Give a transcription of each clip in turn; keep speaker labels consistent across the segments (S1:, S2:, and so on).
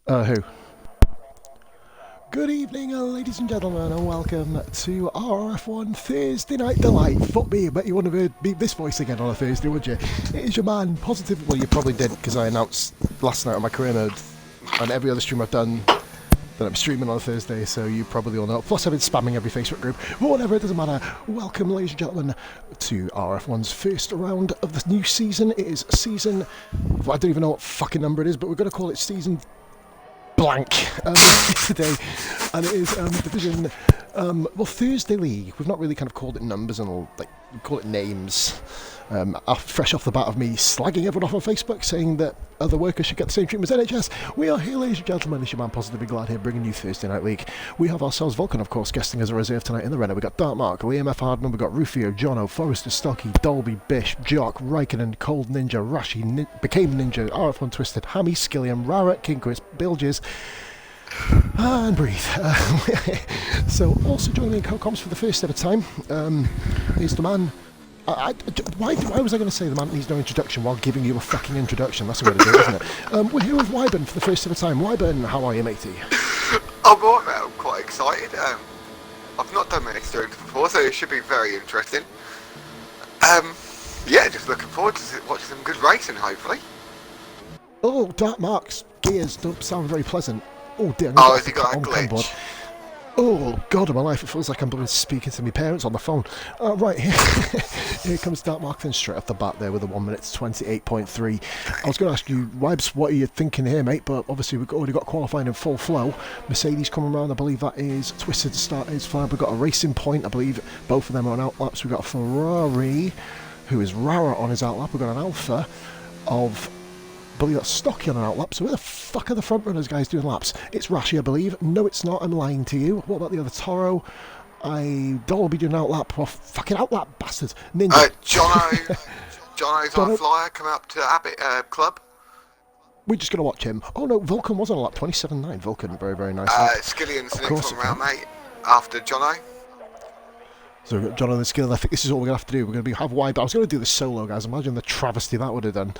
S1: Who? Good evening, ladies and gentlemen, and welcome to RRF1 Thursday Night Delight. Fuck me, I bet you wouldn't have heard this voice again on a Thursday, would you? It is your man, Positive. Well, you probably did, because I announced last night on my career mode, and every other stream I've done, that I'm streaming on a Thursday, so you probably all know. Plus, I've been spamming every Facebook group. But whatever, it doesn't matter. Welcome, ladies and gentlemen, to RF1's first round of the new season. It is season... I don't even know what fucking number it is, but we're going to call it season... blank today, and it is Division Thursday League. We've not really kind of called it numbers, and like we call it names. Fresh off the bat of me slagging everyone off on Facebook, saying that other workers should get the same treatment as NHS. We are here, ladies and gentlemen. It's your man Positively Glad here, bringing you Thursday Night League. We have ourselves Vulcan, of course, guesting as a reserve tonight in the Renner. We've got Dark Mark, Liam F. Hardman, we've got Rufio, Jono, Forrester, Stocky, Dolby, Bish, Jock, Raikkonen, Cold Ninja, Rashi, Became Ninja, RF1 Twisted, Hammy, Skilliam, Rara, King Chris, Bilges, and breathe. So, also joining me in co-coms for the first ever time is the man. Why was I going to say the man needs no introduction while giving you a fucking introduction? That's the way to do it, isn't it? We're here with Wyburn for the first ever time. Wyburn, how are you, matey?
S2: I'm alright, mate. I'm quite excited. I've not done many streams before, so it should be very interesting. Yeah, just looking forward to watching some good racing, hopefully.
S1: Oh, Dark Mark's gears don't sound very pleasant. Oh dear.
S2: Oh, has he got a glitch?
S1: Oh, God of my life, it feels like I'm speaking to my parents on the phone. Right, here comes Dark Mark then straight off the bat there with a 1 minute 28.3. I was going to ask you, Wibes, what are you thinking here, mate? But obviously we've already got qualifying in full flow. Mercedes coming around, I believe that is Twisted to start his flag. We've got a Racing Point, I believe both of them are on outlaps. We've got a Ferrari, who is Rara on his outlap. We've got an Alpha of... I believe that's Stocky on an outlap. So where the fuck are the front runners guys doing laps? It's Rashi, I believe. No, it's not. I'm lying to you. What about the other Toro? Dolby doing an outlap. Oh, fucking outlap bastard. Ninja.
S2: Jono's on flyer. Come up to Abbott Club.
S1: We're just going to watch him. Oh no, Vulcan was on a lap. 27.9. Vulcan, very, very nice.
S2: Skillian's the next one round, mate. After Jono.
S1: So we've got John on the skill. I think this is all we're going to have to do. We're going to have wide. I was going to do this solo, guys. Imagine the travesty that would have done.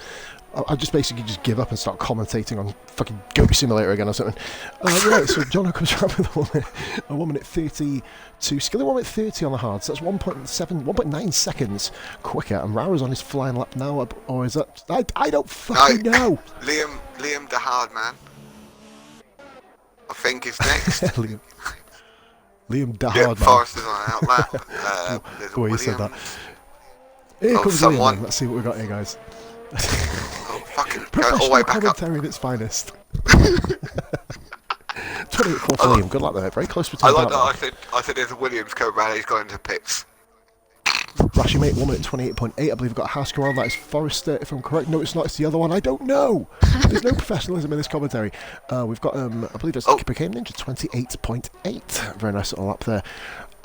S1: I'd just basically just give up and start commentating on fucking Goat Simulator again or something. Right, so John comes around with a 1 minute 32. Skilly 1 minute 30 on the hards. That's 1.9 seconds quicker. And Rara's on his flying lap now. Or is that... I don't fucking know.
S2: Liam the hard man, I think, is next.
S1: Liam the
S2: yeah,
S1: hard man.
S2: Forrester's on an outlap. There's
S1: You said that. Here comes
S2: someone.
S1: Liam. Let's see what we've got here, guys.
S2: Oh, fucking go all the
S1: Professional
S2: way back up.
S1: commentary at its finest. 28 for Liam. Good luck there. Very close between.
S2: I like that. I said there's a Williams coming around. He's going into pits.
S1: Rashi mate 1 minute 28.8. I believe we've got a Haskell on. That is Forrester, if I'm correct. No, it's not. It's the other one. I don't know. There's no professionalism in this commentary. We've got I believe it's Became Ninja 28.8. Very nice little lap there.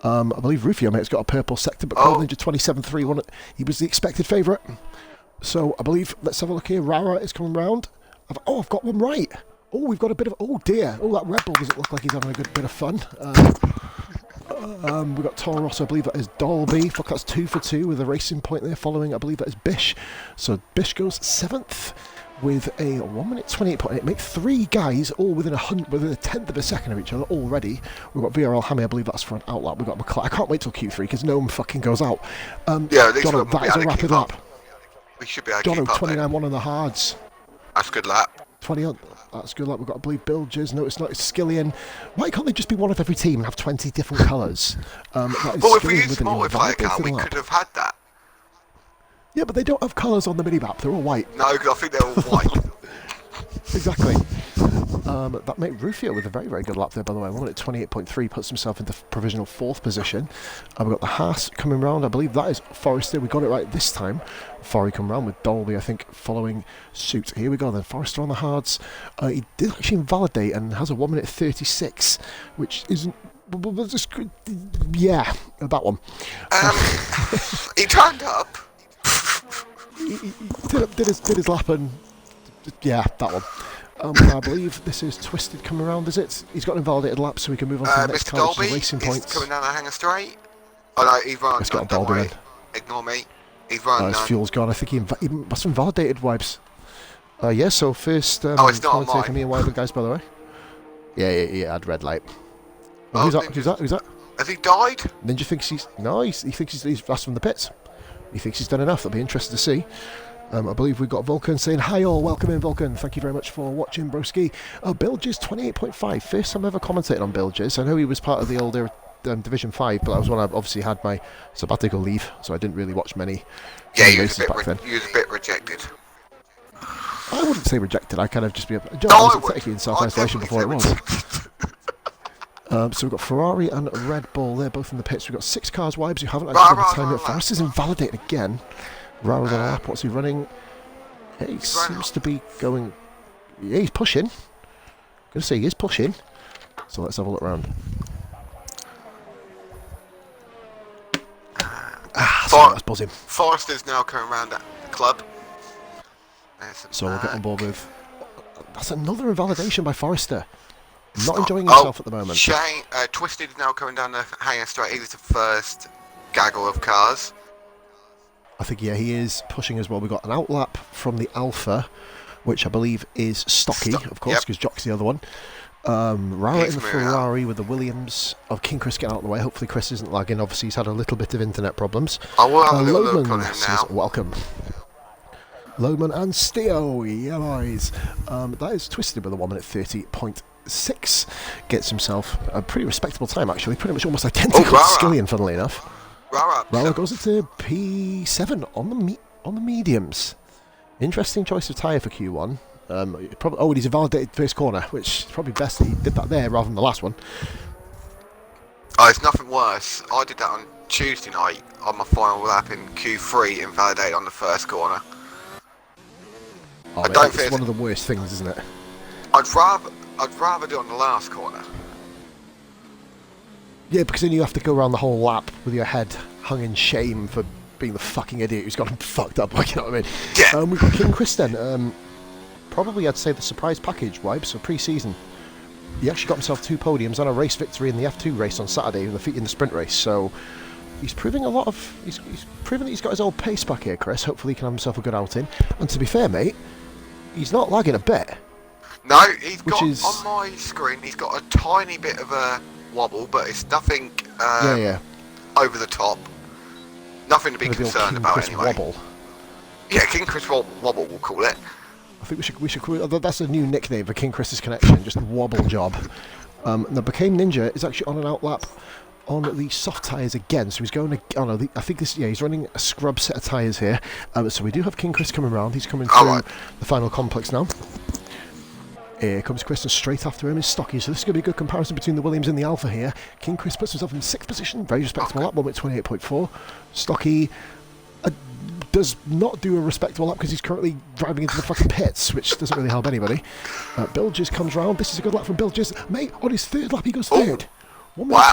S1: I believe Rufio mate's got a purple sector, but Cold Ninja 27.3. He was the expected favourite. So I believe, let's have a look here. Rara is coming round. I've got one right. Oh, we've got a bit of... Oh dear. Oh, that Red Bull doesn't look like he's having a good bit of fun. We've got Toro Rosso, I believe that is Dolby. Fuck, that's 2 for 2 with a Racing Point there following. I believe that is Bish. So Bish goes 7th with a 1 minute 28.8. Make 3 guys all within a tenth of a second of each other already. We've got VRL Hammy, I believe that's for an outlap. We've got McLaren. I can't wait till Q3 because no one fucking goes out.
S2: Yeah,
S1: Jono, that is a rapid lap.
S2: We should be able to keep up.
S1: 29.1 on the hards.
S2: That's a good lap.
S1: 20 on. That's good lap. We've got, I believe, Bilges. No, it's not. It's Skillian. Why can't they just be one of every team and have 20 different colours?
S2: Well, if we used multiplayer car, we could have had that.
S1: Yeah, but they don't have colours on the minimap. They're all white.
S2: No, because I think they're all white.
S1: Exactly. That made Rufio with a very, very good lap there, by the way. 1 minute 28.3 puts himself into provisional 4th position. We've got the Haas coming round. I believe that is Forrester. We got it right this time. Forry come round with Dolby, I think, following suit. Here we go then. Forrester on the hards. He did actually invalidate and has a 1 minute 36, which isn't... Yeah, that one.
S2: He turned up.
S1: He did his lap and... Yeah, that one. I believe this is Twisted coming around, is it? He's got an invalidated lap, so we can move on to the next
S2: Mr.
S1: car, which
S2: Dolby
S1: is Racing
S2: is
S1: Points.
S2: coming down the hanger straight. Oh no, he's run.
S1: Let's get on
S2: Don't
S1: Dolby
S2: worry.
S1: then.
S2: Ignore me. He's run.
S1: His fuel's gone. I think he must have invalidated Wipes. Yeah, so first,
S2: it's not on
S1: commentator
S2: mine.
S1: me and Wyvern guys, by the way. Yeah, had red light. Oh,
S2: Oh,
S1: who's that?
S2: Ninja.
S1: Who's that?
S2: Has he died?
S1: Ninja thinks he's... No, he thinks he's that's from the pits. He thinks he's done enough. That'll be interesting to see. I believe we've got Vulcan saying, hi all, welcome in Vulcan. Thank you very much for watching, broski. Bilges 28.5. First time I ever commentated on Bilges. I know he was part of the older Division 5, but that was when I obviously had my sabbatical leave, so I didn't really watch many races back then.
S2: You was a bit rejected.
S1: I wouldn't say rejected, I kind of just be... I
S2: No,
S1: was
S2: I would.
S1: technically in self-isolation before it was. So we've got Ferrari and Red Bull, they're both in the pits. We've got 6 cars, Wibes, who haven't actually got the time yet. Forrester's invalidated again. Rara's on a lap, what's he running? Yeah, he seems to be going... Yeah, he's pushing. I'm going to say he is pushing. So let's have a look around. Sorry, that's buzzing.
S2: Forrester's now coming around at the club.
S1: So we'll get on board with... That's another invalidation by Forrester. Not enjoying himself at the moment.
S2: Shane, Twisted is now coming down the hangar straight. He's the first gaggle of cars.
S1: I think, yeah, he is pushing as well. We've got an outlap from the Alpha, which I believe is Stocky, of course, because Jock's the other one. Rara in the Ferrari with the Williams of King Chris getting out of the way. Hopefully Chris isn't lagging. Obviously he's had a little bit of internet problems.
S2: I will have a little look on him
S1: says,
S2: now.
S1: welcome. Loman and Steo, yeah boys. That is Twisted with a 1 minute 30.6. Gets himself a pretty respectable time actually, pretty much almost identical to Skillian, funnily enough. Rara goes into P7 on the mediums. Interesting choice of tyre for Q1. And he's invalidated first corner, which is probably best that he did that there rather than the last one.
S2: Oh, it's nothing worse. I did that on Tuesday night on my final lap in Q3, invalidated on the first corner.
S1: Oh, I don't think it's one of the worst things, isn't it?
S2: I'd rather do it on the last corner.
S1: Yeah, because then you have to go around the whole lap with your head hung in shame for being the fucking idiot who's got him fucked up, like, you know what I mean?
S2: Yeah.
S1: We've got King Chris then. Probably, I'd say, the surprise package, Wibes, so pre-season. He actually got himself 2 podiums and a race victory in the F2 race on Saturday in the sprint race, so he's proving a lot of... He's proving that he's got his old pace back here, Chris. Hopefully he can have himself a good outing. And to be fair, mate, he's not lagging a bit.
S2: No, he's got, on my screen, he's got a tiny bit of a wobble, but it's nothing over the top. Nothing to be concerned about anyway.
S1: Wobble.
S2: Yeah, King Chris Wobble, we'll call it.
S1: I think we should call it, that's a new nickname for King Chris's connection, just Wobble Job. Now, Became Ninja is actually on an outlap on the soft tyres again, so he's going to, I think he's running a scrub set of tyres here. So we do have King Chris coming around, he's coming through the final complex now. Here comes Chris, and straight after him is Stocky, so this is going to be a good comparison between the Williams and the Alpha here. King Chris puts himself in 6th position, very respectable lap, 1 minute 28.4. Stocky does not do a respectable lap because he's currently driving into the fucking pits, which doesn't really help anybody. Bilges comes round, this is a good lap from Bilges. Mate, on his 3rd lap he goes 3rd. 1 minute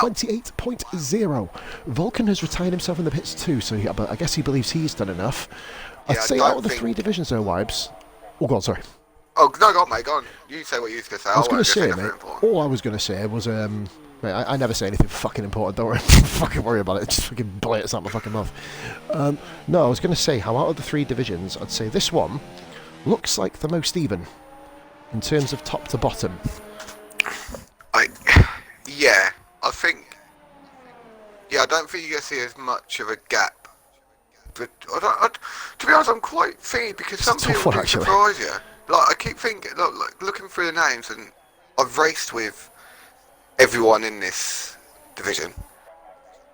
S1: 28.0. Vulcan has retired himself in the pits too, so but I guess he believes he's done enough. I'd say out of the 3 divisions though, Wibes. Oh, go on, sorry.
S2: Oh, no, go on, mate, go on. You say what you was going to say.
S1: I was going to say, mate, all I was going to say was, mate, I never say anything fucking important, don't worry, fucking worry about it, just fucking blurts out my fucking mouth. No, I was going to say how out of the 3 divisions, I'd say this one looks like the most even, in terms of top to bottom.
S2: Yeah, I think, I don't think you're going to see as much of a gap. But, to be honest, I'm quite thinking, because some people do surprise you. Like, I keep thinking, looking through the names, and I've raced with everyone in this division.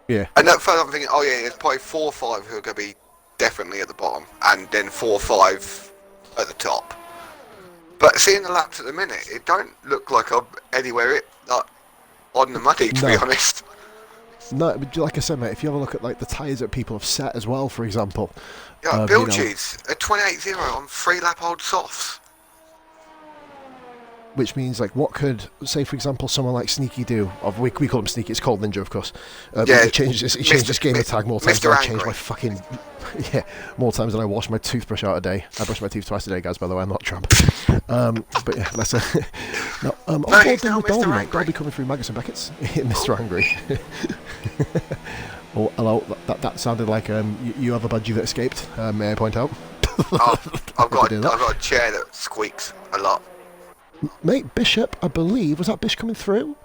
S1: Yeah.
S2: And at first I'm thinking, oh yeah, there's probably 4 or 5 who are going to be definitely at the bottom, and then 4 or 5 at the top. But seeing the laps at the minute, it don't look like I'm anywhere on the money, to be honest.
S1: No, but like I said, mate, if you have a look at like the tyres that people have set as well, for example.
S2: Yeah, Bilges, a 28.0 on 3-lap-old softs.
S1: Which means, like, what could, say, for example, someone like Sneaky do? We call him Sneaky, it's called Ninja, of course. He changed his gamer tag more times than I changed my fucking... Yeah, more times than I wash my toothbrush out a day. I brush my teeth twice a day, guys, by the way, I'm not a tramp. But yeah, let's... Now, on board then with Dolby, mate. Dolby coming through Magnussen Beckett's. Mr. Angry. Oh, hello, that sounded like you have a budgie that escaped, may I point out?
S2: I've got a chair that squeaks a lot.
S1: Mate, Bishop, I believe, was that Bish coming through?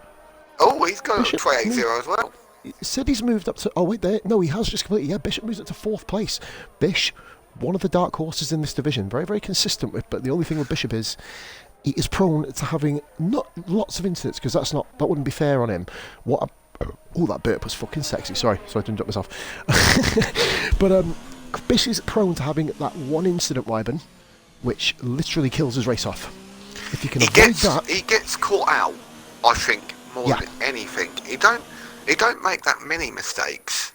S2: Oh, he's got
S1: Bishop
S2: 380 as well.
S1: He said he's moved up to... Oh, wait, there. No, he has just completely... Yeah, Bishop moves up to 4th place. Bish, one of the dark horses in this division. Very, very consistent with... But the only thing with Bishop is... He is prone to having not lots of incidents, because that wouldn't be fair on him. Oh, that burp was fucking sexy. Sorry I didn't drop myself. But Bish is prone to having that one incident, Wyburn, which literally kills his race off. If you can avoid that...
S2: He gets caught out, I think, more than anything. He don't make that many mistakes.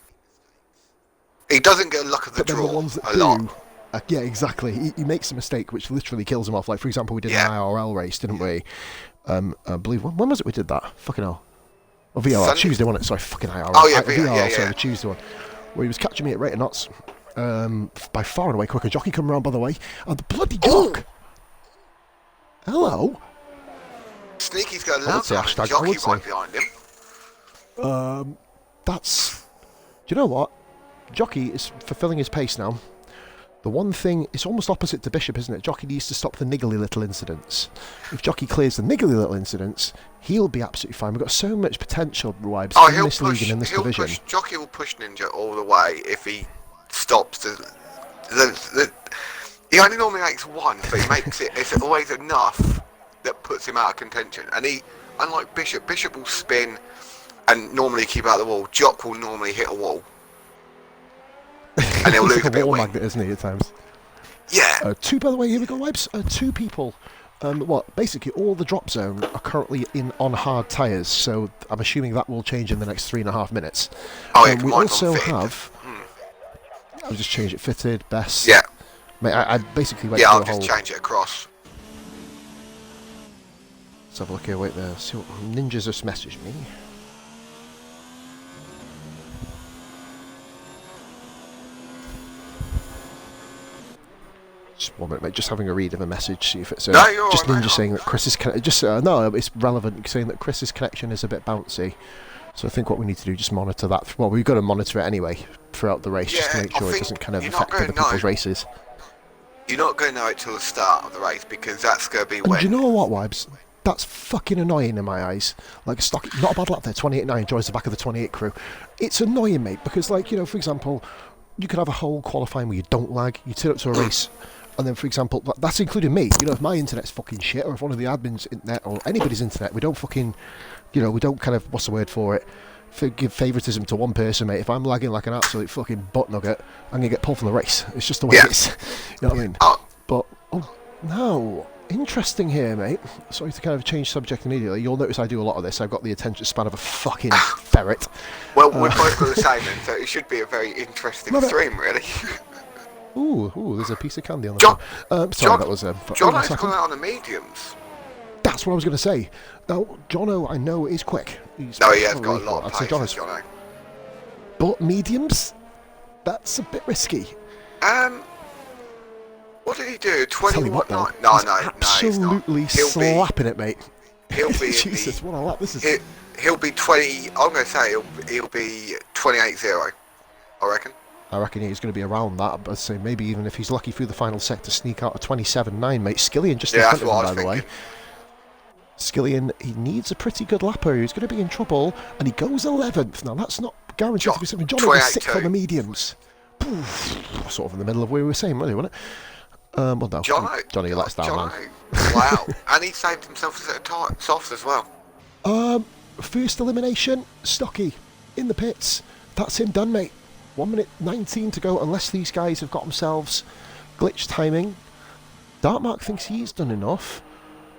S2: He doesn't get luck of the draw a lot.
S1: Yeah, exactly. He makes a mistake which literally kills him off. Like, for example, we did an IRL race, didn't we? I believe... When was it we did that? Fucking hell. Oh, VRL.
S2: Sunday?
S1: Tuesday, wasn't it? Sorry, fucking IRL.
S2: Oh, yeah,
S1: VRL, sorry, the Tuesday one. Where he was catching me at rate of knots. By far and away quicker. Jockey come round, by the way. And the bloody jock! Hello?
S2: Sneaky's got a jockey right behind him.
S1: That's... Do you know what? Jockey is fulfilling his pace now. The one thing, it's almost opposite to Bishop, isn't it? Jockey needs to stop the niggly little incidents. If Jockey clears the niggly little incidents, he'll be absolutely fine. We've got so much potential, Wibes, in this league and in this division.
S2: Jockey will push Ninja all the way if he stops he only normally makes one, but he makes it, it's always enough that puts him out of contention. And he, unlike Bishop will spin and normally keep out the wall. Jock will normally hit a wall. And he'll lose a bit of weight.
S1: Magnet, isn't he, at times?
S2: Yeah.
S1: By the way, here we go, Wibes. 2 people. Basically, all the drop zone are currently on hard tyres, so I'm assuming that will change in the next 3.5 minutes.
S2: Oh, yeah,
S1: we also have... I'll just change it fitted, best.
S2: Yeah.
S1: Mate, I basically went
S2: I'll
S1: through
S2: just change it across.
S1: Let's have a look here, wait there. See what Ninjas just messaged me. Just 1 minute, mate. Just having a read of a message, see if it's
S2: no, you're
S1: just
S2: right,
S1: Ninja saying that Chris's no, it's relevant. Saying that Chris's connection is a bit bouncy, so I think what we need to do just monitor that. Well, we've got to monitor it anyway throughout the race, just to make sure it doesn't kind of affect other people's races.
S2: You're not going to know it till the start of the race because that's going to be when.
S1: And do you know what, Wibes? That's fucking annoying in my eyes. Like a stock, not a bad lap there. 28.9 joins the back of the 28 crew. It's annoying, mate, because like for example, you could have a whole qualifying where you don't lag. You turn up to a race. And then, for example, that's including me. If my internet's fucking shit, or if one of the admin's internet, or anybody's internet, we don't fucking, we don't kind of, what's the word for it? Give favouritism to one person, mate. If I'm lagging like an absolute fucking butt nugget, I'm going to get pulled from the race. It's just the way it is. You know what I mean? But, no. Interesting here, mate. Sorry to kind of change subject immediately. You'll notice I do a lot of this. I've got the attention span of a fucking ferret.
S2: Well, we're both got the same, so it should be a very interesting stream, really.
S1: Ooh, there's a piece of candy on the floor. Sorry, that was...
S2: Jono's gone out on the mediums.
S1: That's what I was going to say. Now, Jono, I know, is quick.
S2: He has got a lot of pace, Jono.
S1: But mediums? That's a bit risky.
S2: What did he do? 21? No,
S1: absolutely slapping it, mate.
S2: He'll be...
S1: Jesus, what a lap this is.
S2: He'll be 20... I'm going to say he'll be 28-0, I reckon.
S1: I reckon he's going to be around that, but I'd say maybe even if he's lucky through the final set to sneak out a 27.9, mate. Skillian just in front of him, by the way. Skillian, he needs a pretty good lapper. He's going to be in trouble, and he goes 11th. Now, that's not guaranteed to be something. Johnny was 6th on the mediums. Sort of in the middle of where we were saying, really, wasn't it? Well, no. Johnny lets down, man.
S2: Wow. And he saved himself a set of softs as well.
S1: First elimination, Stocky, in the pits. That's him done, mate. 1 minute 19 to go, unless these guys have got themselves glitch timing. Dartmark thinks he's done enough.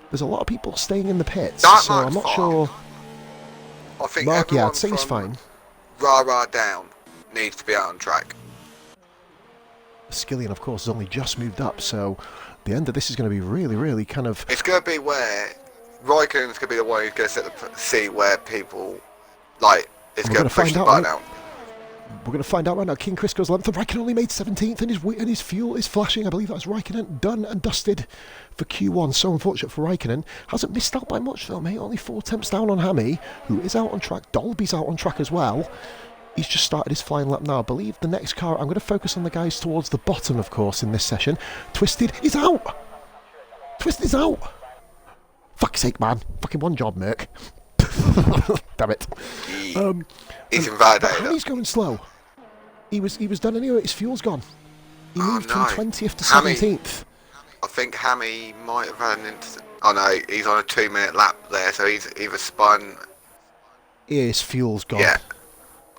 S1: There's a lot of people staying in the pits, so I'm not sure.
S2: I think
S1: Mark, yeah, I'd say he's fine.
S2: Rah down needs to be out on track.
S1: Skillian, of course, has only just moved up, so the end of this is going to be really, really kind of...
S2: It's going to be where Raikkonen's going to be the one who's going to see where people, like, it's going to push the button out.
S1: We're going to find out right now. King Chris goes 11th. Raikkonen only made 17th, and his fuel is flashing. I believe that's Raikkonen done and dusted for Q1. So unfortunate for Raikkonen. Hasn't missed out by much though, mate. Only 4 attempts down on Hammy, who is out on track. Dolby's out on track as well. He's just started his flying lap now. I believe the next car... I'm going to focus on the guys towards the bottom, of course, in this session. Twisted is out! Twisted is out! Fuck's sake, man. Fucking one job, Merc. Damn it.
S2: He's invalidated.
S1: Hammy's going slow. He was done anyway. His fuel's gone. He moved from 20th to 17th.
S2: I think Hammy might have had an incident. Oh no, he's on a 2-minute lap there, so he's either spun...
S1: Yeah, his fuel's gone.
S2: Yeah.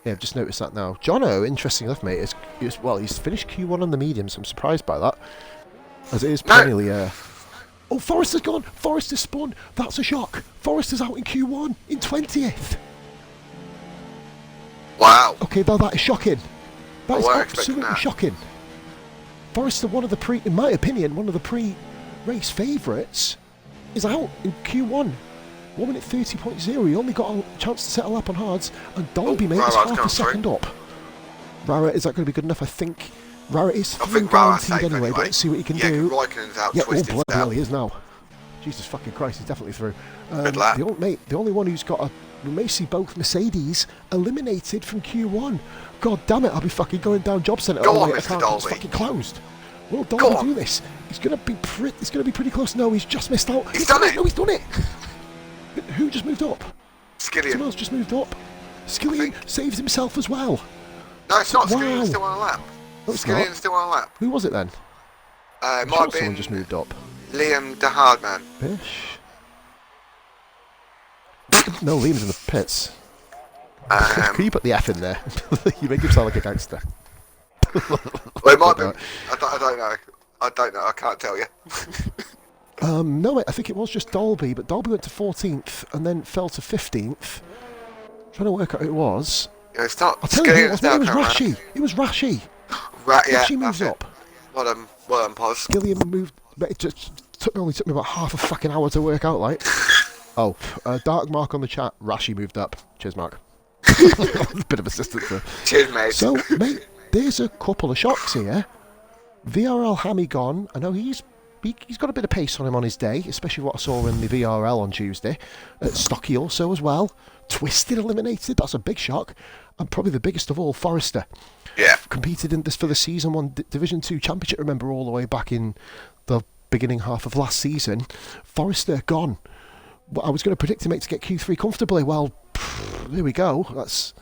S1: Yeah, I've just noticed that now. Jono, interesting enough, mate, he's finished Q1 on the mediums. I'm surprised by that. As it is perennially... Oh, Forrester's gone! Forrester's spun! That's a shock! Forrester's out in Q1 in 20th!
S2: Wow.
S1: Okay, now that is shocking. That is
S2: weren't
S1: absolutely shocking. Forrester, in my opinion, one of the pre-race favourites, is out in Q1. 1 minute 30.0. He only got a chance to set a lap on hards, and Dolby, mate, is half a second up. Rara, is that going to be good enough? I think Rara is guaranteed anyway, but let's see what he can do.
S2: Raikkonen's out,
S1: yeah,
S2: Twisted's
S1: bloody hell,
S2: out.
S1: he is now. Jesus fucking Christ, he's definitely through.
S2: Good lap.
S1: The only one who's got we may see both Mercedes eliminated from Q1. God damn it, I'll be fucking going down Job Centre.
S2: Go on,
S1: Mr.
S2: Dolby.
S1: It's fucking closed. Will Dolby do this? He's going to be pretty close. No, he's just missed out.
S2: He's done it.
S1: No, he's done it. Who just moved up?
S2: Skillian.
S1: Someone else just moved up. Skillian saves himself as well.
S2: No, it's not.
S1: Wow.
S2: Skillian's still on a lap.
S1: No, it's
S2: Skillian's
S1: not.
S2: still on a lap.
S1: Who was it then?
S2: It might have been
S1: someone just moved up.
S2: Liam the Hardman.
S1: Bish. No, Liam's in the pits. Can you put the F in there? You make him sound like a gangster.
S2: Well, it might be. I don't know. I don't know. I can't tell you.
S1: No, I think it was just Dolby, but Dolby went to 14th and then fell to 15th. Trying to work out who it was.
S2: Yeah, it's not.
S1: I'll tell you who it was. It was Rashi. It was Rashi.
S2: Yeah,
S1: Rashi moves up.
S2: Well done, Pos.
S1: Skillian moved. It just only took me about half a fucking hour to work out, like. Oh, Dark Mark on the chat. Rashi moved up. Cheers, Mark. Bit of assistance there.
S2: Cheers, mate.
S1: So, mate, there's a couple of shocks here. VRL Hammy gone. I know he's got a bit of pace on him on his day, especially what I saw in the VRL on Tuesday. Stocky also as well. Twisted eliminated. That's a big shock. And probably the biggest of all, Forrester.
S2: Yeah.
S1: Competed in this for the Season 1 Division 2 Championship, remember, all the way back in the beginning half of last season. Forrester gone. I was going to predict him to get Q3 comfortably. Well, there we go. That's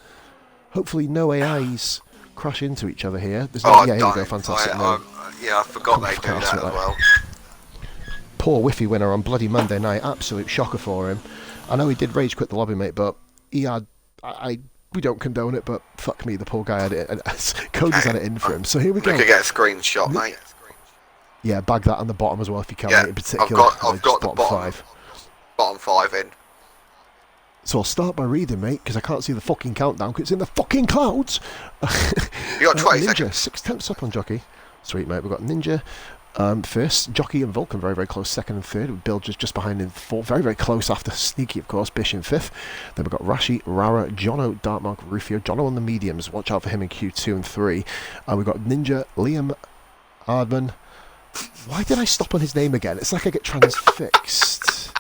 S1: hopefully no AIs crash into each other here. There's no, yeah, here we go. Fantastic.
S2: Yeah, I forgot they do that as well.
S1: Poor Whiffy winner on bloody Monday night. Absolute shocker for him. I know he did rage quit the lobby, mate, but he had... we don't condone it, but fuck me, the poor guy had it. Cody's had it in for him. So here we go.
S2: We could get a screenshot, mate.
S1: Yeah, bag that on the bottom as well if you can, mate, in particular.
S2: I've got the bottom 5 in.
S1: So I'll start by reading, mate, because I can't see the fucking countdown, because it's in the fucking clouds.
S2: You got 20
S1: Ninja,
S2: seconds.
S1: 6/10 up on Jockey. Sweet, mate. We've got Ninja first, Jockey and Vulcan very, very close, second and third, with Bill just behind in fourth, very, very close after Sneaky, of course, Bish in fifth. Then we've got Rashi, Rara, Jono, Dartmark, Rufio, Jono on the mediums, watch out for him in Q2 and 3. And we've got Ninja, Liam, Hardman. Why did I stop on his name again? It's like I get transfixed.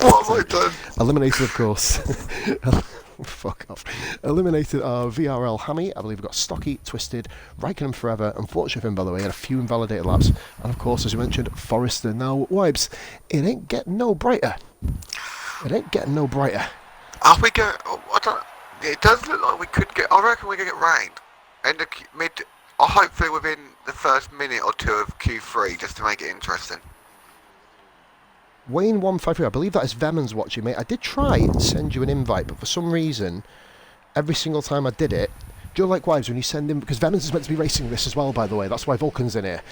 S2: What have I done?
S1: Eliminated, of course. Fuck off. Eliminated VRL Hammy. I believe we've got Stocky, Twisted, Raikkonen Forever, unfortunate for him, by the way, had a few invalidated laps. And of course, as you mentioned, Forrester. Now, Wibes, it ain't getting no brighter. It ain't getting no brighter.
S2: Are we going... it does look like we could get... I reckon we could get rained. In the or hopefully within the first minute or two of Q3, just to make it interesting.
S1: Wayne 153, I believe that is Vemon's watching, mate. I did try and send you an invite, but for some reason, every single time I did it, do you know, like Wives, when you send him, because Vemon's is meant to be racing this as well, by the way, that's why Vulcan's in here.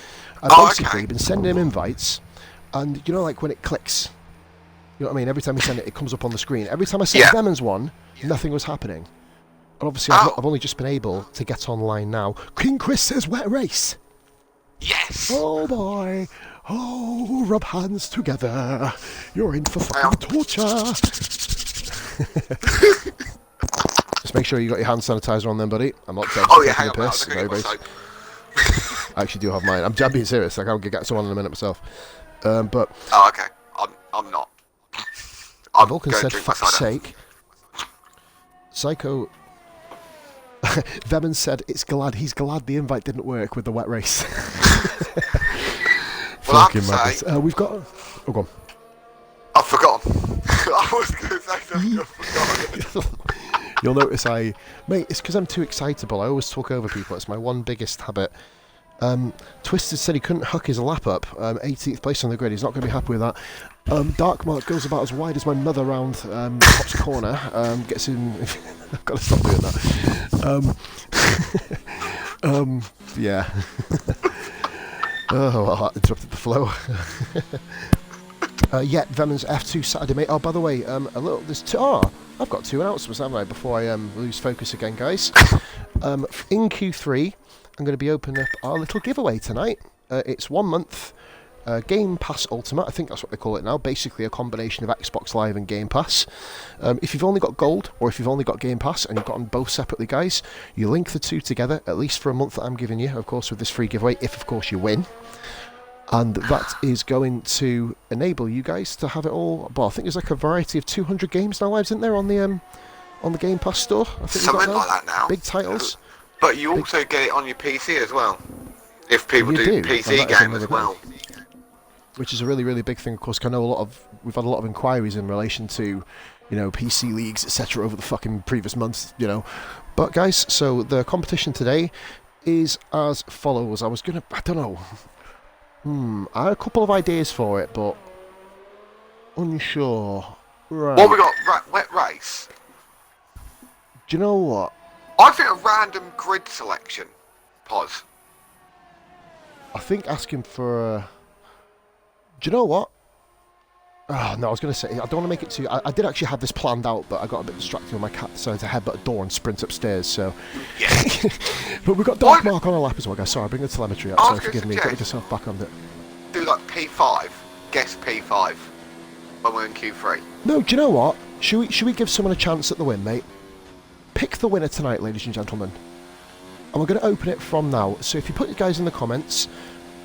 S1: Basically, been sending him invites, and you know, like when it clicks, you know what I mean? Every time you send it, it comes up on the screen. Every time I sent Vemon's one, nothing was happening. And obviously, I've only just been able to get online now. King Chris says, wet race.
S2: Yes!
S1: Oh boy. Oh, rub hands together. You're in for fucking torture. Just make sure you got your hand sanitizer on then, buddy. I'm not dead.
S2: Oh yeah, hang on,
S1: piss. I actually do have mine. I'm being serious. Like, I'll get someone in a minute myself. But...
S2: Oh, okay. I'm not.
S1: Vulcan said, fuck's sake. Psycho Veman said he's glad the invite didn't work with the wet race.
S2: Well,
S1: Fucking madness. We've got... Oh, go on.
S2: I've forgotten. I was going to say something, I've forgotten.
S1: You'll notice Mate, it's because I'm too excitable. I always talk over people. It's my one biggest habit. Twisted said he couldn't huck his lap up. 18th place on the grid. He's not going to be happy with that. Dark Mark goes about as wide as my mother round Pop's corner. Gets in... I've got to stop doing that. Yeah. Oh, well, that interrupted the flow. Yeah, Venom's F2 Saturday, mate. Oh, by the way, I've got 2 announcements, haven't I, before I lose focus again, guys. In Q3, I'm going to be opening up our little giveaway tonight. It's 1 month Game Pass Ultimate, I think that's what they call it now, basically a combination of Xbox Live and Game Pass. If you've only got Gold, or if you've only got Game Pass, and you've got them both separately, guys, you link the two together, at least for a month that I'm giving you, of course, with this free giveaway, if, of course, you win. And that is going to enable you guys to have it all. Well, I think there's like a variety of 200 games now, lives, isn't there, on the Game Pass store? I think
S2: something like that now.
S1: Big titles.
S2: But you also get it on your PC as well. If people do PC game as well.
S1: Which is a really, really big thing, of course. 'Cause I know we've had a lot of inquiries in relation to, PC leagues, etc. over the fucking previous months, But guys, so the competition today is as follows. I don't know. I had a couple of ideas for it, but unsure. Right.
S2: Well, we got wet race.
S1: Do you know what?
S2: I think a random grid selection. Pause.
S1: I think asking for a... Do you know what? Oh, no, I was going to say, I don't want to make it too... I did actually have this planned out, but I got a bit distracted when my cat decided to headbutt a door and sprint upstairs, so...
S2: Yeah.
S1: But we've got Dark Mark on a lap as well, guys. Sorry, I bring the telemetry up, so forgive me. Get yourself back on it.
S2: Do like P5. Guess P5. When we're in Q3.
S1: No, do you know what? Should we give someone a chance at the win, mate? Pick the winner tonight, ladies and gentlemen. And we're going to open it from now. So if you put you guys in the comments,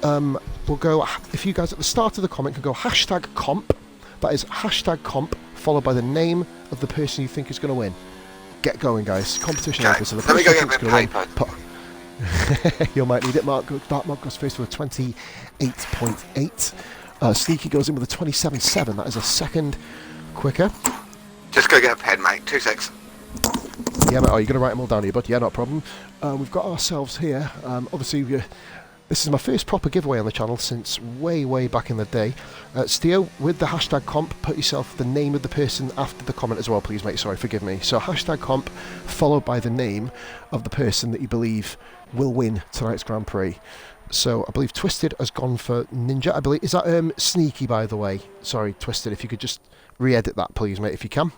S1: we'll go... If you guys at the start of the comment can go #comp. That is #comp, followed by the name of the person you think is going to win. Get going, guys. Competition open. So the
S2: let me
S1: person
S2: go get my paper.
S1: You might need it. Dark Mark goes first with a 28.8. Sneaky goes in with a 27.7. That is a second quicker.
S2: Just go get a pen, mate. 2 secs.
S1: Yeah, mate. Are you going to write them all down here, bud? Yeah, not a problem. We've got ourselves here. Obviously, this is my first proper giveaway on the channel since way, way back in the day. Steo, with the #comp, put yourself the name of the person after the comment as well, please, mate. Sorry, forgive me. So #comp, followed by the name of the person that you believe will win tonight's Grand Prix. So I believe Twisted has gone for Ninja. I believe, is that Sneaky, by the way? Sorry, Twisted, if you could just re-edit that, please, mate, if you can.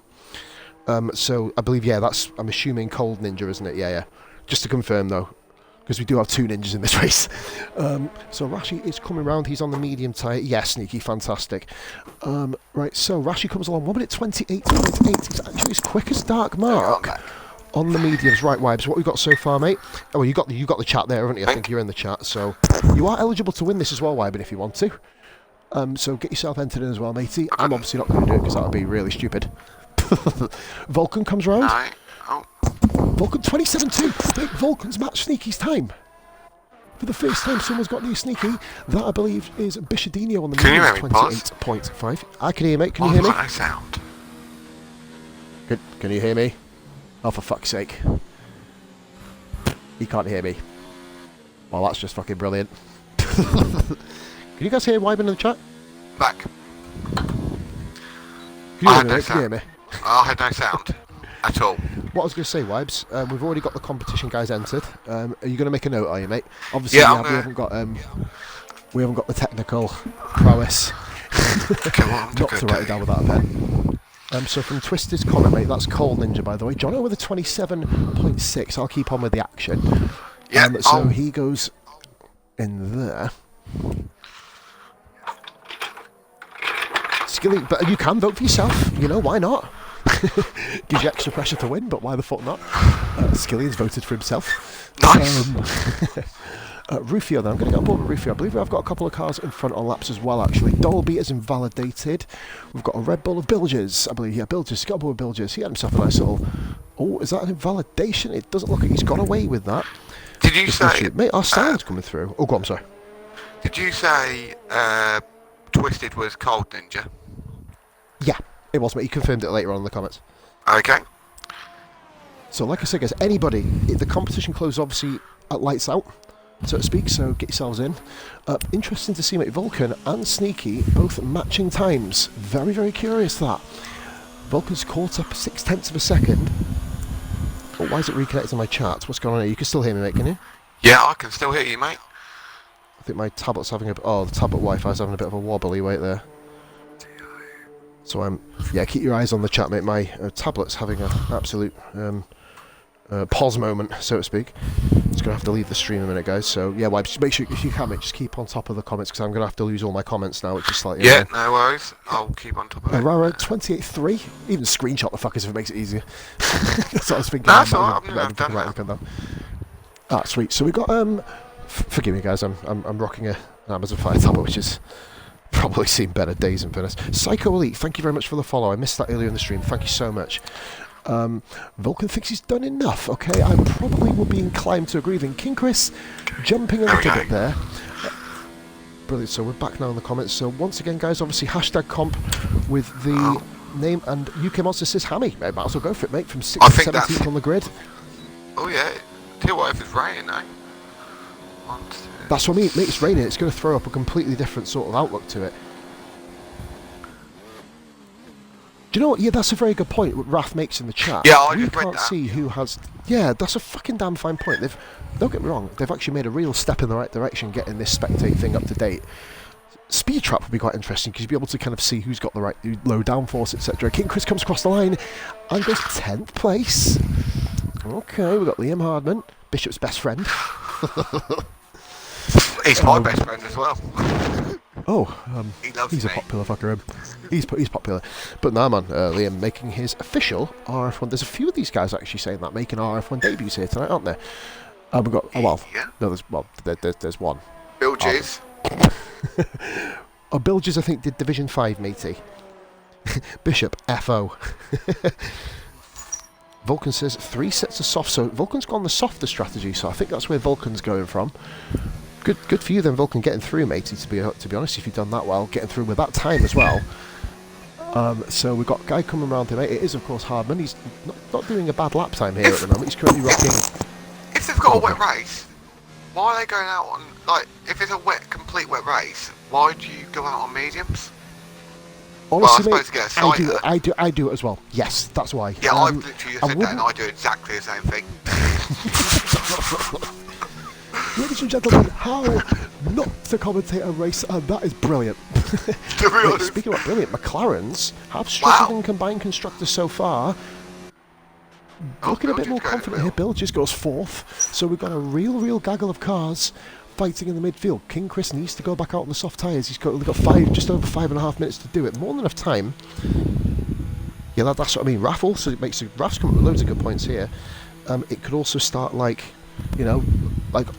S1: So I believe, yeah, that's, I'm assuming Cold Ninja, isn't it? Yeah. Just to confirm, though, because we do have 2 ninjas in this race. So Rashi is coming round. He's on the medium tyre. Yeah, Sneaky, fantastic. Right, so Rashi comes along 1 minute 28.8. He's actually as quick as Dark Mark on the mediums. Right, Wibes, what we've got so far, mate? Oh, well, you got the chat there, haven't you? I think you're in the chat. So you are eligible to win this as well, Wiben, if you want to. So get yourself entered in as well, matey. I'm obviously not going to do it because that would be really stupid. Vulcan comes round. Vulcan 27.2. Mate, Vulcan's matched Sneaky's time. For the first time someone's got near Sneaky. That, I believe, is Bishadinho on the medium 28.5. I can hear you, mate. Can you hear me?
S2: What sound?
S1: Can you hear me? Oh, for fuck's sake. He can't hear me. Well, that's just fucking brilliant. Can you guys hear Wyman in the chat?
S2: Back.
S1: Can you hear me, mate? Can you hear me?
S2: I had no sound at all.
S1: What I was going to say, Wibes, we've already got the competition guys entered. Are you going to make a note, are you, mate? Obviously,
S2: yeah,
S1: we haven't got the technical prowess not to write it down without a pen. So from Twisted's comment, mate, that's Cold Ninja, by the way. Jono with a 27.6. I'll keep on with the action.
S2: Yeah.
S1: So he goes in there. Skilly, but you can vote for yourself. Why not? Gives you extra pressure to win, but why the fuck not? Skilly's voted for himself.
S2: Nice.
S1: Rufio, then. I'm going to get on board with Rufio. I believe I've got a couple of cars in front on laps as well, actually. Dolby is invalidated. We've got a Red Bull of Bilges, I believe. Yeah, Bilges. Got on board with Bilges. He had himself a nice little Oh, is that an invalidation? It doesn't look like he's got away with that.
S2: Did you say...
S1: Mate, our sound's coming through. Oh, go on, sorry.
S2: Did you say Twisted was Cold Ninja?
S1: Yeah, it was, mate. He confirmed it later on in the comments.
S2: Okay.
S1: So, like I said, guys, anybody, the competition closes obviously at lights out, so to speak, so get yourselves in. Interesting to see, mate, Vulcan and Sneaky both matching times. Very, very curious, that. Vulcan's caught up 0.6 of a second. Oh, why is it reconnecting my chat? What's going on here? You can still hear me, mate, can you?
S2: Yeah, I can still hear you, mate.
S1: I think my tablet's having a... Oh, the tablet Wi-Fi's having a bit of a wobbly wait there. So, yeah, keep your eyes on the chat, mate. My tablet's having an absolute pause moment, so to speak. Just going to have to leave the stream in a minute, guys. So, yeah, well, just make sure, if you can, mate, just keep on top of the comments, because I'm going to have to lose all my comments now, which is slightly...
S2: Yeah, no worries. I'll keep on top of it.
S1: Rara, 28.3. Even screenshot the fuckers if it makes it easier. That's what I was thinking.
S2: That's alright, I've done that.
S1: Ah, sweet. So we got... forgive me, guys. I'm rocking an Amazon Fire tablet, which is... probably seen better days in fairness. Psycho Elite, thank you very much for the follow. I missed that earlier in the stream. Thank you so much. Vulcan thinks he's done enough. Okay, I probably would be inclined to agree. Then King Chris jumping a little bit there. Brilliant. So we're back now in the comments. So once again, guys, obviously hashtag comp with the name, and UK Monster says Hammy. Might as well go for it, mate. From 6th to 17th on the grid.
S2: Oh yeah. Tell you what, if it's raining, eh?
S1: That's what I mean, mate. It's raining. It's going to throw up a completely different sort of outlook to it. Do you know what? Yeah, that's a very good point. What Raph makes in the chat.
S2: Yeah,
S1: we can't see who has. Yeah, that's a fucking damn fine point. Don't get me wrong. They've actually made a real step in the right direction, getting this spectate thing up to date. Speed trap would be quite interesting because you'd be able to kind of see who's got the right low downforce, etc. King Chris comes across the line and goes 10th place. Okay, we've got Liam Hardman, Bishop's best friend.
S2: He's my best friend as well.
S1: He loves he's me. A popular fucker. He's popular. But nah, man, Liam making his official RF1. There's a few of these guys actually saying that, making RF1 debuts here tonight, aren't there? We've got, there's one.
S2: Bilges.
S1: Bilges, I think, did Division 5, matey. Bishop, FO. Vulcan says 3 sets of soft, so Vulcan's gone the softer strategy, so I think that's where Vulcan's going from. Good for you then, Vulcan, getting through, matey, to be honest, if you've done that well, getting through with that time as well. So we've got a guy coming around here, mate. It is, of course, Hardman. He's not doing a bad lap time here at the moment. He's currently rocking...
S2: If they've got a wet race, why are they going out on... Like, if it's a complete wet race, why do you go out on mediums?
S1: Honestly,
S2: well, I suppose to get a
S1: I do it as well. Yes, that's why.
S2: Yeah, I've literally just said that and I do exactly the same thing.
S1: Ladies and gentlemen, how not to commentate a race, and that is brilliant. Wait, speaking about brilliant, McLarens have struggled in combined constructors so far. Looking a bit more confident here. Bill just goes 4th, so we've got a real gaggle of cars fighting in the midfield. King Chris needs to go back out on the soft tyres. He's only got just over 5.5 minutes to do it. More than enough time. Yeah, that's what I mean. Raff also Raff's come up with loads of good points here. It could also start like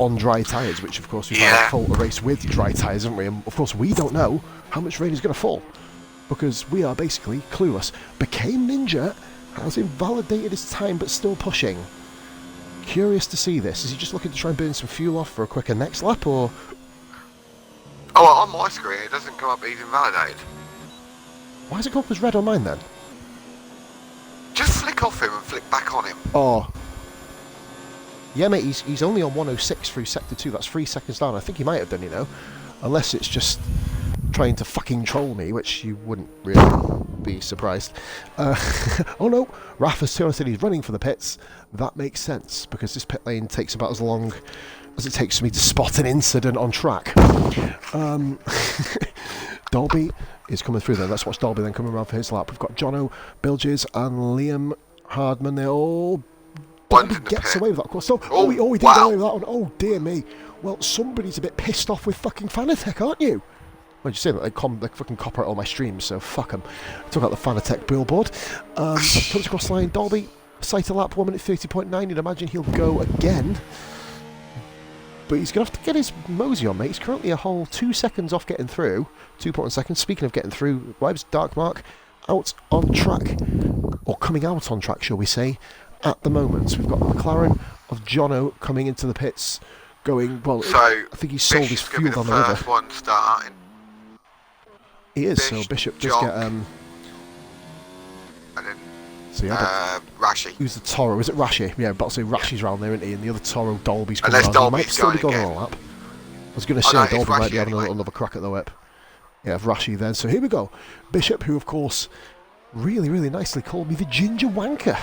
S1: on dry tyres, which of course we've had a fault a race with dry tyres, haven't we? And of course we don't know how much rain is going to fall because we are basically clueless. Became Ninja has invalidated his time but still pushing. Curious to see this. Is he just looking to try and burn some fuel off for a quicker next lap, or...?
S2: Oh, well, on my screen it doesn't come up he's invalidated.
S1: Why does it come up as red on mine then?
S2: Just flick off him and flick back on him.
S1: Oh. Yeah, mate, he's only on 106 through Sector 2. That's 3 seconds down. I think he might have done, you know. Unless it's just trying to fucking troll me, which you wouldn't really be surprised. Oh no, Rafa's too. I said he's running for the pits. That makes sense, because this pit lane takes about as long as it takes for me to spot an incident on track. Dolby is coming through there. Let's watch Dolby then coming around for his lap. We've got Jono, Bilges and Liam Hardman. They're all... Dolby gets away with that, of course. So, he did get away with that one. Oh, dear me. Well, somebody's a bit pissed off with fucking Fanatec, aren't you? Well, you say that they fucking copyright all my streams, so fuck them. Took out the Fanatec billboard. Comes across the line. Dolby, sight a lap, 1 minute 30.9. You'd imagine he'll go again. But he's going to have to get his mosey on, mate. He's currently a whole 2 seconds off getting through. 2.1 seconds. Speaking of getting through, Wibes Dark Mark out on track. Or coming out on track, shall we say. at the moment. So we've got the McLaren of Jono coming into the pits, going, well,
S2: So
S1: I think he's sold his
S2: Bishop's gonna be
S1: fuel
S2: the
S1: on the river.
S2: first one starting.
S1: He is, so Bishop does get,
S2: And then
S1: so yeah,
S2: Rashi.
S1: who's the Toro? Is it Rashi? Yeah, but I'll say Rashi's round there, isn't he? And the other Toro, Dolby's coming
S2: Unless
S1: round. He might
S2: Dolby's
S1: still be
S2: going
S1: going on
S2: again.
S1: a lap. I was going to
S2: Oh,
S1: say
S2: no, it's
S1: Dolby might
S2: Rashi
S1: be having
S2: anyway.
S1: another crack at the whip. Yeah, Rashi then. So here we go. Bishop, who of course really, really nicely called me the ginger wanker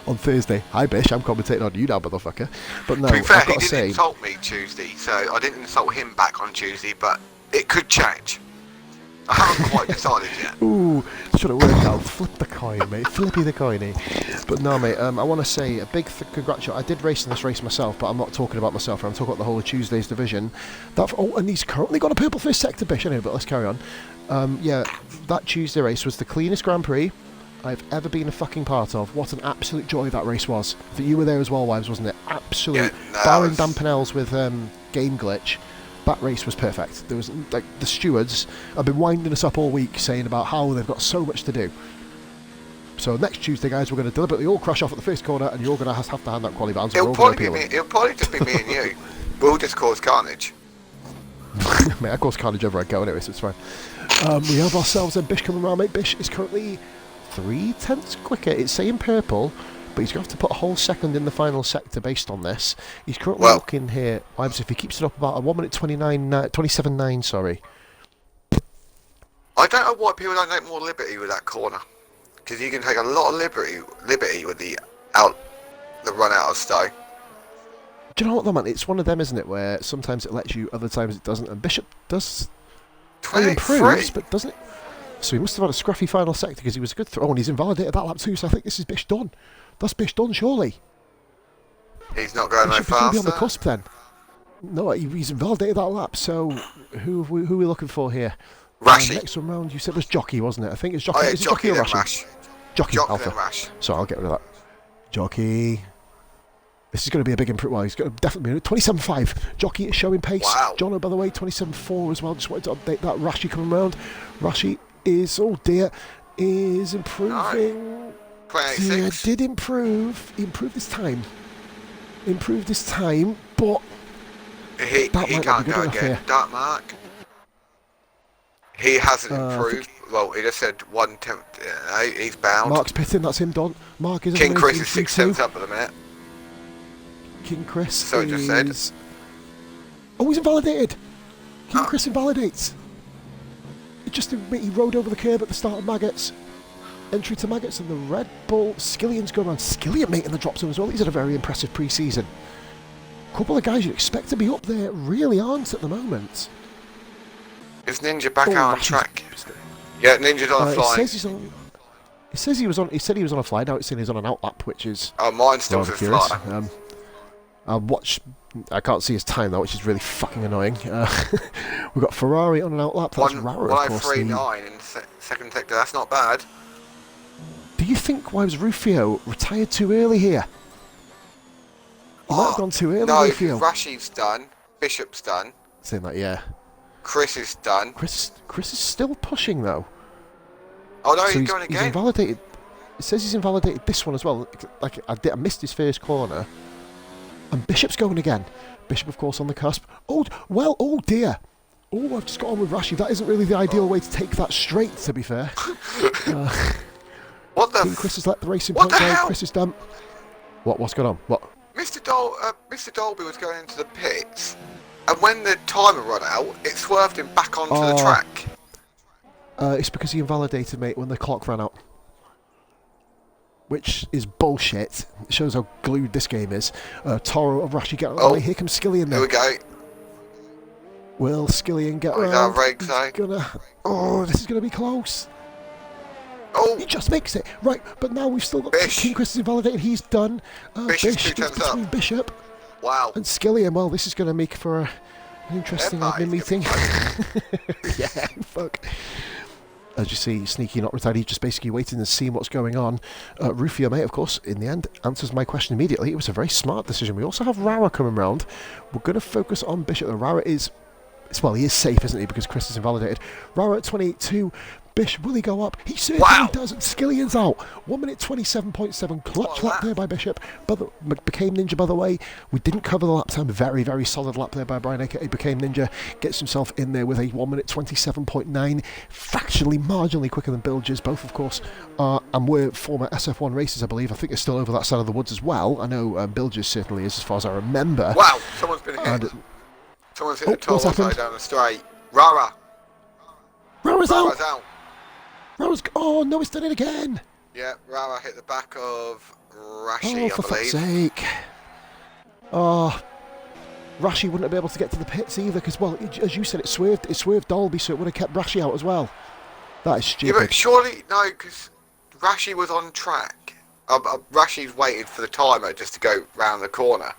S1: on Thursday. Hi Bish, I'm commentating on you now, motherfucker. But no,
S2: To be fair,
S1: I've got
S2: he
S1: to
S2: didn't
S1: say,
S2: insult me Tuesday, so I didn't insult him back on Tuesday, but it could change. I haven't quite decided yet.
S1: ooh, should have worked out. Flip the coin, mate. Flippy the coiny. But no, mate, I want to say a big congratulations. I did race in this race myself, but I'm not talking about myself. I'm talking about the whole of Tuesday's division. And he's currently got a purple first sector, Bish, anyway, but let's carry on. Yeah, that Tuesday race was the cleanest Grand Prix I've ever been a fucking part of. What an absolute joy that race was. I think you were there as well, Wives, wasn't it? Absolute.
S2: Yeah, no,
S1: barring Dan Pinnell's with game glitch, that race was perfect. There was, like, the stewards have been winding us up all week saying about how they've got so much to do. So next Tuesday, guys, we're going to deliberately all crash off at the first corner, and you're going to have to hand out quality bands.
S2: It'll probably just be me and you. We'll just cause carnage.
S1: Mate, I cause carnage everywhere I go anyway, so it's fine. We have ourselves a Bish coming around, mate. Bish is currently 0.3 quicker. It's saying purple, but he's going to have to put a whole second in the final sector based on this. He's currently looking here, Wives, if he keeps it up about a 1 minute 27.9, sorry.
S2: I don't know why people don't take more liberty with that corner. Because you can take a lot of liberty with the run out of Stowe.
S1: Do you know what though, man? It's one of them, isn't it, where sometimes it lets you, other times it doesn't. And Bishop does... He improves, but doesn't it? So he must have had a scruffy final sector because he was a good throw, and he's invalidated that lap too, so I think this is Bish done. That's Bish done, surely.
S2: He's not going no
S1: Bishop is going to be on the
S2: faster.
S1: cusp then. No, he's invalidated that lap, so who are we looking for here?
S2: Rashi.
S1: Next one round, you said was Jockey, wasn't it? I think it's Jockey.
S2: Oh, yeah,
S1: Is it Jockey or
S2: then
S1: Rashi?
S2: Rash.
S1: Jockey,
S2: Jockey
S1: Alpha.
S2: then Rash.
S1: So I'll get rid of that. Jockey. This is going to be a big improvement. Well, he's going to definitely be 27.5. Jockey is showing pace.
S2: Wow.
S1: Jono, by the way, 27.4 as well. Just wanted to update that. Rashi coming round. Rashi is, oh dear, is improving.
S2: No.
S1: Yeah,
S2: 28.6.
S1: did improve. He improved his time. But
S2: He
S1: that might not
S2: can't
S1: be
S2: go
S1: good enough
S2: again.
S1: here.
S2: Dark Mark. He hasn't
S1: I
S2: improved. Well, he just said 1/10. He's bound.
S1: Mark's pitting. That's him done. Mark is
S2: King Chris
S1: amazing,
S2: is 6
S1: Q2.
S2: cents up at the minute.
S1: King Chris
S2: So it just said.
S1: is... Oh, he's invalidated. King
S2: Oh.
S1: Chris invalidates. He rode over the curb at the start of Maggots. Entry to Maggots and the Red Bull. Skillian's going around. Skillian making the drop zone as well. He's had a very impressive pre-season. A couple of guys you'd expect to be up there really aren't at the moment.
S2: Is Ninja back
S1: Oh,
S2: out on
S1: Rashi's-
S2: track? Yeah, Ninja's on a
S1: It
S2: fly.
S1: says he's on... He said he was on a fly. Now it's saying he's on an out lap, which is...
S2: Oh, mine still
S1: rather
S2: says
S1: curious.
S2: fly.
S1: I can't see his time though, which is really fucking annoying. We've got Ferrari on an outlap. That's Rara, of course.
S2: 1:03.9 in second sector. That's not bad.
S1: Do you think Wives Rufio retired too early here? He might have gone too early,
S2: No,
S1: Rufio.
S2: Rashi's done. Bishop's done.
S1: Saying that, yeah.
S2: Chris is done.
S1: Chris is still pushing though.
S2: Oh no,
S1: So
S2: he's going
S1: he's
S2: again.
S1: invalidated. It says he's invalidated this one as well. Like I missed his first corner, and Bishop's going again. Bishop, of course, on the cusp. Oh dear. Oh, I've just got on with Rashi. That isn't really the ideal way to take that straight, to be fair.
S2: What
S1: I
S2: the?
S1: think Chris has let the racing
S2: What
S1: point
S2: the
S1: go.
S2: hell?
S1: Chris is done. What's going on? What?
S2: Mr. Dolby was going into the pits, and when the timer ran out, it swerved him back onto the track.
S1: It's because he invalidated, mate, when the clock ran out. Which is bullshit. It shows how glued this game is. Toro of Rashi get away. Here comes Skillian now.
S2: Here we go.
S1: Will Skillian get
S2: He's
S1: around?
S2: our Regs, though.
S1: This is going to be close.
S2: Oh,
S1: He just makes it. Right, but now we've still got
S2: Bish.
S1: King Chris is invalidated. He's done.
S2: Bish is
S1: Bish
S2: 2
S1: gets
S2: tenths up.
S1: between Bishop
S2: wow.
S1: and Skillian. Well, this is going to make for an interesting
S2: That
S1: admin
S2: is gonna
S1: meeting. Yeah, fuck. As you see, Sneaky not retired. He's just basically waiting and seeing what's going on. Rufio, mate, of course, in the end, answers my question immediately. It was a very smart decision. We also have Rara coming round. We're going to focus on Bishop. The Rara is Well, he is safe, isn't he? Because Chris is invalidated. Rara at 28.2. Bishop, will he go up? He certainly doesn't. Skillion's out. 1 minute 27.7. Clutch lap there by Bishop. Became Ninja, by the way. We didn't cover the lap time. Very, very solid lap there by Brian, aka Became Ninja. Gets himself in there with a 1 minute 27.9. Fractionally, marginally quicker than Bilges. Both, of course, are and were former SF1 racers, I believe. I think they're still over that side of the woods as well. I know Bilges certainly is, as far as I remember.
S2: Wow, someone's been hit. Someone's hit the tall side down the straight. Rara.
S1: Rara's out. Oh no, it's done it again.
S2: Yeah, Rara hit the back of Rashi,
S1: I believe. For fuck's sake. Oh, Rashi wouldn't be able to get to the pits either because, well, as you said, it swerved Dolby, so it would have kept Rashi out as well. That is stupid.
S2: Yeah, but surely, no, because Rashi was on track. Rashi's waited for the timer just to go round the corner.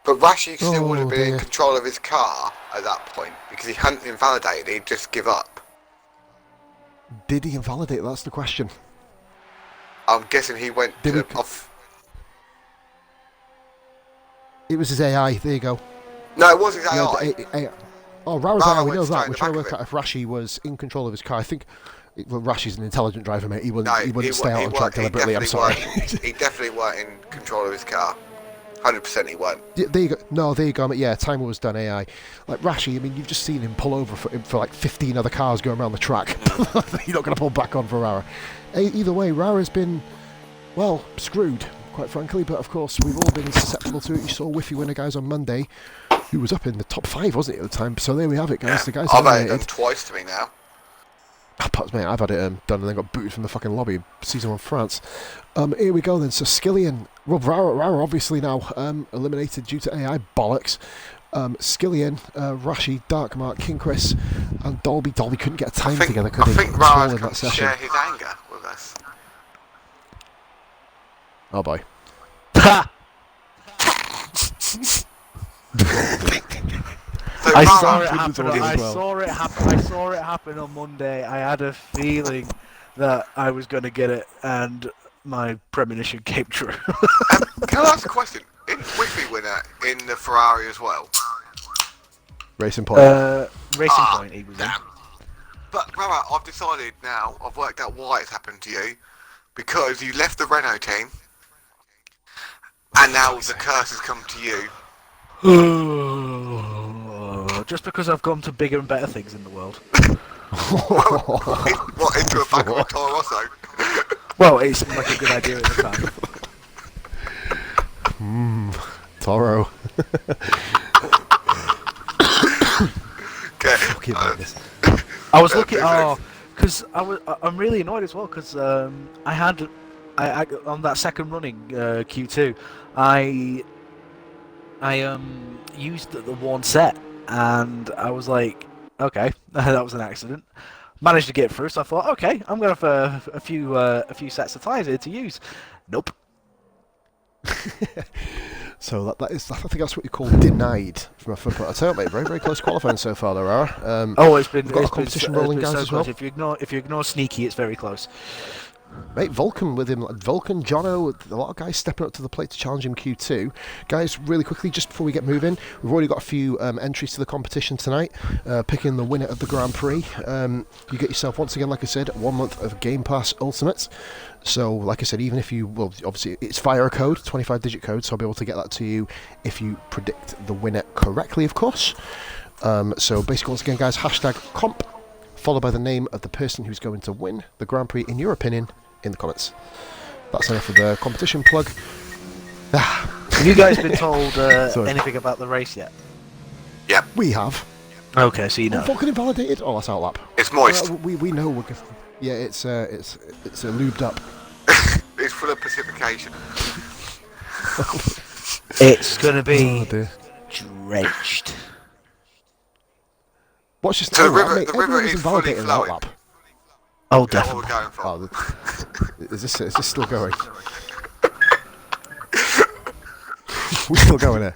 S2: But Rashi still would have been in control of his car at that point because he hadn't invalidated, he'd just give up.
S1: Did he invalidate? That's the question.
S2: I'm guessing he went off.
S1: It was his AI. There you go.
S2: No, it was his AI.
S1: Oh, Rara's AI. We know that. We're trying to work out if Rashi was in control of his car. I think Rashi's an intelligent driver, mate. He wouldn't stay out on track deliberately. I'm sorry.
S2: He definitely weren't in control of his car. 100% he won't.
S1: Yeah, there you go. No, there you go. Yeah, timer was done AI. Like Rashi, I mean, you've just seen him pull over for like 15 other cars going around the track. You're not going to pull back on for Rara. Either way, Rara's been, well, screwed, quite frankly. But of course, we've all been susceptible to it. You saw Whiffy winner, guys, on Monday, who was up in the top 5, wasn't he, at the time? So there we have it, guys.
S2: Yeah.
S1: The guys
S2: I've had it done twice to me now.
S1: Mate, I've had it done and then got booted from the fucking lobby. Season 1 France. Here we go then. So Skillion, Rara obviously now eliminated due to AI bollocks. Skillion, Rashi, Darkmark, King Chris, and Dolby. Dolby couldn't get a time together, could he?
S2: I think Rara's going to share his anger with us.
S1: Oh boy.
S3: I saw it happen on Monday. I had a feeling that I was going to get it, and my premonition came true.
S2: Can I ask a question? Isn't Whiffy winner in the Ferrari as well?
S1: Racing Point.
S3: Racing Point, he was in.
S2: But Rara, I've decided now, I've worked out why it's happened to you. Because you left the Renault team, and now the curse has come to you.
S3: Just because I've gone to bigger and better things in the world.
S2: What, into a back of a Toro Rosso?
S3: Well, it seemed like a good idea at the time.
S1: Toro.
S2: Okay.
S3: I was looking. Because I'm really annoyed as well. Because I on that second running Q2, I used the one set, and I was like, okay, that was an accident. Managed to get through, so I thought, okay, I'm gonna have a few sets of tyres here to use. Nope.
S1: So that is, I think that's what you call denied from a football. I tell you, mate, very, very close qualifying so far there are.
S3: It's been
S1: got a competition rolling, guys, as well.
S3: If you ignore sneaky, it's very close.
S1: Mate, Vulcan with him, Vulcan, Jono, a lot of guys stepping up to the plate to challenge him Q2. Guys, really quickly, just before we get moving, we've already got a few entries to the competition tonight, picking the winner of the Grand Prix. You get yourself, once again, like I said, 1 month of Game Pass Ultimate. So, like I said, even if you, well, obviously, it's via a code, 25-digit code, so I'll be able to get that to you if you predict the winner correctly, of course. So, basically, once again, guys, hashtag comp, followed by the name of the person who's going to win the Grand Prix, in your opinion, in the comments. That's enough of the competition plug.
S3: Have you guys been told anything about the race yet?
S2: Yep.
S1: We have.
S3: Okay, so you know.
S1: Vulcan invalidated? Oh, that's outlap.
S2: It's moist.
S1: We know. Yeah, it's lubed up.
S2: It's full of precipitation.
S3: It's gonna be drenched.
S1: What's just
S2: so the river is fully flowing.
S1: Outlap.
S3: Oh, definitely.
S1: Is this still going? We're still going here.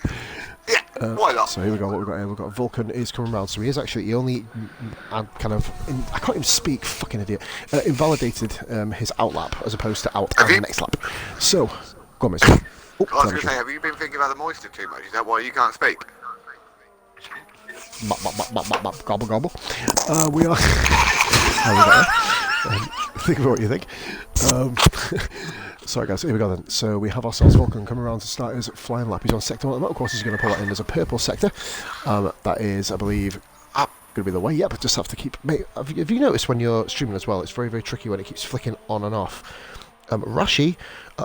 S2: Yeah, why not?
S1: So here we go. What we've got here? We've got Vulcan is coming round. So he is actually I can't even speak. Fucking idiot. Invalidated his outlap as opposed to out on the next lap. So go on, mate.
S2: I was going to say, have you been thinking about the moisture too much? Is that why you can't speak?
S1: Gobble gobble. We are. How we got there? Think about what you think. Sorry guys, here we go then. So we have ourselves Vulcan coming around to start his flying lap. He's on sector 1 at the moment. Of course he's going to pull that in as a purple sector. That is, I believe, going to be the way. Yep, just have to keep... Mate, have you noticed when you're streaming as well, it's very, very tricky when it keeps flicking on and off. Rashi,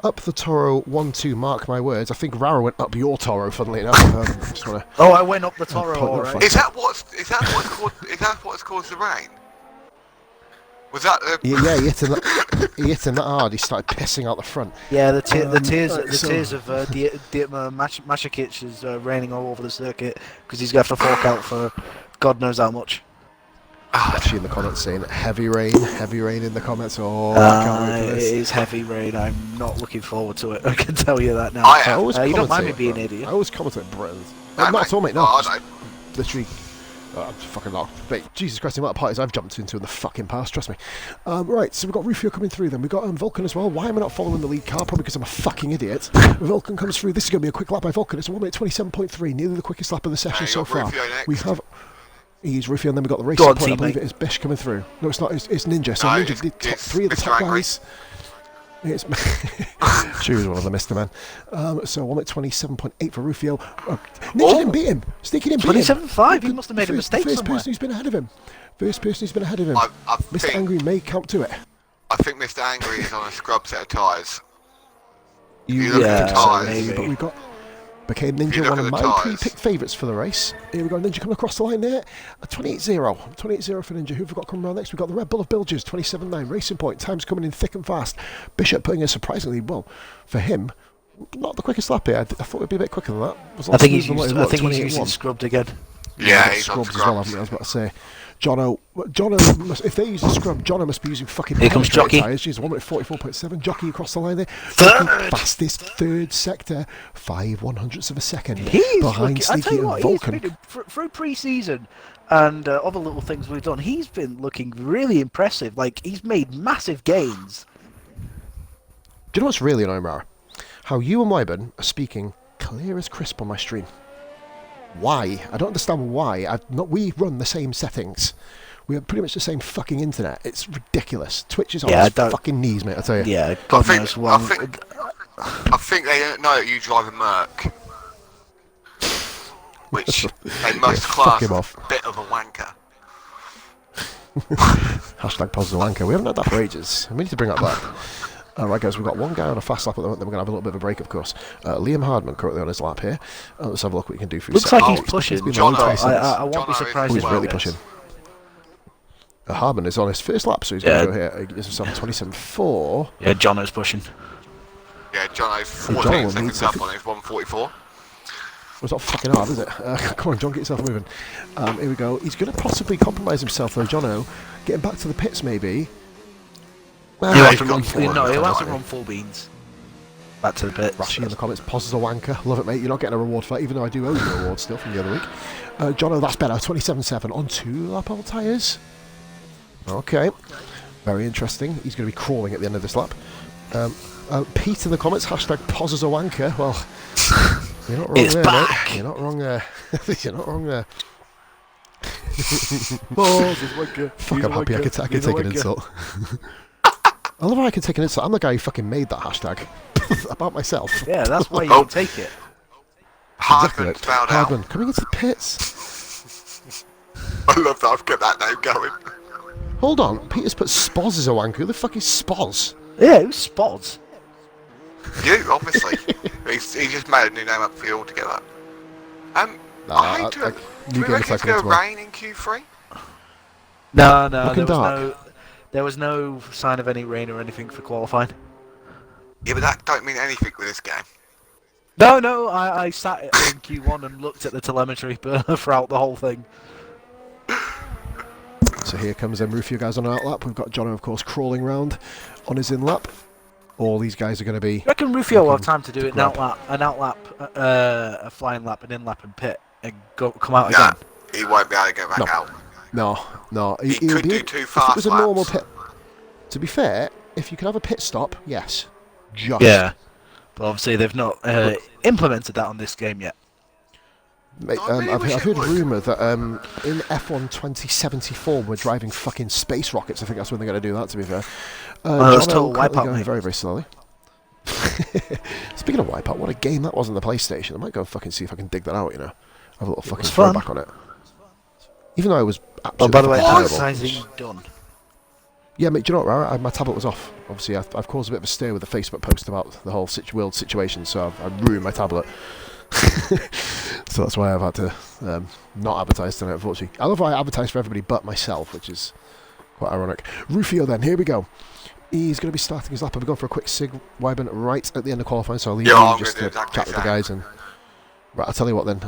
S1: up the Toro 1-2, mark my words. I think Rara went up your Toro, funnily enough. Just wanna,
S3: I went up the Toro, alright.
S2: Is that what's caused the rain? Was that the...
S1: Yeah, he hit him that hard, he started pissing out the front.
S3: Yeah, the tears of Dietmar Mashakic is raining all over the circuit because he's going to have to fork out for God knows how much.
S1: Actually in the comments saying heavy rain in the comments. Oh, I can't wait for this.
S3: It is heavy rain. I'm not looking forward to it. I can tell you that now.
S2: I
S1: always
S3: you don't mind me being an idiot.
S1: I always commentate Britain.
S2: No,
S1: not at all, mate. No,
S2: I
S1: literally. I'm fucking not. Mate, Jesus Christ, the amount of parties I've jumped into in the fucking past. Trust me. Right, so we've got Rufio coming through. Then we've got Vulcan as well. Why am I not following the lead car? Probably because I'm a fucking idiot. Vulcan comes through. This is going to be a quick lap by Vulcan. It's a 1:27.3, nearly the quickest lap of the session so far. We have. He's Rufio, and then we've got the racing point. I believe it is Bish coming through. No, it's not. It's Ninja. So no, Ninja did top 3 of the top guys. It's she was one of the Mr. Men. So 1:27.8 for Rufio. Ninja didn't beat him. Sneaky didn't beat him.
S3: 27.5. He must have made a mistake somewhere.
S1: First person who's been ahead of him. Mr. Angry may count to it.
S2: I think Mr. Angry is on a scrub set of tyres.
S1: Maybe. But we've got became Ninja one of my pre-picked favourites for the race. Here we go, Ninja coming across the line there. 28.0. 28.0 for Ninja. Who have we got coming around next? We've got the Red Bull of Bilges, 27.9. Racing Point. Time's coming in thick and fast. Bishop putting in surprisingly well for him. Not the quickest lap here. I thought it'd be a bit quicker than that.
S3: I think he's using scrubbed again.
S2: Yeah, he's
S1: scrubs
S2: on
S1: as well, haven't he? I was about to say. Jono must, if they use the scrub, Jono must be using fucking
S3: here comes Jockey.
S1: Tyres. She's 1:44.7. Jockey across the line there. Fastest third sector, 5/100ths of a second. Behind Sneaky and Vulcan.
S3: Through pre-season and other little things we've done, he's been looking really impressive. Like, he's made massive gains.
S1: Do you know what's really annoying, Rara? How you and Wyburn are speaking clear as crisp on my stream. Why? I don't understand why. We run the same settings. We have pretty much the same fucking internet. It's ridiculous. Twitch is on its fucking knees, mate, I tell you.
S3: Yeah,
S2: I think they don't know that you drive a Merc. Which they must class as a bit of a wanker.
S1: Hashtag positive wanker. We haven't had that for ages. We need to bring that back. Alright guys, we've got one guy on a fast lap at the moment, then we're going to have a little bit of a break, of course. Liam Hardman currently on his lap here. Let's have a look what we can do for you.
S3: Looks like he's pushing.
S1: I
S3: won't be surprised if
S1: he's really pushing. Hardman is on his first lap, so he's going to go here. He gives himself 27.4.
S3: Yeah, Jono's pushing.
S2: Yeah, Jono's 14 seconds up on his 1:44.
S1: It's not fucking hard, is it? Come on, John, get yourself moving. Here we go. He's going to possibly compromise himself, though, Jono. Getting back to the pits, maybe.
S3: Well, he'll have to run full beans. Back to the pits.
S1: Rashi in the comments, Pos is a wanker. Love it, mate. You're not getting a reward for that, even though I do owe you a reward still from the other week. Jono, that's better. 27.7 on 2 lap old tyres. Okay. Very interesting. He's going to be crawling at the end of this lap. Pete in the comments, hashtag Pos is a wanker. Well, you're not wrong there, mate. You're not wrong there. You're not wrong there. Fuck, I'm happy I could take an insult. I love how I can take an insult. I'm the guy who fucking made that hashtag about myself.
S3: Yeah, that's why you can take it.
S2: Hardman fouled out.
S1: Hardman coming into the pits.
S2: I love that I've got that name going.
S1: Hold on, Peter's put Spoz as a wanker. Who the fuck is Spoz?
S3: Yeah, who's Spoz?
S2: You, obviously. He just made a new name up for you altogether. I hate to... Do you reckon it's going to rain in Q3?
S3: No, there was no sign of any rain or anything for qualifying.
S2: Yeah, but that don't mean anything with this game.
S3: No, I sat in Q1 and looked at the telemetry throughout the whole thing.
S1: So here comes Rufio guys on an out lap. We've got Jono, of course, crawling round on his in lap. All these guys are going to be...
S3: I reckon Rufio will have time to do it an out lap, a flying lap, an in lap and pit, and come out again.
S2: He won't be able to go back out.
S1: No.
S2: He could do 2 fast
S1: laps. If it was a normal pit... To be fair, if you could have a pit stop, yes. Yeah.
S3: But obviously they've not implemented that on this game yet.
S1: Mate,
S2: I really
S1: I've
S2: wish it
S1: heard a
S2: would.
S1: rumour that in F1 2074 we're driving fucking space rockets. I think that's when they're going to do that, to be fair.
S3: that's
S1: John
S3: total
S1: currently
S3: wipeout,
S1: going
S3: mate.
S1: very, very slowly. Speaking of Wipeout, what a game that was on the PlayStation. I might go fucking see if I can dig that out, you know. Have a little fucking
S3: fun.
S1: throwback on it. Even though I was
S3: Oh,
S1: absolutely
S3: by the way,
S1: terrible.
S3: advertising done.
S1: Yeah, mate, do you know what, Rara? My tablet was off. Obviously, I've caused a bit of a stir with a Facebook post about the whole world situation, so I've ruined my tablet. So that's why I've had to not advertise tonight, unfortunately. I love how I advertise for everybody but myself, which is quite ironic. Rufio then, here we go. He's going to be starting his lap. I'll be going for a quick sig Wyburn right at the end of qualifying, so I'll leave you just to chat with the guys. And right, I'll tell you what then. Do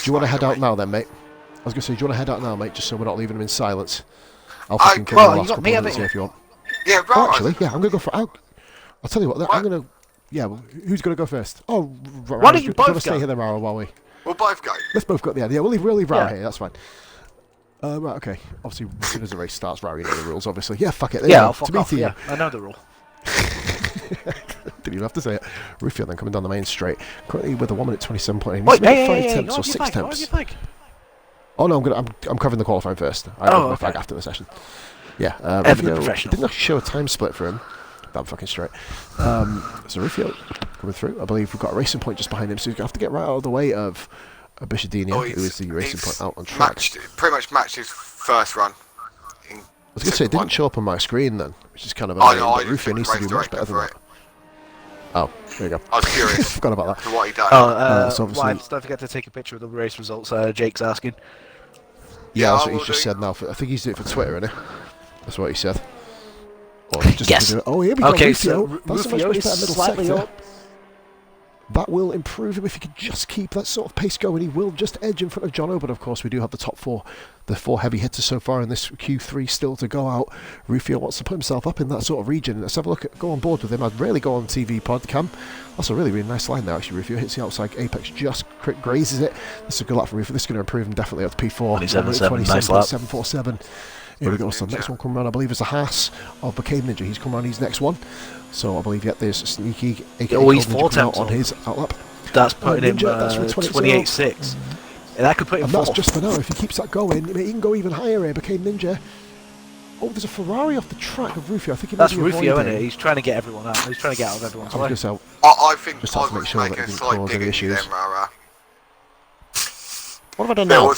S1: you want to head out now then, mate? I was going to say, do you want to head out now, mate, just so we're not leaving them in silence? I'll fucking kill the last couple of minutes here if you want.
S2: Yeah, right.
S1: Oh, actually, yeah, I'm going to go for... I'll tell you what, I'm going to... Yeah, well, who's going to go first? Oh,
S3: Why don't you both go?
S1: Stay here then, Rara, while we...
S2: We'll both go.
S1: Let's both go at the end. Yeah, we'll leave Rara here, that's fine. Right, okay. Obviously, as soon as the race starts, Rara, you know the rules, obviously. Yeah, fuck it.
S3: Yeah, I'll fuck off, yeah. I know the rule.
S1: Didn't even have to say it. Rufio then coming down the main straight. Currently with a 1 minute 27.8.
S3: Wait,
S1: hey, 5 temps or 6 temps.
S3: What do you think?
S1: Oh no, I'm covering the qualifying first. I have my flag after the session. Yeah,
S3: Ever the professional.
S1: Didn't actually show a time split for him. Damn fucking straight. So Rufio coming through. I believe we've got a racing point just behind him, so he's going to have to get right out of the way of Bishadinho, who is the racing point out on track.
S2: Pretty much matched his first run.
S1: I was going to say, it didn't show up on my screen then, which is kind of
S2: annoying, but
S1: Rufio needs to do much better than that. Oh, there you go.
S2: I was curious.
S1: Forgot about that.
S2: What he done.
S1: So
S3: don't forget to take a picture of the race results. Jake's asking.
S1: Yeah, that's what he's just said now. I think he's doing it for Twitter, isn't he? That's what he said. Or just
S3: yes.
S1: Oh, here we go.
S3: Okay,
S1: Rufio.
S3: so
S1: That's
S3: Rufio
S1: a much
S3: is
S1: better middle
S3: slightly
S1: sector.
S3: up.
S1: That will improve him if he can just keep that sort of pace going. He will just edge in front of Jono, but of course we do have the top four, the 4 heavy hitters so far in this Q3 still to go out. Rufio wants to put himself up in that sort of region. Let's have a look go on board with him. I'd really go on TV pod cam. That's a really, really nice line there actually. Rufio hits the outside apex, just grazes it. This is a good lap for Rufio. This is going to improve him definitely up to P4.
S3: 27.7, nice lap.
S1: 747. Here we go, so the next one coming around, I believe, is the Haas of Bacade Ninja. He's come around his next one. So I believe, there's Sneaky, aka
S3: he's 4 temps
S1: on his outlap.
S3: That's putting him
S1: that's
S3: 28.6. That could put him
S1: and
S3: fourth.
S1: that's just for now. If he keeps that going, he can go even higher here. Bacade Ninja. Oh, there's a Ferrari off the track of Rufio. I think
S3: that's Rufio, isn't it? He's trying to get everyone out. He's trying to get out of everyone's way.
S2: I think
S1: just
S2: I
S1: have to make
S2: was
S1: sure
S2: making
S1: that
S2: a
S1: it
S2: slight
S1: didn't cause
S2: dig
S1: any
S2: at you
S1: issues.
S2: then, Rara.
S1: What have I done now?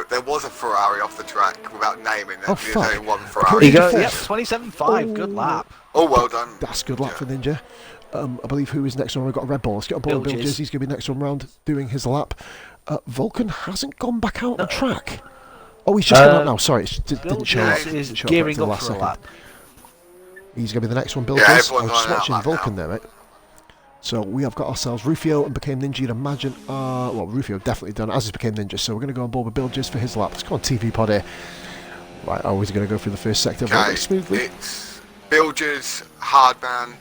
S2: There was a Ferrari off the track without naming it.
S1: Oh,
S2: There's
S1: fuck.
S2: only one Ferrari.
S3: He goes, yep, 27.5. Good lap.
S2: Oh, well done.
S1: That's good lap for Ninja. I believe who is next one? We've got a Red Bull. Let's get on board with Bill Jizz. He's going to be next one round doing his lap. Vulcan hasn't gone back out on track. Oh, he's just gone out now. Sorry, it didn't show up.
S3: Is gearing up for a lap.
S1: He's going to be the next one, Bill
S2: Yeah,
S1: Jizz. I was just watching Vulcan
S2: now.
S1: there, mate. So we have got ourselves Rufio and Became Ninja. You'd imagine, well, Rufio definitely done, as is Became Ninja. So we're going to go on board with Bill Jizz for his lap. Let's go on TV pod here. Right, always going to go through the first sector very smoothly.
S2: It's Bilges, Hardman,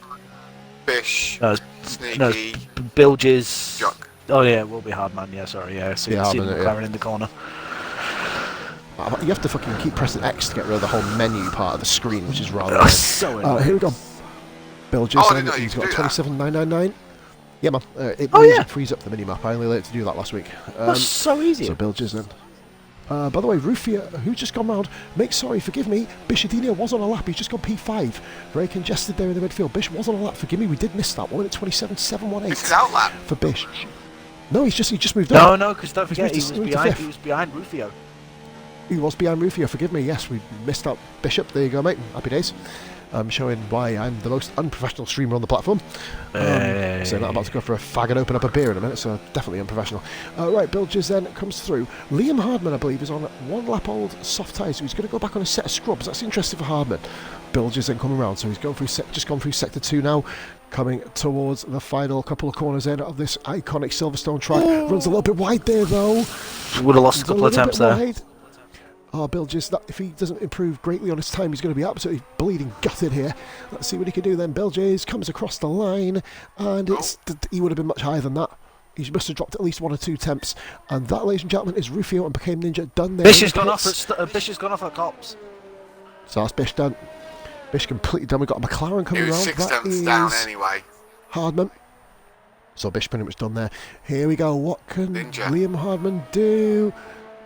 S2: Bish, Sneaky,
S3: Bilges.
S2: Jock.
S3: Oh yeah, it will be Hardman. Yeah, sorry. Yeah, see the McLaren in the corner.
S1: You have to fucking keep pressing X to get rid of the whole menu part of the screen, which is rather
S3: so annoying.
S1: here we go. Bill Jizz, he's got 27,999. Yeah, man. It frees up the minimap. I only learned to do that last week.
S3: That's so easy.
S1: So Bill Jizz then. By the way, Rufio, who's just gone round, forgive me, Bishadinho was on a lap, he's just gone P5. Very congested there in the midfield. Bish was on a lap, forgive me, we did miss that. 1 minute 27.718.
S2: This is out lap.
S1: For Bish. No, he just moved on.
S3: No, because don't forget, he was behind Rufio.
S1: He was behind Rufio, forgive me, yes, we missed out Bishop. There you go, mate. Happy days. I'm showing why I'm the most unprofessional streamer on the platform. So I'm about to go for a fag and open up a beer in a minute, so definitely unprofessional. Right, Bill Jizz then comes through. Liam Hardman, I believe, is on 1 lap old soft tyres, so he's going to go back on a set of scrubs. That's interesting for Hardman. Bill Jizz then coming around, so he's going through just gone through sector 2 now, coming towards the final couple of corners in of this iconic Silverstone track. Runs a little bit wide there, though.
S3: Would have lost a couple of attempts there.
S1: Oh, Bill Jizz, if he doesn't improve greatly on his time, he's going to be absolutely bleeding gutted here. Let's see what he can do then. Bill Jizz comes across the line, and he would have been much higher than that. He must have dropped at least 1 or 2 temps. And that, ladies and gentlemen, is Rufio and Became Ninja done there.
S3: Bish has gone off at cops.
S1: So that's Bish done. Bish completely done. We've got a McLaren coming around.
S2: 6 temps down anyway.
S1: Hardman. So Bish pretty much done there. Here we go. What can
S2: Ninja.
S1: Liam Hardman do?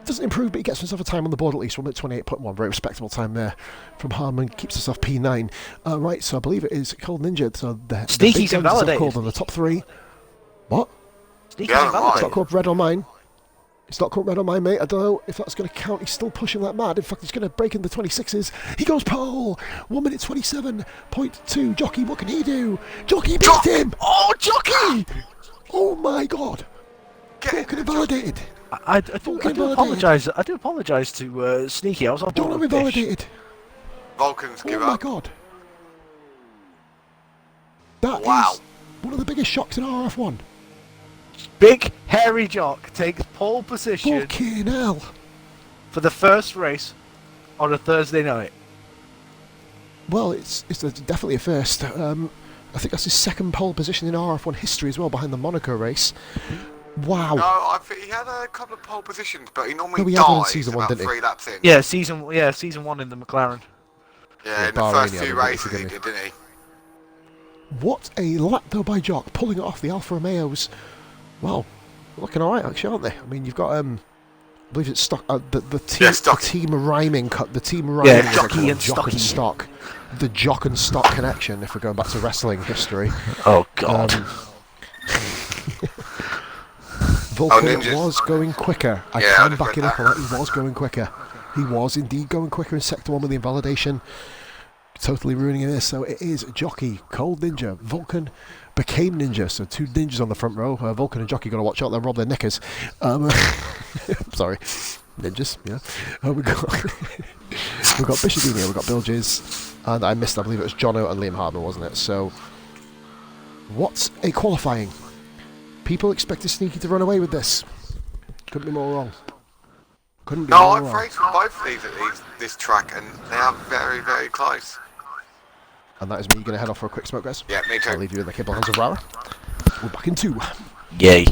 S1: Doesn't improve, but he gets himself a time on the board at least. 1 minute 28.1. Very respectable time there from Hardman. Keeps himself P9. Right, so I believe it is Cold Ninja. So the
S3: Sneaky's invalidated.
S1: Cold on the top 3. What?
S3: Sneaky's invalidated.
S1: It's not called red on mine. It's not called red on mine, mate. I don't know if that's going to count. He's still pushing like mad. In fact, he's going to break in the 26s. He goes pole. 1 minute 27.2. Jockey, what can he do? Jockey beat him.
S3: Oh, Jockey!
S1: Oh my God. Vulcan invalidated.
S3: I do apologise. I do apologise to Sneaky. I was on board
S1: Don't
S3: with
S1: invalidated.
S2: Vulcans give
S1: Oh my
S2: up.
S1: God. That
S2: Wow.
S1: is one of the biggest shocks in RRF1.
S3: Big hairy jock takes pole position
S1: Fucking hell.
S3: for the first race on a Thursday night.
S1: Well, it's definitely a first. I think that's his second pole position in RRF1 history as well, behind the Monaco race. Wow.
S2: No, I think he had a couple of pole positions, but he normally
S1: No, he had one in
S2: dies
S1: season
S2: about
S1: one, didn't he?
S2: 3 laps in.
S3: Yeah, season 1 in the McLaren.
S2: Yeah, in the
S1: Bahrain,
S2: first
S1: yeah,
S2: few
S1: I think
S2: races
S1: he
S2: he
S1: did.
S2: did, didn't he?
S1: What a lap though by Jock, pulling it off the Alfa Romeos. Well, looking alright actually, aren't they? I mean, you've got I believe it's stock. The team,
S2: Yeah,
S1: the
S2: Stocky.
S1: team rhyming cut. The team rhyming.
S3: Yeah,
S1: is
S3: Jockey
S1: called
S3: and
S1: Jock
S3: Stocky.
S1: and Stock. The Jock and Stock connection. If we're going back to wrestling history.
S3: Oh God.
S1: Vulcan
S2: Ninjas.
S1: was going quicker. I
S2: Yeah, I
S1: can
S2: just
S1: back
S2: read
S1: it up
S2: that.
S1: on that. He was going quicker. He was indeed going quicker in Sector 1 with the invalidation. Totally ruining this. So it is Jockey, Cold Ninja, Vulcan became Ninja. So 2 ninjas on the front row. Vulcan and Jockey got to watch out. They'll rob their knickers. Sorry. Ninjas, yeah. We've got Bishadini, we've got Bilges, and I missed, I believe it was Jono and Liam Hardman, wasn't it? So, what's a qualifying? People expected Sneaky to run away with this. Couldn't be more wrong. Couldn't be
S2: No,
S1: more
S2: I've
S1: wrong.
S2: raced with both of these at this track, and they are very, very close.
S1: And that is me going to head off for a quick smoke, guys.
S2: Yeah, me
S1: I'll
S2: too.
S1: leave you in the capable hands of Rara. We're back in 2.
S3: Yay.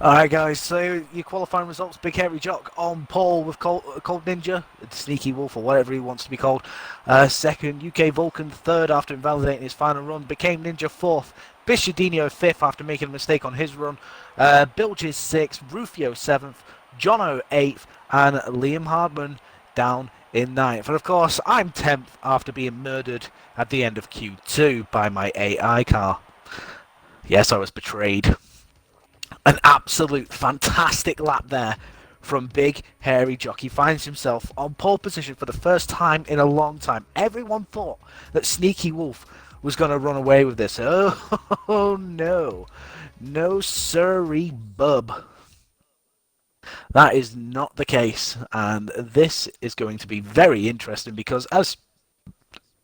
S3: Alright guys, so your qualifying results, Big Hairy Jock on pole with Cold Ninja, Sneaky Wolf or whatever he wants to be called. Second, UK Vulcan third after invalidating his final run, became Ninja fourth, Bishadinho fifth after making a mistake on his run, Bilges sixth, Rufio seventh, Jono eighth, and Liam Hardman down in ninth. And of course, I'm 10th after being murdered at the end of Q2 by my AI car. Yes, I was betrayed. An absolute fantastic lap there from Big Hairy Jockey. Finds himself on pole position for the first time in a long time. Everyone thought that Sneaky Wolf was going to run away with this. Oh no. No sirree bub. That is not the case. And this is going to be very interesting because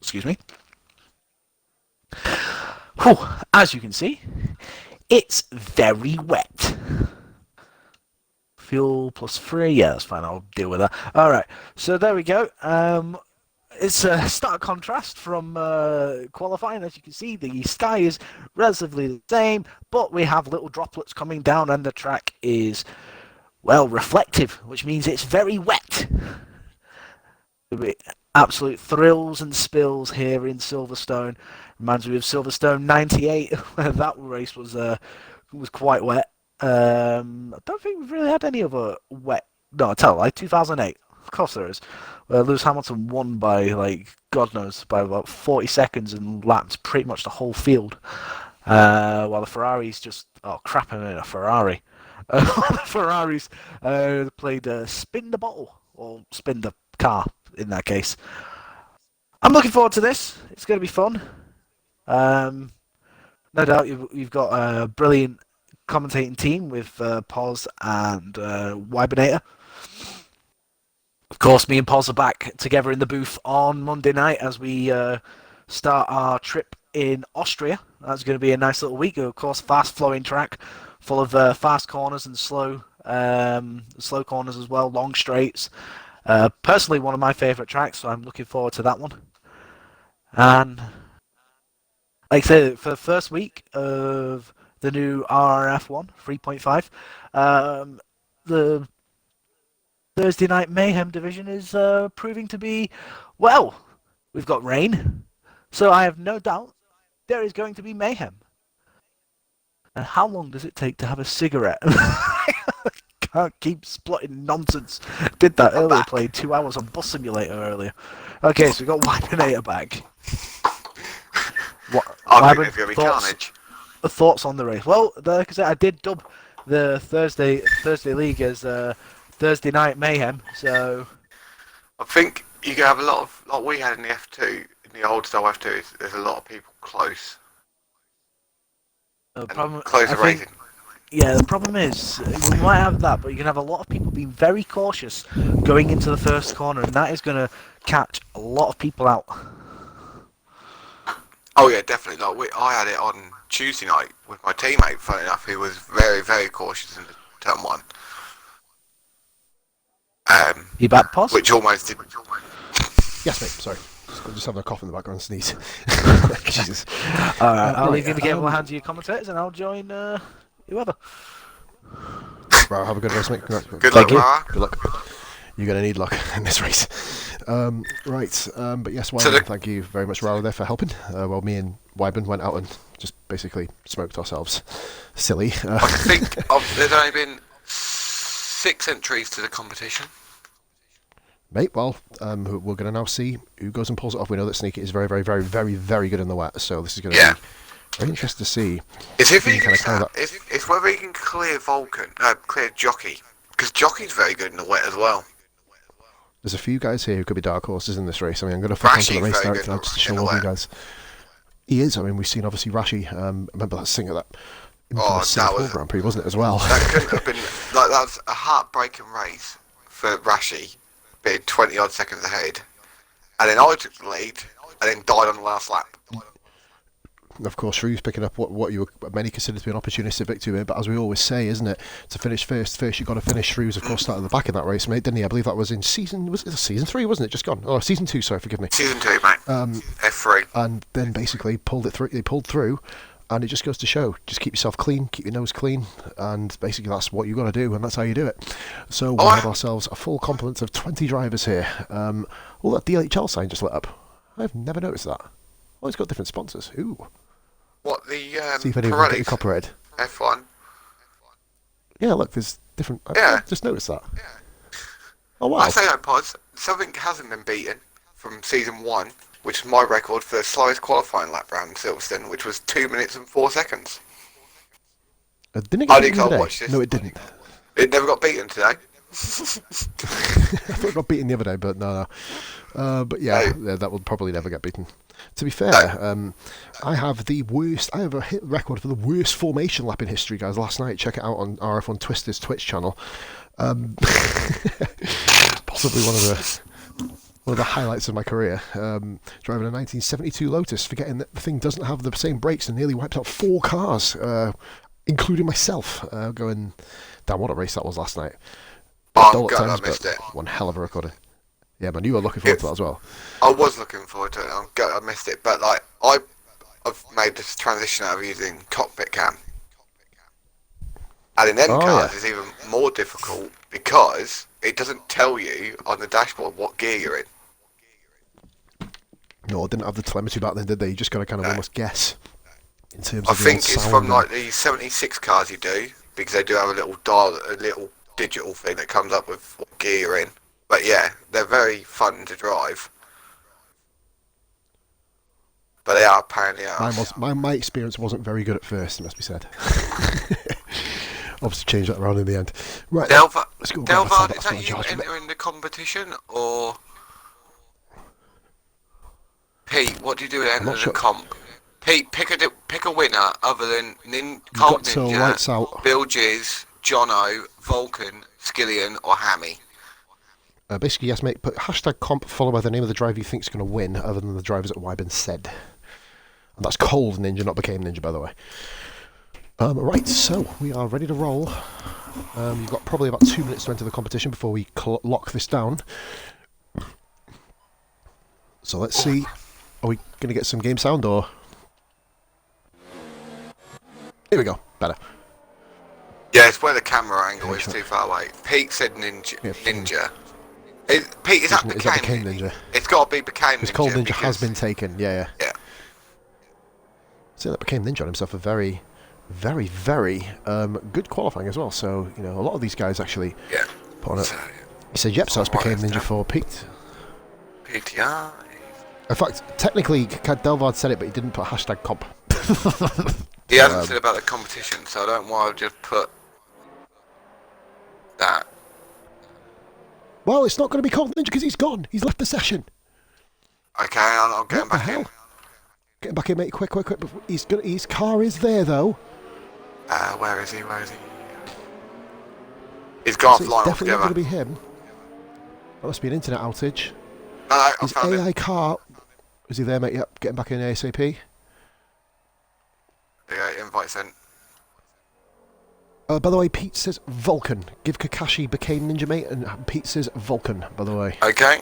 S3: excuse me. As you can see, it's very wet. Fuel plus 3, yeah, that's fine, I'll deal with that. Alright, so there we go. It's a stark contrast from qualifying. As you can see, the sky is relatively the same, but we have little droplets coming down and the track is, well, reflective, which means it's very wet. Absolute thrills and spills here in Silverstone. Reminds me of Silverstone '98, where that race was quite wet. I don't think we've really had any other wet. No, I tell you, 2008. Of course there is. Lewis Hamilton won by, like, God knows, by about 40 seconds and lapped pretty much the whole field. While the Ferraris just, oh crap, I'm in a Ferrari. The Ferraris played spin the bottle, or spin the car in that case. I'm looking forward to this. It's going to be fun. No doubt you've got a brilliant commentating team with Poz and Wibinator. Of course, me and Poz are back together in the booth on Monday night as we start our trip in Austria. That's going to be a nice little week. Of course, fast-flowing track full of fast corners and slow corners as well, long straights. Personally, one of my favourite tracks, so I'm looking forward to that one. And like I said, for the first week of the new RRF1 3.5, the Thursday Night Mayhem division is proving to be, well, we've got rain, so I have no doubt there is going to be mayhem. And how long does it take to have a cigarette? Can't keep splotting nonsense. Did that earlier, played 2 hours on Bus Simulator earlier. Okay, so we've got Wybanator back. What,
S2: I think there's going to be carnage.
S3: Thoughts on the race? Well, like I said, I did dub the Thursday League as Thursday Night Mayhem, so...
S2: I think you can have a lot of, like we had in the F2, in the old style F2, there's a lot of people close. Closer racing.
S3: Yeah, the problem is, we might have that, but you can have a lot of people being very cautious going into the first corner, and that is going to catch a lot of people out.
S2: Oh yeah, definitely. Like I had it on Tuesday night with my teammate, funny enough, who was very, very cautious in the turn 1.
S3: You back, Pos?
S2: Which almost did.
S1: Yes, mate. Sorry. Just having a cough in the background, sneeze. Jesus.
S3: Alright, I'll leave you to get one hand to your commentators, and I'll join whoever.
S1: Right, have a good race, mate.
S2: Good luck, Mara.
S1: Good luck. You're going to need luck in this race. But yes, thank you very much, Rara, there for helping. Well, me and Wyburn went out and just basically smoked ourselves silly.
S2: I think there's only been 6 entries to the competition.
S1: Mate, well, we're going to now see who goes and pulls it off. We know that Sneaky is very, very, very, very, very good in the wet, so this is going to be very interesting to see.
S2: It's whether he can clear clear Jockey, because Jockey's very good in the wet as well.
S1: There's a few guys here who could be dark horses in this race. I mean, I'm going to flick onto the race director now just to show all you guys. He is. I mean, we've seen obviously Rashi. Remember that Singer, that Singapore Grand Prix, wasn't it, as well?
S2: That couldn't have been like that was a heartbreaking race for Rashi, being 20 odd seconds ahead, and then I took the lead and then died on the last lap.
S1: Of course, Shrew's picking up what many consider to be an opportunistic victory here, but as we always say, isn't it, to finish first you've got to finish. Shrew's, of course, started at the back in that race, mate, didn't he? I believe that was in season 3, wasn't it? Just gone. Oh, season 2, sorry, forgive me.
S2: Season 2, mate. F3.
S1: And then basically pulled through, and it just goes to show, just keep yourself clean, keep your nose clean, and basically that's what you've got to do, and that's how you do it. So we have ourselves a full complement of 20 drivers here. That DLHL sign just lit up. I've never noticed that. Oh, it's got different sponsors. Ooh.
S2: What, the
S1: see if anyone can get you copyrighted.
S2: F1?
S1: Yeah, look, there's different...
S2: Yeah.
S1: I just noticed that.
S2: Yeah.
S1: Oh, wow.
S2: I say that, Pods. Something hasn't been beaten from Season 1, which is my record for the slowest qualifying lap round Silverstone, which was 2 minutes and 4 seconds.
S1: Didn't it get beaten today?
S2: Watch this.
S1: No, it didn't.
S2: It never got beaten today.
S1: I thought it got beaten the other day, but no. But yeah, that will probably never get beaten. To be fair, I have a hit record for the worst formation lap in history, guys. Last night, check it out on RRF1 Twister's Twitch channel. Possibly one of the highlights of my career. Driving a 1972 Lotus, forgetting that the thing doesn't have the same brakes, and nearly wiped out 4 cars, including myself, going down. What a race that was last night.
S2: Oh, God, I missed it.
S1: One hell of a record. Yeah, man, you were looking forward to that as well.
S2: I was looking forward to it. I missed it, but like I've made this transition out of using cockpit cam, and in them cars it's even more difficult because it doesn't tell you on the dashboard what gear you're in.
S1: No, it didn't have the telemetry back then, did they? You just got to kind of almost guess in terms of.
S2: I think it's from like the 76 cars you do, because they do have a little digital thing that comes up with what gear you're in. But yeah, they're very fun to drive. But they are apparently
S1: my experience wasn't very good at first, it must be said. Obviously changed that around in the end. Right, let's go.
S2: Delvard, is that you entering the competition, or Pete? What do you do at the end of the comp? Pete, pick a winner other than Cold Ninja, Bill Jizz, Jono, Vulcan, Skillian, or Hammy.
S1: Basically, yes, mate, put hashtag comp followed by the name of the driver you think is going to win, other than the drivers that Wyburn said. And that's Cold Ninja, not Became Ninja, by the way. Right, so we are ready to roll. You've got probably about 2 minutes to enter the competition before we lock this down. So let's see. Are we going to get some game sound, or...? Here we go. Better.
S2: Yeah, it's where the camera angle is too far away. Pete said Ninja. Ninja. Pete, is that Became
S1: Ninja?
S2: It's got to be Became Ninja.
S1: This Cold Ninja has been taken, yeah.
S2: Yeah.
S1: So that Became Ninja on himself a very very, very good qualifying as well. So, you know, a lot of these guys actually put on it.
S2: So,
S1: He said, yep, so that's became Ninja 4 Pete.
S2: PTR.
S1: In fact, technically, Delvard said it, but he didn't put hashtag comp.
S2: He hasn't said about the competition, so I don't want to just put that.
S1: Well, it's not going to be called Ninja because he's gone. He's left the session.
S2: Okay, I'll get him back in.
S1: Get him back in, mate. Quick. His car is there, though.
S2: Where is he? He's gone
S1: So it's
S2: offline
S1: definitely not
S2: altogether.
S1: going to be him. That must be an internet outage.
S2: No, I
S1: His
S2: found
S1: AI
S2: him.
S1: car... Is he there, mate? Yep, getting back in ASAP.
S2: Yeah, invite sent.
S1: By the way, Pete says Vulcan. Give Kakashi became Ninja, mate, and Pete says Vulcan, by the way.
S2: Okay.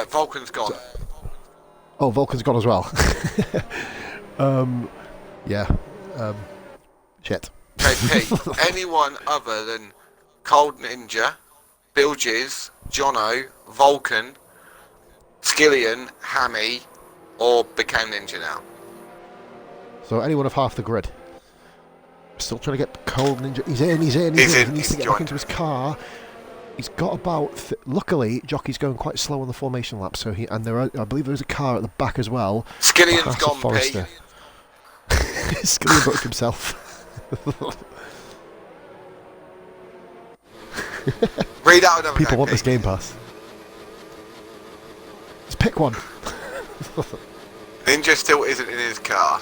S2: Vulcan's gone.
S1: Oh, Vulcan's gone as well. Yeah. Shit.
S2: Okay, Pete. Anyone other than Cold Ninja, Bilges, Jono, Vulcan, Skillian, Hammy, or became Ninja now?
S1: So anyone of half the grid. Still trying to get Cold Ninja. He's in. He needs to get back into his car. He's got about... luckily, Jockey's going quite slow on the formation lap, so I believe there's a car at the back as well.
S2: Skillian's gone, Pete.
S1: Skillian booked himself.
S2: Read out another
S1: People
S2: game,
S1: want
S2: Pete.
S1: this Game Pass. Let's pick one.
S2: Ninja still isn't in his car.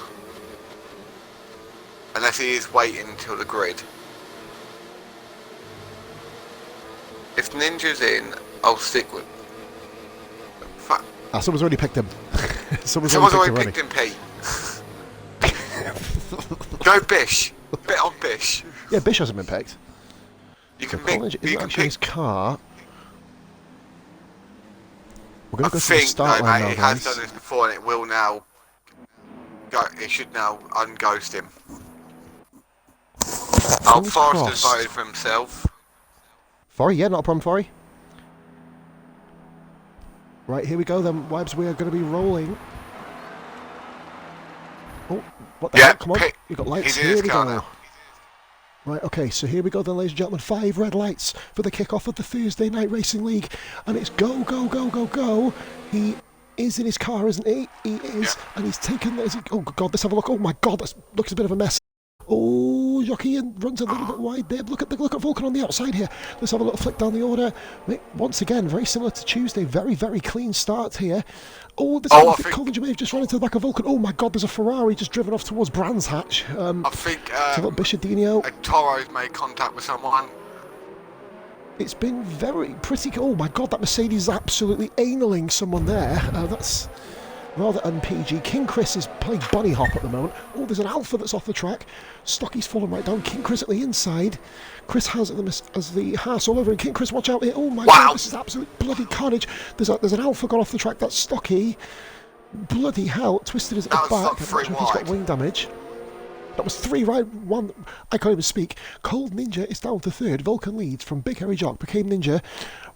S2: Unless he is waiting until the grid. If Ninja's in, I'll stick with... Fuck.
S1: Someone's already picked him. Someone's
S2: Already
S1: picked
S2: picked him, Pete. Go Bish. Bet on Bish.
S1: Yeah, Bish hasn't been picked.
S2: You
S1: So
S2: can pick...
S1: College
S2: You
S1: isn't
S2: can
S1: actually in his
S2: pick...
S1: car. We're going
S2: I
S1: to go to the
S2: think,
S1: start
S2: no,
S1: line
S2: mate,
S1: now,
S2: it has
S1: guys.
S2: done this before and it will now... It should now unghost him. Oh,
S1: Fingers
S2: Forrester's
S1: crossed.
S2: voted for himself.
S1: Forry, yeah, not a problem, Forry. Right, here we go then, Webs, we are going to be rolling. Oh, what the hell? Come on, we've got lights.
S2: He's in
S1: Here
S2: his
S1: we
S2: car
S1: go.
S2: now.
S1: Right, okay, so here we go then, ladies and gentlemen. 5 red lights for the kick-off of the Thursday Night Racing League. And it's go, go, go, go, go. He is in his car, isn't he? He is.
S2: Yeah.
S1: And he's taken... Oh, God, let's have a look. Oh, my God, that looks a bit of a mess. Oh, Jockey runs a little bit wide there. Look at Vulcan on the outside here. Let's have a little flick down the order. Once again, very similar to Tuesday. Very, very clean start here. Oh, I think Colin may have just run into the back of Vulcan. Oh my God, there's a Ferrari just driven off towards Brands Hatch.
S2: I think
S1: it's a little Bishadinho.
S2: Toro's made contact with someone.
S1: It's been pretty. Oh my God, that Mercedes is absolutely analing someone there. That's rather un-PG. King Chris is playing bunny hop at the moment. Oh, there's an Alpha that's off the track. Stocky's fallen right down. King Chris at the inside. Chris has the Haas all over, and King Chris, watch out here. Oh my God, this is absolute bloody carnage. There's an Alpha gone off the track. That's Stocky. Bloody hell, Twisted is at the back. I'm not sure if he's got wing damage. That was 3 right, 1. I can't even speak. Cold Ninja is down to 3rd. Vulcan leads from Big Hairy Jock. Became Ninja.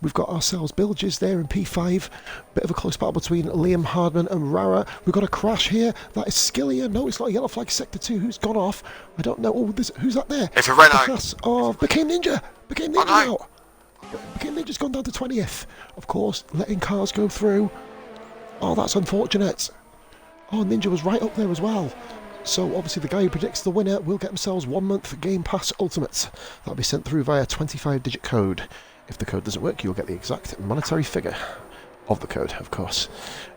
S1: We've got ourselves Bilges there in P5. Bit of a close battle between Liam Hardman and Rara. We've got a crash here. That is Skillia. No, it's not a yellow flag. Sector 2. Who's gone off? I don't know. Oh, who's that there?
S2: It's a Renault.
S1: The Haas of Became Ninja. Became Ninja now. Became Ninja's gone down to 20th. Of course, letting cars go through. Oh, that's unfortunate. Oh, Ninja was right up there as well. So obviously the guy who predicts the winner will get themselves 1 month Game Pass Ultimate. That'll be sent through via 25-digit code. If the code doesn't work, you'll get the exact monetary figure of the code, of course.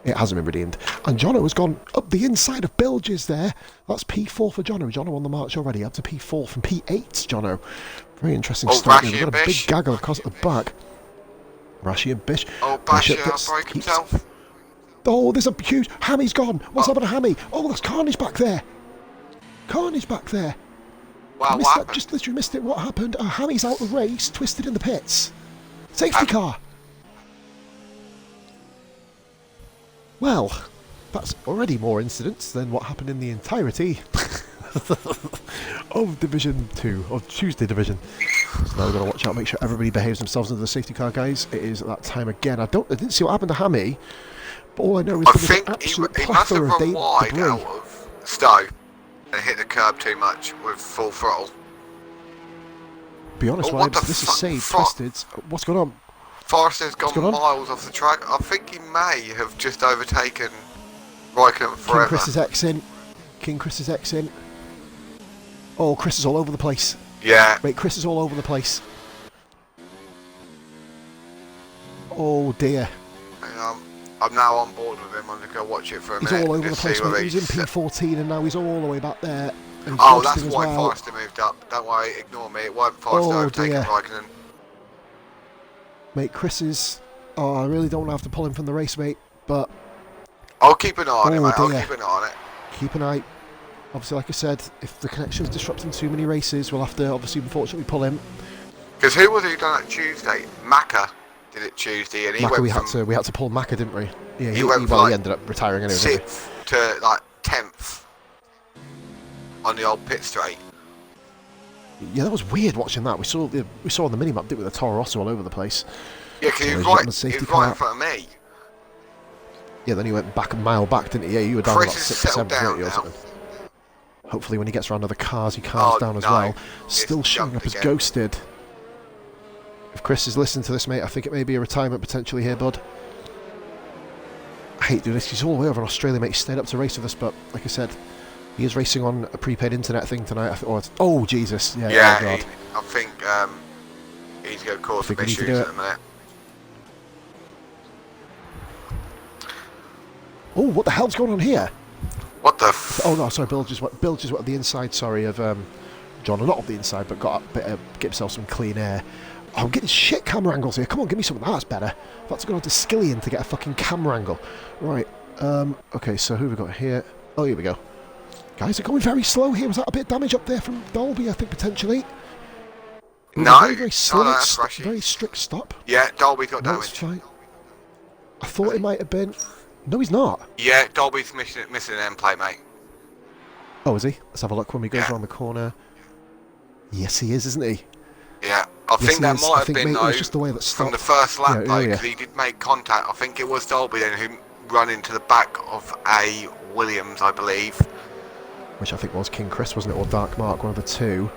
S1: It hasn't been redeemed. And Jono has gone up the inside of Bilges there. That's P4 for Jono. Jono on the march already, up to P4 from P8, Jono. Very interesting start. We've got a big gaggle across at the back. Rashi and Bish.
S2: Oh, Bash broke himself.
S1: Oh, there's a huge... Hammy's gone. What's happened to Hammy? Oh, there's Carnage back there. Carnage back there.
S2: Wow,
S1: what happened? Just literally missed it. What happened? Hammy's out the race, Twisted in the pits. Safety car. Well, that's already more incidents than what happened in the entirety of Division 2, of Tuesday Division. So now we've got to watch out, make sure everybody behaves themselves into the safety car, guys. It is that time again. I didn't see what happened to Hammy, but all I know is there was an absolute plethora of debris.
S2: Wide out of Stowe. and hit the curb too much with full throttle.
S1: Be honest,
S2: what
S1: Vibes,
S2: the
S1: this is
S2: fuck?
S1: saved, twisted. What's going on?
S2: Forrester's
S1: What's
S2: gone
S1: going on?
S2: miles off the track. I think he may have just overtaken Raikkonen
S1: King
S2: forever.
S1: Chris is X in. King Chris is X in. Oh, Chris is all over the place.
S2: Yeah.
S1: Mate, Chris is all over the place. Oh dear.
S2: I'm now on board with him. I'm going to go watch it for a
S1: He's
S2: minute.
S1: all over the
S2: just
S1: place,
S2: see
S1: mate.
S2: whether
S1: He was in
S2: he's-
S1: P14 and now he's all the way back there. And he's
S2: Oh, that's
S1: ghosting as
S2: why
S1: well.
S2: Forrester moved up. Don't worry, ignore me. It won't Forrester
S1: Oh,
S2: overtaking
S1: dear.
S2: Raikkonen.
S1: Mate, Chris is... Oh, I really don't have to pull him from the race, mate. But
S2: I'll keep an eye on it,
S1: Oh,
S2: mate. I'll
S1: dear.
S2: keep an eye on it.
S1: keep an eye. Obviously, like I said, if the connection's disrupting too many races, we'll have to, obviously, unfortunately, pull him.
S2: Because who was it who done it Tuesday? Macca did it Tuesday, and he
S1: Maka,
S2: went
S1: we had to pull Maka, didn't we? Yeah,
S2: He went from,
S1: well, he
S2: like,
S1: ended up retiring anyway. Didn't
S2: 6th to like 10th on the old pit straight.
S1: he? Yeah, that was weird watching that. We saw on the mini map, didn't we? The Toro Rosso all over the place.
S2: Yeah, because he was
S1: Well, he's
S2: right,
S1: on the safety
S2: he was right in
S1: car.
S2: front of me.
S1: Yeah, then he went back a mile back, didn't he? Yeah, you were down
S2: Chris
S1: about
S2: has
S1: 6 or
S2: settled
S1: 7,
S2: down
S1: weren't you, or
S2: now.
S1: something. Hopefully, when he gets around other cars, he calms
S2: Oh,
S1: down as
S2: no.
S1: well.
S2: It's
S1: Still showing
S2: jumped
S1: up as
S2: again.
S1: ghosted. If Chris is listening to this, mate, I think it may be a retirement potentially here, bud. I hate doing this. He's all the way over in Australia, mate. He stayed up to race with us, but like I said, he is racing on a prepaid internet thing tonight. Oh, Jesus. Yeah,
S2: Yeah,
S1: oh, God.
S2: I think he's going to cause some
S1: think we need to
S2: issues
S1: do
S2: at
S1: it.
S2: the minute.
S1: Oh, what the hell's going on here?
S2: What the f...
S1: Oh, no, sorry, Bill just went on the inside, sorry, of John. Not of the inside, but got a bit get himself some clean air. Oh, I'm getting shit camera angles here. Come on, give me something that's better. I've had to go on to Skillion to get a fucking camera angle. Right, okay, so who have we got here? Oh, here we go. Guys are going very slow here. Was that a bit of damage up there from Dolby, I think, potentially?
S2: No,
S1: Very, very slow,
S2: no, that's rushy.
S1: very strict stop.
S2: Yeah, Dolby's got
S1: No, it's
S2: damage.
S1: fine. I thought it might have been... No, he's not.
S2: Yeah, Dolby's missing an end plate, mate.
S1: Oh, is he? Let's have a look when we go
S2: Yeah.
S1: around the corner. Yes, he is, isn't he?
S2: Yeah, I
S1: Yes,
S2: think
S1: he
S2: that
S1: is.
S2: might
S1: I
S2: have
S1: think,
S2: been,
S1: mate, it
S2: though,
S1: was just the way that
S2: from the
S1: stopped.
S2: first lap,
S1: Yeah,
S2: though,
S1: earlier.
S2: because he did make contact. I think it was Dolby then who run into the back of a Williams, I believe.
S1: Which I think was King Chris, wasn't it, or Dark Mark, one of the two.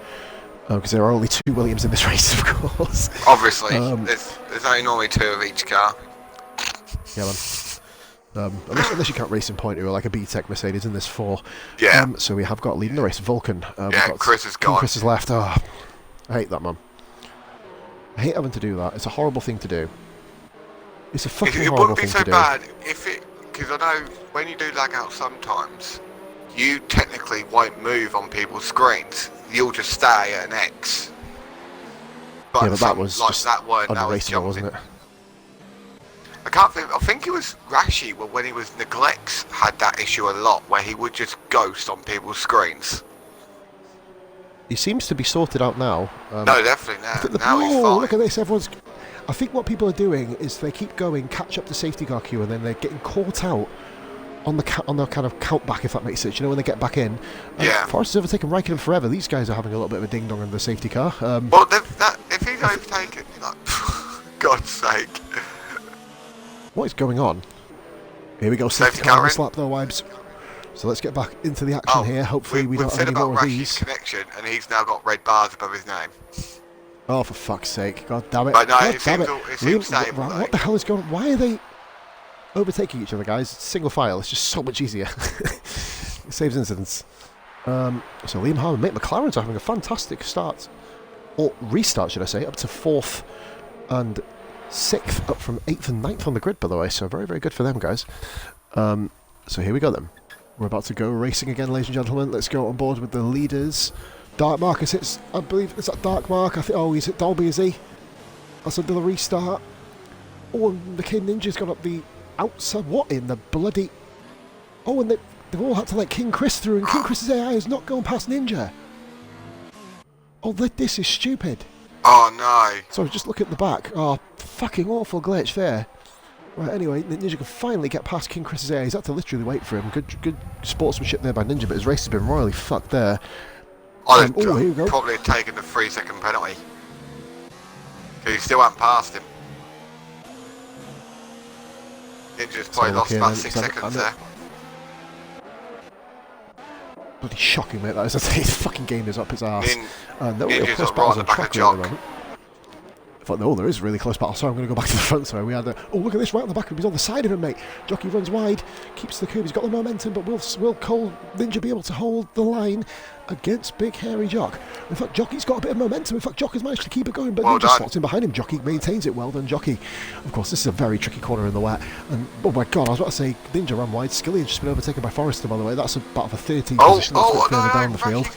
S1: Because there are only 2 Williams in this race, of course.
S2: Obviously,
S1: Um,
S2: there's only normally 2 of each car.
S1: Yeah, man. Unless you count Racing Point, who are like a B-Tech Mercedes in this 4.
S2: Yeah.
S1: So we have got leading the race, Vulcan. We've
S2: Yeah,
S1: got
S2: Chris is
S1: King
S2: gone.
S1: Chris is left. Oh, I hate that, man. I hate having to do that. It's a horrible thing to do. It's a fucking
S2: It
S1: horrible
S2: wouldn't be
S1: thing
S2: so
S1: to do.
S2: bad if it, because I know when you do lag out sometimes, you technically won't move on people's screens. You'll just stay at an X.
S1: Yeah, but that
S2: some-
S1: was
S2: like
S1: just
S2: that one. That was
S1: unraceable,
S2: jumping.
S1: wasn't it?
S2: I can't think. I think it was Rashi when he was Neglects had that issue a lot, where he would just ghost on people's screens.
S1: He seems to be sorted out now.
S2: No, definitely now he's fine.
S1: Look at this, everyone's... I think what people are doing is they keep going, catch up the safety car queue, and then they're getting caught out on the kind of count back, if that makes sense. You know, when they get back in.
S2: Yeah.
S1: Forrester's overtaken Raikkonen forever. These guys are having a little bit of a ding-dong in the safety car.
S2: Well, if he's overtaken, like, God's sake.
S1: What is going on? Here we go,
S2: Safety
S1: safety car on
S2: car
S1: the
S2: in.
S1: slap though, Wibes. So let's get back into the action here. Hopefully we
S2: we've
S1: don't
S2: said
S1: have any
S2: about
S1: more of
S2: Rashi's
S1: these.
S2: connection, and he's now got red bars above his name.
S1: Oh, for fuck's sake. God damn it.
S2: But no,
S1: God
S2: it
S1: damn
S2: seems
S1: it.
S2: it seems stable,
S1: Right,
S2: though.
S1: what the hell is going on? Why are they overtaking each other, guys? It's single file. It's just so much easier. It saves incidents. So Liam Harmon, mate, McLaren's are having a fantastic start. Or restart, should I say, up to 4th and 6th, up from 8th and 9th on the grid, by the way. So very, very good for them, guys. So here we go, then. We're about to go racing again, ladies and gentlemen. Let's go on board with the leaders. Dark Mark is hit, I believe, is that Dark Mark? I think. Oh, he's at Dolby, is he? That's another restart. Oh, and the King Ninja's got up the outside. What in the bloody... Oh, and they've all had to let King Chris through, and King Chris's AI is not going past Ninja. Oh, this is stupid.
S2: Oh no.
S1: So just look at the back. Oh, fucking awful glitch there. Right, anyway, Ninja can finally get past King Chris's AI. He's had to literally wait for him. Good sportsmanship there by Ninja, but his race has been royally fucked there.
S2: I'd have
S1: here we go.
S2: probably taken the 3-second penalty. Because he still hadn't passed him. Ninja's probably
S1: So,
S2: lost
S1: okay,
S2: about
S1: then,
S2: 6
S1: so I
S2: seconds
S1: know-
S2: there.
S1: Bloody shocking, mate. That is. His fucking game is up his arse. No real
S2: Ninja's
S1: close
S2: right
S1: battles
S2: on
S1: on
S2: the back of
S1: track here at the
S2: Jock.
S1: moment. But no, there is really close battle. Sorry, I'm going to go back to the front. Sorry, we had a... Oh, look at this right on the back of him. He's on the side of him, mate. Jockey runs wide, keeps the curve. He's got the momentum, but will Cold Ninja be able to hold the line against Big Hairy Jock? In fact, Jockey's got a bit of momentum. In fact, Jock has managed to keep it going, but Ninja slots in behind him. Jockey maintains it. Well done, Jockey. Of course, this is a very tricky corner in the wet. And, oh my God, I was about to say, Ninja ran wide. Skilly's just been overtaken by Forrester, by the way. That's about the 13th position. That's a bit further down the field.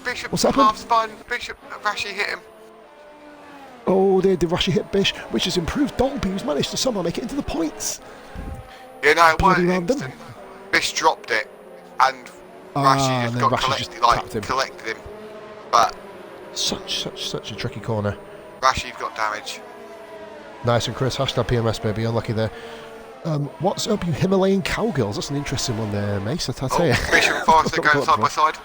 S2: Bishop,
S1: what's happened?
S2: half spun. Bishop, Rashi hit him.
S1: Oh, they did Rashi hit Bish, which has improved Dolby, who's managed to somehow make it into the points.
S2: Yeah, no, it
S1: Bloody
S2: wasn't
S1: random.
S2: instant. Bish dropped it, and Rashi just got collected him. But
S1: such a tricky corner.
S2: Rashi's got damage.
S1: Nice and Chris, hashtag PMS baby, unlucky there. What's up, you Himalayan cowgirls? That's an interesting one there, Mace, I tell you.
S2: Bishop and Forrester going side by side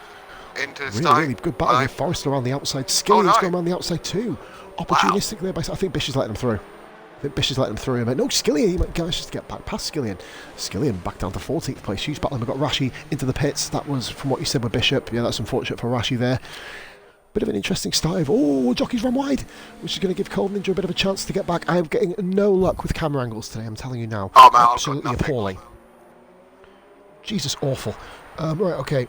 S2: into the stone.
S1: Really good battle here. Forrester on the outside. Skilly's going around the outside too. Opportunistic there by... I think Bish is letting him through. Mate. No, Skillian, he might just to get back past Skillian. Skillian back down to 14th place. Huge battle. We've got Rashi into the pits. That was from what you said with Bishop. Yeah, that's unfortunate for Rashi there. Bit of an interesting start. Oh, Jockey's run wide, which is going to give Cold Ninja a bit of a chance to get back. I am getting no luck with camera angles today, I'm telling you now.
S2: Oh, man,
S1: absolutely appalling. Jesus, awful. Right, okay.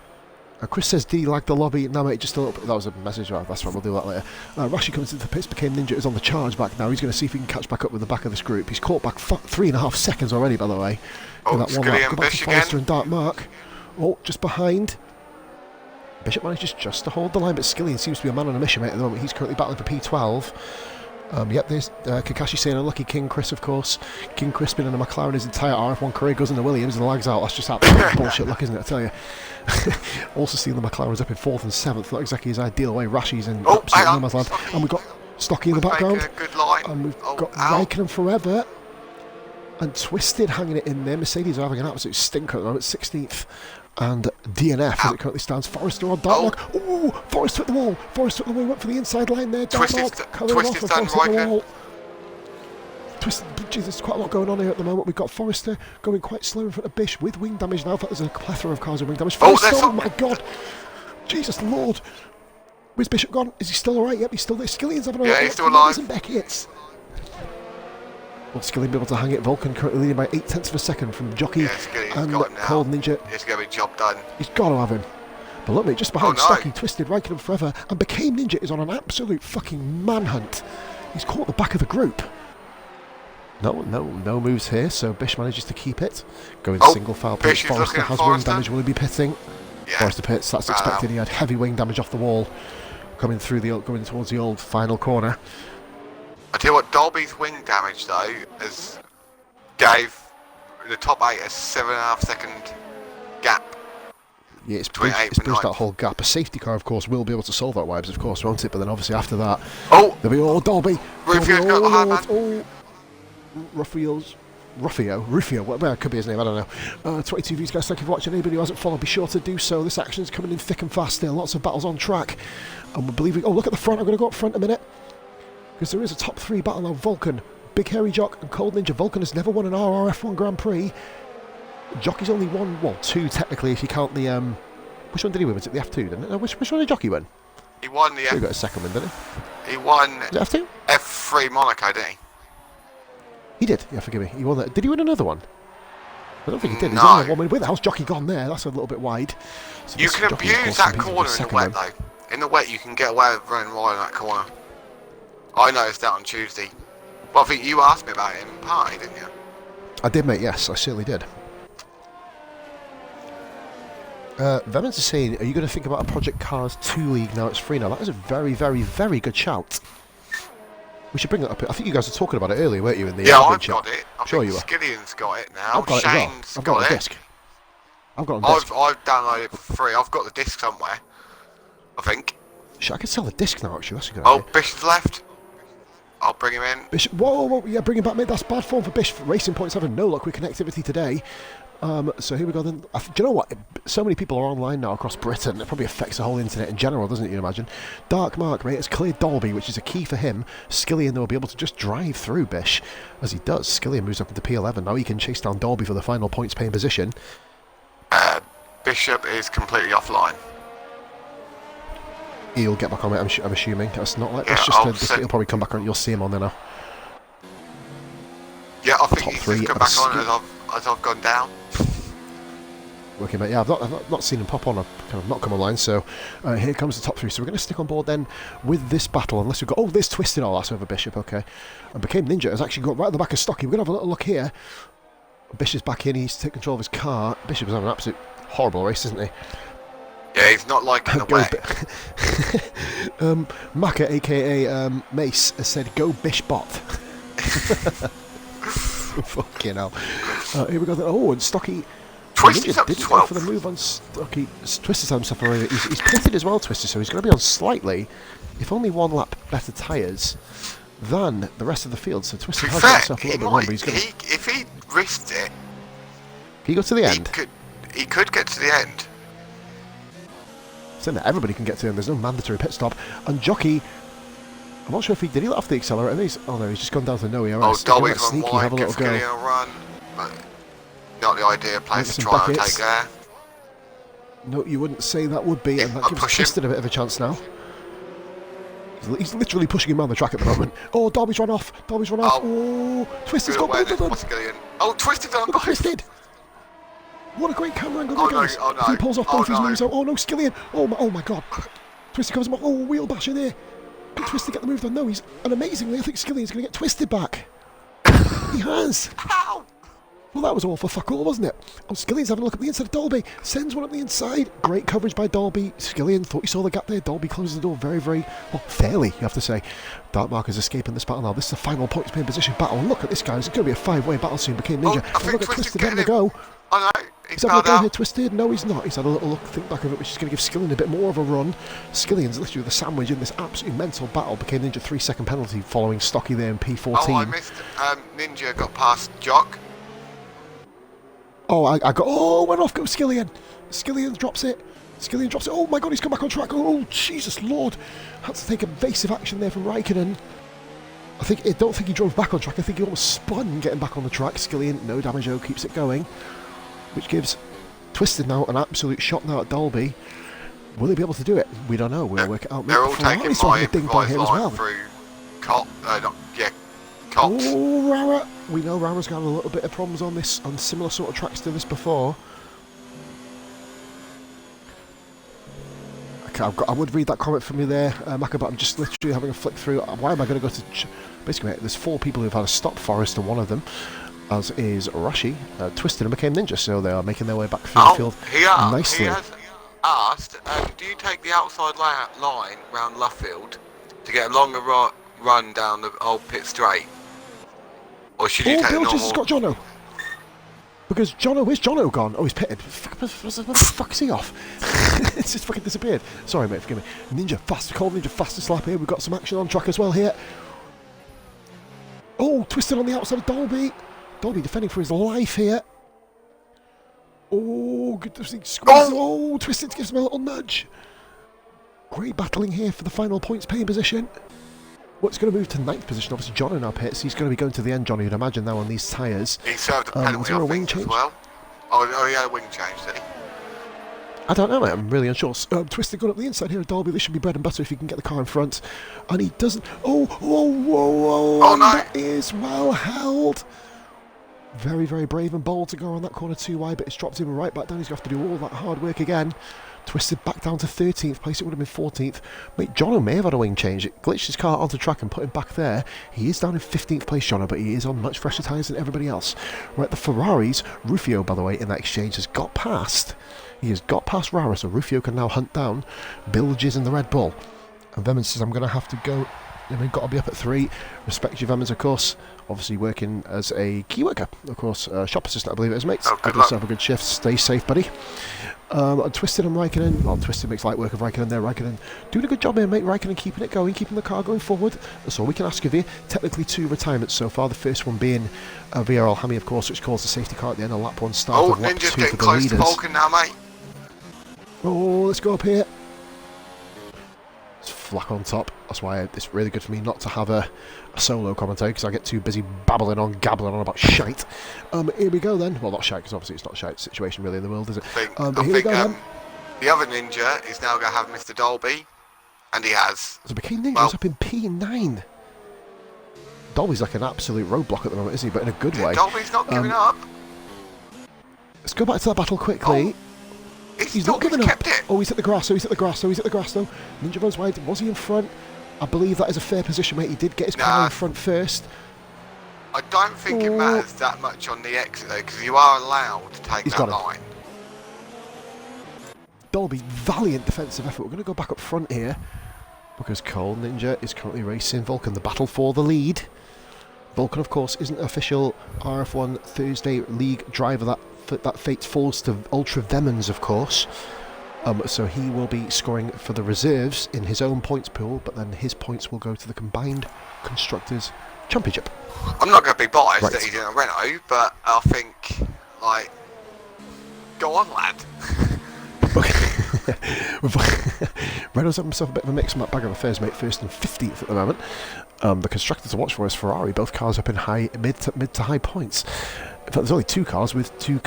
S1: Chris says, did he lag the lobby? No, mate, just a little bit. That was a message. Right, that's right, we'll do that later. Rashi comes into the pits, became Ninja, is on the charge back now. He's going to see if he can catch back up with the back of this group. He's caught back 3.5 seconds already, by the way.
S2: Oh,
S1: that one lap. Go back to
S2: Bish
S1: Forrester
S2: again.
S1: and Dark Mark. Oh, just behind. Bishop manages just to hold the line, but Skillian seems to be a man on a mission, mate, at the moment. He's currently battling for P12. Yep, there's Kakashi saying unlucky King Chris, of course. King Chris been in a McLaren his entire RF1 career, goes into Williams and lags out. That's just absolute bullshit luck, isn't it, I tell you. Also seeing the McLarens up in 4th and 7th, not exactly his ideal way. Rashi's in absolute no man's land. And we've got Stocky in the background.
S2: Good line.
S1: And we've got Raikkonen forever. And Twisted hanging it in there. Mercedes are having an absolute stinker at the moment, 16th. And DNF, as it currently stands. Forrester on Dark Mark. Oh, Forrester at the wall. Forrester at the wall, went for the inside line there. Dark Mark coming off and Forrester at the wall. Twisted, geez, there's quite a lot going on here at the moment. We've got Forrester going quite slow in front of Bish with wing damage now. I thought there's a plethora of cars with wing damage. Forrester, oh my God. Jesus Lord. Where's Bishop gone? Is he still alright? Yep, he's still there. Skillian's having a
S2: yeah, he's still alive.
S1: And Beckett's. Will Skillian be able to hang it? Vulcan currently leading by 0.8 of a second from Jockey and Cold Ninja.
S2: It's going to be job done.
S1: He's got to have him. But look, mate, just behind Stocky, Twisted, Raikkonen forever, and Became Ninja is on an absolute fucking manhunt. He's caught the back of the group. No moves here, so Bish manages to keep it. Going single file pit. Forrester has wing damage. Will he be pitting? Yeah. Forrester pits, that's expected. He had heavy wing damage off the wall going towards the old final corner.
S2: I tell you what, Dolby's wing damage though gave the top 8 a 7.5 second gap.
S1: Yeah, it's bridged that whole gap. A safety car, of course, will be able to solve that, Wibes, of course, won't it? But then obviously after that, there'll be Dolby.
S2: Rufio's got the hard man.
S1: Rufio, well, it could be his name, I don't know. 22 views, guys, thank you for watching. Anybody who hasn't followed, be sure to do so. This action's coming in thick and fast still. Lots of battles on track. And we're believing... Oh, look at the front. I'm going to go up front a minute. Because there is a top 3 battle now. Vulcan, Big Hairy Jock and Cold Ninja. Vulcan has never won an RRF1 Grand Prix. Jockey's only won, well, 2 technically if you count the... Which one did he win? Was it the F2, didn't it? Which one did Jockey win?
S2: He won the
S1: He got a second win, didn't he?
S2: He won...
S1: Was it F2?
S2: F3 Monaco, didn't he?
S1: He did, yeah, forgive me. He won that. Did he win another one? I don't think he did. He's
S2: no.
S1: only one win. Where the hell's Jockey gone there? That's a little bit wide. So
S2: you can abuse that corner in the wet, though. In the wet, you can get away with running wide in that corner. I noticed that on Tuesday. Well, I think you asked me about it in party, didn't you?
S1: I did, mate, yes. I certainly did. Vemans is saying, are you going to think about a Project Cars 2 League now it's free now? That is a very, very, very good shout. We should bring it up. I think you guys were talking about it earlier, weren't you? In the
S2: I've got it. I
S1: sure
S2: think
S1: you were.
S2: Skillian's got it now.
S1: I've got
S2: Shane's
S1: it I've got it. Disc. I've got it on disc.
S2: I've downloaded it for free. I've got the disc somewhere. I think.
S1: Shit, I could sell the disc now, actually. That's a good idea.
S2: Bishop's left. I'll bring him in.
S1: Bishop, whoa, yeah, bring him back, mate. That's bad form for Bishop. Racing points having no luck with connectivity today. So here we go then. Do you know what? So many people are online now across Britain. It probably affects the whole internet in general, doesn't it, you imagine? Dark Mark, mate, has cleared Dolby, which is a key for him. Skillian, though, will be able to just drive through Bish. As he does, Skillian moves up into P11. Now he can chase down Dolby for the final points paying position.
S2: Bishop is completely offline.
S1: he'll get back on it. I'm assuming. That's not like
S2: Yeah,
S1: it's just he'll probably come back on. You'll see him on there now.
S2: Yeah, I think
S1: Top
S2: he's
S1: three
S2: just come
S1: and
S2: back on as I've gone down.
S1: Working, mate. Yeah, I've not seen him pop on. I've kind of not come online. So here comes the top three. So we're going to stick on board then with this battle. Unless we've got there's Twisted. Oh, that's over Bishop. Okay, and Became Ninja has actually got right at the back of Stocky. We're going to have a little look here. Bishop's back in. He's taking control of his car. Bishop was having an absolute horrible race, isn't he?
S2: Yeah, he's not liking the wet.
S1: Maka, aka Mace, has said, "Go Bishbot." Fucking hell. Here we go. Oh, and Stocky.
S2: Twisty's up
S1: didn't
S2: 12.
S1: go for the move on Stocky. Twister's had himself already. He's pitted as well, Twister, so he's going to be on slightly, if only one lap better tyres than the rest of the field. So Twister has got himself a little bit wrong, but he's going to.
S2: If he risked it,
S1: Can he go to the end?
S2: He could get to the end.
S1: Saying that everybody can get to him. There's no mandatory pit stop. And Jockey, I'm not sure if he let off the accelerator. He's just gone down to no ERS.
S2: Oh, Dolby's on
S1: Sneaky
S2: wide,
S1: have a little
S2: give
S1: go.
S2: Skilly a run. But not the idea, place to try and
S1: buckets.
S2: take there.
S1: No, you wouldn't say that would be,
S2: Yeah,
S1: and that
S2: I'll
S1: gives
S2: push
S1: Twisted a bit of a chance now. He's literally pushing him around the track at the moment. Oh, Darby's run off. Oh, Twisted's got both of them.
S2: Oh, Twisted's on
S1: Look at
S2: both.
S1: Twisted. What a great camera angle
S2: Oh,
S1: there,
S2: no,
S1: guys.
S2: oh, no.
S1: If he pulls off both his
S2: no.
S1: moves. Oh, no, Skillian. Oh my God. Twisted covers him off. Oh, wheel bash in there. Can Twisted get the move done? No, and amazingly, I think Skillian's going to get Twisted back. He has.
S2: Ow!
S1: Well, that was all for fuck all, wasn't it? Oh, Skillian's having a look at the inside of Dolby. Sends one up the inside. Great coverage by Dolby. Skillian thought he saw the gap there. Dolby closes the door very, very, fairly, you have to say. Dark Marker's escaping this battle now. This is the final points playing position battle. Look at this, guys. It's going to be a five-way battle soon. Became Ninja.
S2: I think
S1: look at
S2: Twisted
S1: Twisted having a
S2: getting
S1: go.
S2: Oh no,
S1: He's having a go here, Twisted. No, he's not. He's had a little think back of it, which is going to give Skillian a bit more of a run. Skillian's literally the sandwich in this absolutely mental battle. Became Ninja 3-second penalty following Stocky there in P14.
S2: Oh, I missed. Ninja got past Jock.
S1: Oh, I got. Oh, went off. Go Skillian. Skillian drops it. Oh my God, he's come back on track. Oh, Jesus Lord. Had to take evasive action there from Raikkonen. I don't think he drove back on track. I think he almost spun getting back on the track. Skillian, no damage. Keeps it going, which gives Twisted now an absolute shot now at Dolby. Will they be able to do it? We don't know. We'll work it out.
S2: They're all taking my
S1: ding by here as well.
S2: through Cops.
S1: Oh, Rara. We know Rara's got a little bit of problems on similar sort of tracks to this before. Okay, I would read that comment from you there, Maka, but I'm just literally having a flick through. Why am I going to go to... Basically, there's 4 people who've had a stop. Forrest and one of them, as is Rashi, Twisted and Became Ninja, so they are making their way back through the field nicely.
S2: He has asked, do you take the outside line round Luffield to get a longer run down the old pit straight? Or should you take
S1: Bill
S2: the normal...
S1: just has got Jono. Because where's Jono gone? Oh, he's pitted. Where the fuck is he off? It's just fucking disappeared. Sorry, mate, forgive me. Ninja, fastest lap here. We've got some action on track as well here. Oh, Twisted on the outside of Dolby. Dolby defending for his life here. Oh, good to see. Oh, Twisted gives him a little nudge. Great battling here for the final points paying position. What's going to move to 9th position? Obviously, Jono now pits. He's going to be going to the end, Johnny, you'd imagine now on these tyres.
S2: He served a penalty, I think, as well. Oh, he had a wing change, did he?
S1: I don't know, mate. I'm really unsure. Twisted going up the inside here of Dolby. This should be bread and butter if he can get the car in front. And he doesn't. Oh,
S2: no.
S1: That is well held. Very, very brave and bold to go on that corner too wide, but it's dropped him right back down. He's going to have to do all that hard work again. Twisted back down to 13th place. It would have been 14th. Mate, Jono may have had a wing change. It glitched his car onto track and put him back there. He is down in 15th place, Jono, but he is on much fresher tyres than everybody else. Right, the Ferraris. Rufio, by the way, in that exchange has got past. He has got past Rara, so Rufio can now hunt down Bilges and the Red Bull. And Vemans says, I'm going to have to go. We've got to be up at 3. Respect you, Vemans, of course. Obviously working as a key worker. Of course, shop assistant, I believe it is, mate. Have yourself a good shift. Stay safe, buddy. Twisted and Raikkonen. Well, Twisted makes light work of Raikkonen there. Raikkonen doing a good job here, mate. Raikkonen keeping it going, keeping the car going forward. That's all we can ask of you. Technically 2 retirements so far. The first one being VRL Hammy, of course, which caused the safety car at the end of lap 1 start of lap 2
S2: Ninja's
S1: for
S2: getting
S1: the
S2: close
S1: leaders.
S2: to Vulcan now, mate.
S1: Oh, let's go up here. It's Flack on top. That's why it's really good for me not to have a solo commentary, because I get too busy gabbling on about shite. Here we go then. Well, not shite, because obviously it's not a shite situation really in the world, is it?
S2: I think the other Ninja is now going to have Mr. Dolby. And he has.
S1: So McCain Ninja's
S2: Well,
S1: up in P9. Dolby's like an absolute roadblock at the moment, isn't he? But in a good way.
S2: Dolby's not giving up.
S1: Let's go back to that battle quickly. He's not giving up.
S2: Kept it.
S1: Oh, he's at the grass. He's at the grass. Ninja runs wide. Was he in front? I believe that is a fair position, mate. He did get his car in front first.
S2: I don't think it matters that much on the exit though, because you are allowed to take that line.
S1: Dolby, valiant defensive effort. We're going to go back up front here because Cold Ninja is currently racing Vulcan. The battle for the lead. Vulcan, of course, isn't an official RF1 Thursday League driver. That fate falls to Ultra Vemons, of course. So he will be scoring for the reserves in his own points pool, but then his points will go to the combined Constructors Championship.
S2: I'm not going to be biased that he's in a Renault, but I think, like, go on, lad.
S1: Renault's having himself a bit of a mix and bag of affairs, mate. First and 15th at the moment. The constructor to watch for is Ferrari. Both cars up in mid to high points. In fact, there's only two cars with two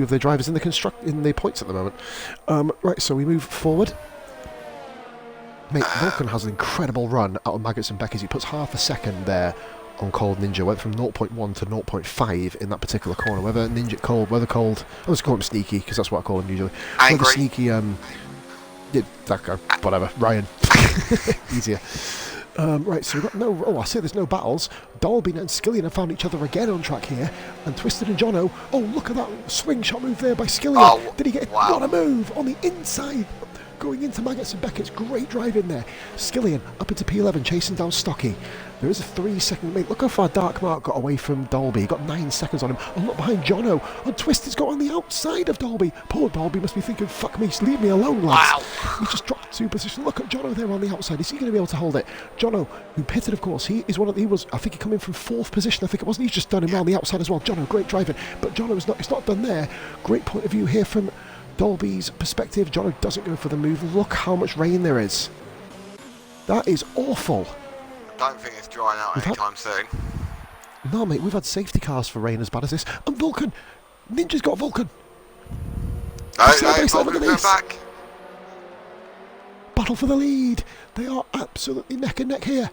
S1: of their drivers in the points at the moment. Right, so we move forward. Mate, Vulcan has an incredible run out of Maggots and Beckies. He puts half a second there on Cold Ninja. Went from 0.1 to 0.5 in that particular corner. Whether Cold, I was calling him Sneaky because that's what I call him usually.
S2: Angry.
S1: Whether Sneaky, yeah, that guy, whatever, Ryan. Easier. Right, so we've got I say there's no battles. Dolby and Skillian have found each other again on track here, and Twisted and Jono. Oh, look at that swing shot move there by Skillian.
S2: Oh,
S1: did he get
S2: wow.
S1: What a move on the inside, going into Maggots and Beckett's. Great drive in there. Skillian up into P11, chasing down Stocky. There is a 3-second mate. Look how far Dark Mark got away from Dolby. He got 9 seconds on him. Oh, look behind Jono. And Twisted's got on the outside of Dolby. Poor Dolby must be thinking, fuck me, leave me alone, lads. Wow. He just dropped 2 positions. Look at Jono there on the outside. Is he going to be able to hold it? Jono, who pitted, of course, I think he come in from 4th position. I think it wasn't. He's just done him around the outside as well. Jono, great driving. But Jono it's not done there. Great point of view here from Dolby's perspective. Jono doesn't go for the move. Look how much rain there is. That is awful.
S2: Don't think it's drying out anytime soon.
S1: No, mate, we've had safety cars for rain as bad as this. And Vulcan! Ninja's got Vulcan!
S2: Vulcan's going back.
S1: Battle for the lead! They are absolutely neck and neck here.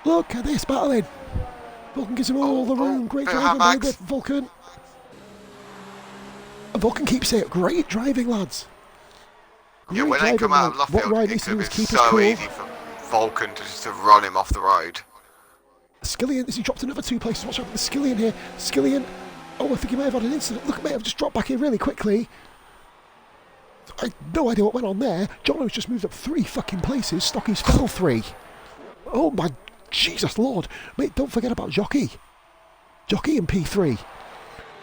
S1: Look at this battling! Vulcan gives him all the room. Great driving by Vulcan. And Vulcan keeps it. Great driving, lads.
S2: Yeah, when they come out of left field, it's going to be so easy for Vulcan to run him off the road.
S1: Skillian, he dropped another 2 places. Watch out for the Skillian here. Skillian, I think he may have had an incident. Look, mate, I've just dropped back here really quickly. I have no idea what went on there. Jono's just moved up 3 fucking places. Stocky's fell 3. Oh my Jesus Lord. Mate, don't forget about Jockey. Jockey in P3.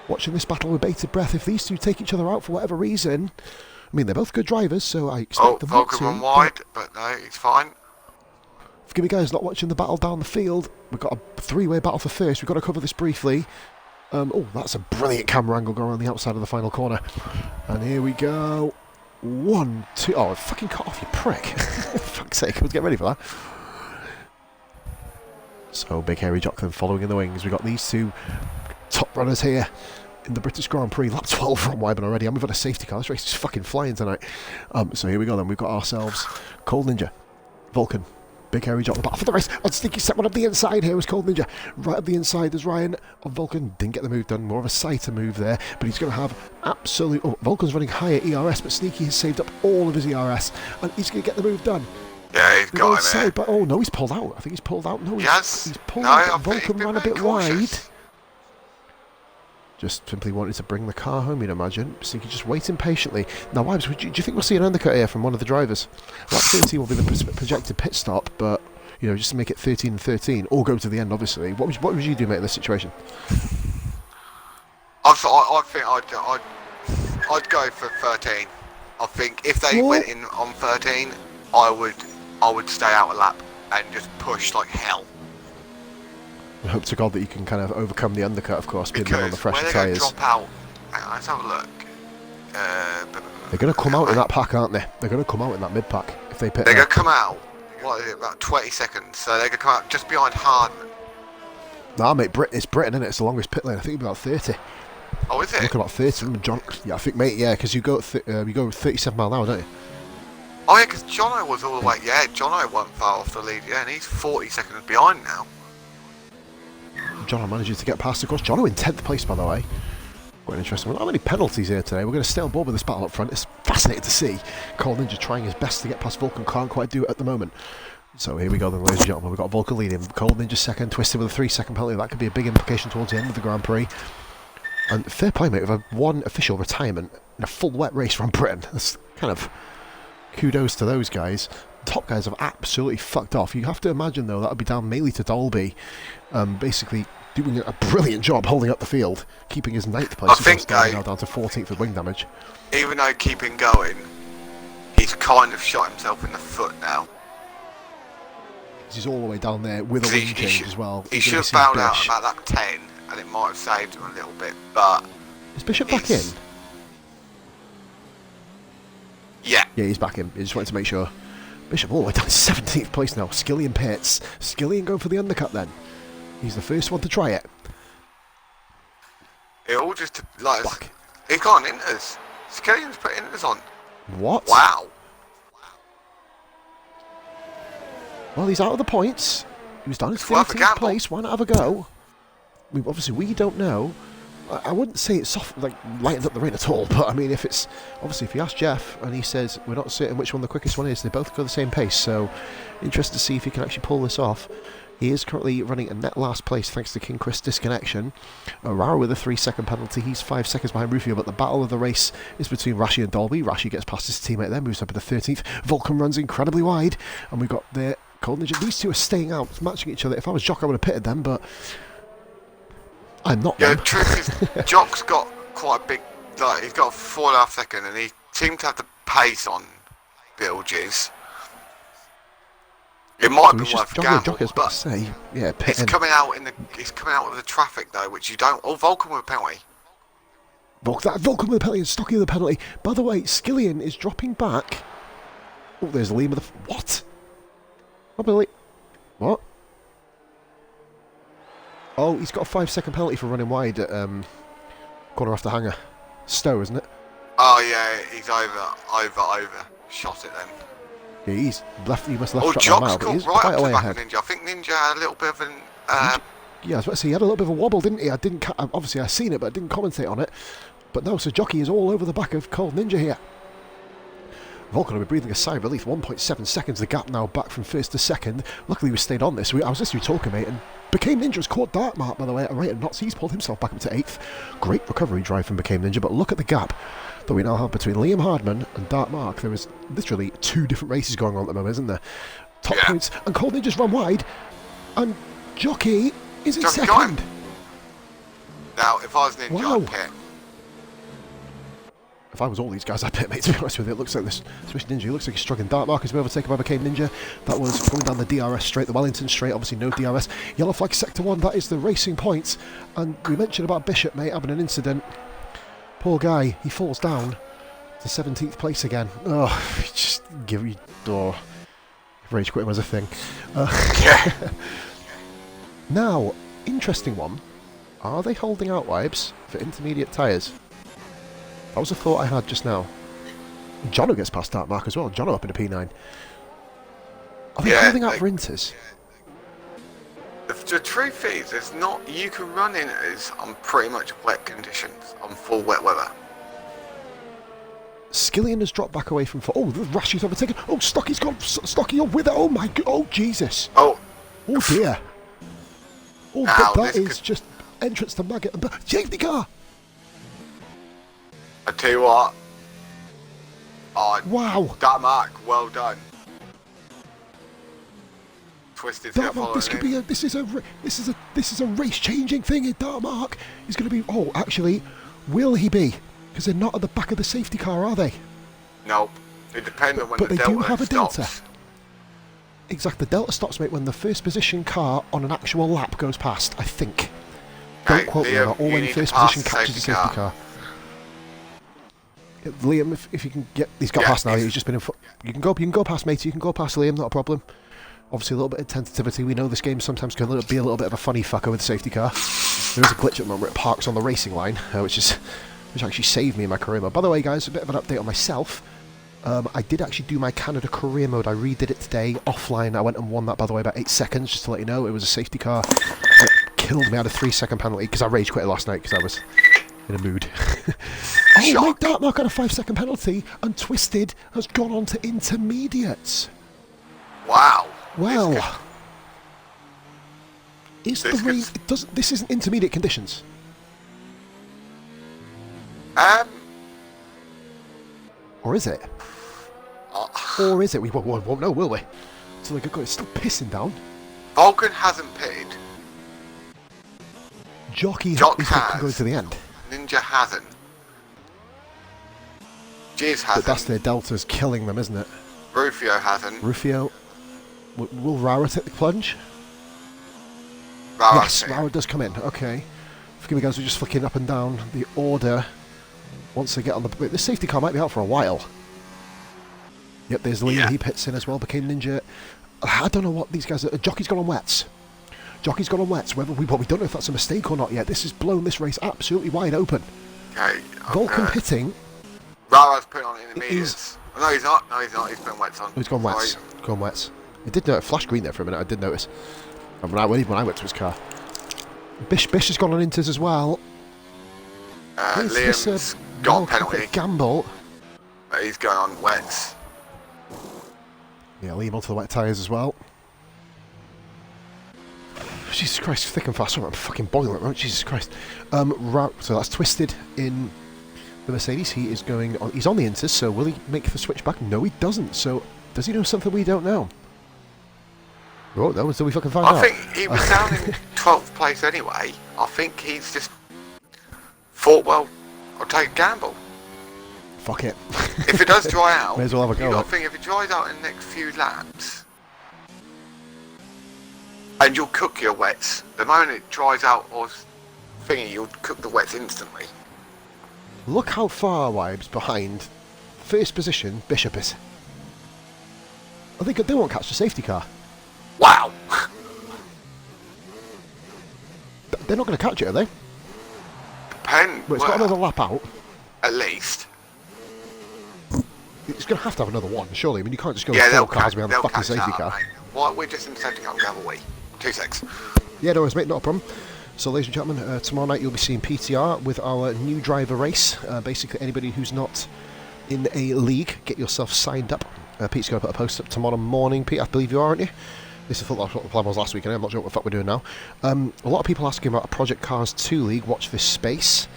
S1: Watching this battle with bated breath. If these two take each other out for whatever reason, I mean, they're both good drivers, so I expect them not to.
S2: Vulcan run wide, but no, he's fine.
S1: Forgive me, guys, not watching the battle down the field. We've got a 3-way battle for first. We've got to cover this briefly. Oh, that's a brilliant camera angle going around the outside of the final corner. And here we go. 1, 2. Oh, fucking cut off, you prick. For fuck's sake, let's get ready for that. So, Big Hairy Jock then following in the wings. We've got these two top runners here in the British Grand Prix. Lap 12 from Wyburn already, and we've got a safety car. This race is fucking flying tonight. So here we go then. We've got ourselves Cold Ninja, Vulcan, Big Hairy Jock, the battle for the race. And Sneaky set one up the inside here was Cold Ninja. Right up the inside there's Ryan of Vulcan. Didn't get the move done. More of a sighter move there, but he's going to have absolute... Oh, Vulcan's running higher ERS, but Sneaky has saved up all of his ERS, and he's going to get the move done.
S2: Yeah, he's got him,
S1: but oh no, he's pulled out. I think he's pulled out. No, he's pulled
S2: no,
S1: out. Vulcan ran a bit wide. Just simply wanted to bring the car home, you'd imagine. Sneaky just waiting patiently. Now, Wibes, do you think we'll see an undercut here from one of the drivers? Lap 13 will be the projected pit stop, but, you know, just to make it 13 and 13, or go to the end, obviously. What would you do, mate, in this situation?
S2: I think I'd go for 13. I think if they went in on 13, I would stay out a lap and just push like hell.
S1: I hope to God that you can kind of overcome the undercut, of course, being on the fresher tyres.
S2: Because when they're going to drop out, let's have a look.
S1: They're going to come out in that pack, aren't they? They're going to come out in that mid-pack if they pit.
S2: They're going to come out, what is it, about 20 seconds. So they're going to come out just behind Hardman.
S1: Nah, mate, it's Britain, isn't it? It's the longest pit lane. I think it's about 30.
S2: Oh, is it?
S1: Looking about 30. John, yeah, I think, mate, yeah, because you go 37 mile an hour, don't you?
S2: Oh yeah, because Jono was all the way. Yeah, Jono wasn't far off the lead. Yeah, and he's 40 seconds behind now.
S1: Jono manages to get past, of course. Jono in 10th place, by the way. Quite interesting. Not many penalties here today. We're going to stay on board with this battle up front. It's fascinating to see. Cold Ninja trying his best to get past Vulcan. Can't quite do it at the moment. So here we go then, ladies and gentlemen. We've got Vulcan leading. Cold Ninja second, Twisted with a 3-second penalty. That could be a big implication towards the end of the Grand Prix. And fair play, mate, with one official retirement in a full wet race from Britain. That's kind of kudos to those guys. The top guys have absolutely fucked off. You have to imagine, though, that would be down mainly to Dolby, basically doing a brilliant job holding up the field, keeping his 9th place.
S2: I think
S1: now down to 14th with wing damage.
S2: Even though keeping going, he's kind of shot himself in the foot now.
S1: He's all the way down there with a wing change as well.
S2: He should have bailed out about that 10, and it might have saved him a little bit, but...
S1: Is Bishop back in?
S2: Yeah.
S1: Yeah, he's back in. He just wanted to make sure. Bishop all the way down to 17th place now. Skillian Pitts. Skillian going for the undercut then. He's the first one to try it.
S2: It all just, like... Back. He can't inters. Skillian's put inters on.
S1: What?
S2: Wow.
S1: Well, he's out of the points. He was down in 13th place. Why not have a go? I mean, obviously, we don't know. I wouldn't say it's soft, like lightened up the rain at all, but I mean, if it's obviously if you ask Jeff and he says we're not certain which one the quickest one is, they both go the same pace. So, interested to see if he can actually pull this off. He is currently running a net last place thanks to King Chris disconnection. Arara with a 3-second penalty. He's 5 seconds behind Rufio, but the battle of the race is between Rashi and Dolby. Rashi gets past his teammate there, moves up to the 13th. Vulcan runs incredibly wide, and we've got the Cold Ninja. These two are staying out, matching each other. If I was Jock, I would have pitted them, but I'm not.
S2: Yeah, the truth is, Jock's got quite a big, like, he's got a 4.5 second, and he seemed to have the pace on Bilges. It might be worth a gamble, but
S1: yeah,
S2: it's coming out of the traffic though, which you don't. Oh, Vulcan with a penalty.
S1: Vulcan with a penalty and Stocky with a penalty. By the way, Skillian is dropping back. Oh, there's Liam with a what? What? Oh, he's got a 5-second penalty for running wide at corner after hanger. Stowe, isn't it?
S2: Oh yeah, he's over. Shot it then.
S1: Yeah, he's left. He must have left
S2: track
S1: now,
S2: Jock's
S1: but he's
S2: right
S1: quite
S2: up to
S1: a way
S2: the back
S1: ahead.
S2: of Ninja. I think Ninja had a little bit of an.
S1: Yeah, I was about to say he had a little bit of a wobble, didn't he? I didn't. Obviously, I seen it, but I didn't commentate on it. But no, so Jockey is all over the back of Cold Ninja here. Vulcan will be breathing a sigh of relief. 1.7 seconds, the gap now back from first to second. Luckily, we stayed on this. I was listening to you talking, mate, and Became Ninja's caught Dark Mark, by the way, at a rate of knots. He's pulled himself back up to 8th. Great recovery drive from Became Ninja, but look at the gap that we now have between Liam Hardman and Dark Mark. There is literally 2 different races going on at the moment, isn't there? Top points, and Cold Ninja's run wide, and Jockey is in second.
S2: Now, if I was Ninja, I'd pit.
S1: If I was all these guys, I'd pit, mate, to be honest with you. It looks like this, especially Ninja, it looks like he's struggling. Dark Mark has been overtaken by Became Ninja. That was going down the DRS straight, the Wellington straight, obviously no DRS. Yellow flag sector 1, that is the racing points. And we mentioned about Bishop, mate, having an incident. Poor guy, he falls down to 17th place again. Oh, just give me, rage quitting was a thing. Now, interesting one. Are they holding out wipes for intermediate tyres? That was a thought I had just now. Jono gets past Dark Mark as well. Jono up in a P9. Are they holding out for inters?
S2: The truth is, there's not. You can run inters on pretty much wet conditions, on full wet weather.
S1: Skillian has dropped back away from. Oh, the Rashi's overtaken. Oh, Stocky's gone. Stocky, you're with it. Oh my God. Oh Jesus.
S2: Oh
S1: dear. Oh, now, that is just entrance to Maggot. Safety car.
S2: I tell you what.
S1: Wow.
S2: Dark Mark, well done. Twisted.
S1: Dark Mark, this could be a. This is a race-changing thing in Dark Mark. He's going to be. Oh, actually, will he be? Because they're not at the back of the safety car, are they?
S2: Nope. It depends on when
S1: but
S2: the
S1: Delta
S2: Delta
S1: do have a
S2: stops.
S1: Delta. Exactly, the Delta stops, mate, when the first position car on an actual lap goes past, I think. Don't quote me on that, or when first position catches the safety car. Liam, if you can get, he's got past now. He's just been in. You can go past, mate. You can go past Liam, not a problem. Obviously, a little bit of tentativity. We know this game sometimes can be a little bit of a funny fucker with the safety car. There is a glitch at the moment where it parks on the racing line, which actually saved me in my career. By the way, guys, a bit of an update on myself. I did actually do my Canada career mode. I redid it today offline. I went and won that, by the way, about 8 seconds, just to let you know. It was a safety car. It killed me. I had a 3-second penalty because I rage quit last night because I was in a mood. Oh, my Dartmark got a 5-second penalty, and Twisted has gone on to intermediates.
S2: Wow.
S1: Well, is the rain? This isn't intermediate conditions. Or is it? Or is it? We won't know, will we? So it's still pissing down.
S2: Vulcan hasn't pitted.
S1: Jockey is going to the end.
S2: Ninja hasn't. Jizz hasn't.
S1: But that's their deltas killing them, isn't it?
S2: Rufio hasn't.
S1: Rufio. Will Rara take the plunge?
S2: Yes,
S1: Rara does come in. Okay. Forgive me, guys. We're just flicking up and down the order. Once they get on the... This safety car might be out for a while. Yep, there's Liam. He pits in as well. Became Ninja. I don't know what these guys are. Jockey's gone on wets. Jockey's gone on wets. Whether we don't know if that's a mistake or not yet. This has blown this race absolutely wide open.
S2: Okay.
S1: Vulcan pitting.
S2: Rara's putting on intermediates. No, he's not. No, he's not. He's putting wets on.
S1: Oh, he's gone wets. Gone wets. I did know it flashed green there for a minute. I did notice. And when I went to his car. Bish has gone on inters as well.
S2: Liam's got a penalty.
S1: Gamble.
S2: He's going on wets.
S1: Yeah, Liam onto the wet tyres as well. Jesus Christ, thick and fast. I'm fucking boiling it, right? Jesus Christ. So that's Twisted in the Mercedes. He is going on. He's on the inters, so will he make the switch back? No, he doesn't. So does he know something we don't know? Oh, no, until we fucking find out.
S2: I think he was down in 12th place anyway. I think he's just thought, well, I'll take a gamble.
S1: Fuck it.
S2: If it does dry out,
S1: may as well have a go.
S2: You got to think if it dries out in the next few laps, and you'll cook your wets. The moment it dries out or thingy, you'll cook the wets instantly.
S1: Look how far Wibes behind first position Bishop is. I think they won't catch the safety car.
S2: Wow.
S1: They're not going to catch it, are they?
S2: Well,
S1: it's got another lap out.
S2: At least.
S1: It's going to have another one, surely. I mean, you can't just go with 4 cars behind the fucking safety car.
S2: Why, we're just in the safety car, have we? 2 secs.
S1: Yeah, no worries, mate, not a problem. So, ladies and gentlemen, tomorrow night you'll be seeing PTR with our new driver race. Basically, anybody who's not in a league, get yourself signed up. Pete's going to put a post up tomorrow morning. Pete, I believe you are, aren't you? This is what the plan was last week, and I'm not sure what the fuck we're doing now. A lot of people asking about a Project Cars 2 League. Watch this space.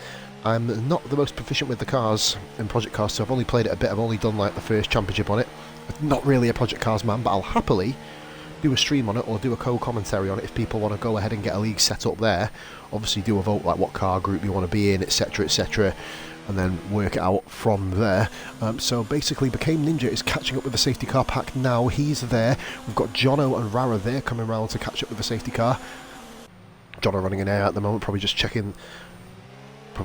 S1: I'm not the most proficient with the cars in Project Cars 2. I've only played it a bit. I've only done like the first championship on it. Not really a Project Cars man, but I'll happily do a stream on it or do a co-commentary on it if people want to go ahead and get a league set up there. Obviously do a vote like what car group you want to be in, etc, etc, and then work it out from there. So basically Became Ninja is catching up with the safety car pack now. He's there. We've got Jono and Rara there coming around to catch up with the safety car. Jono running in air at the moment, probably just checking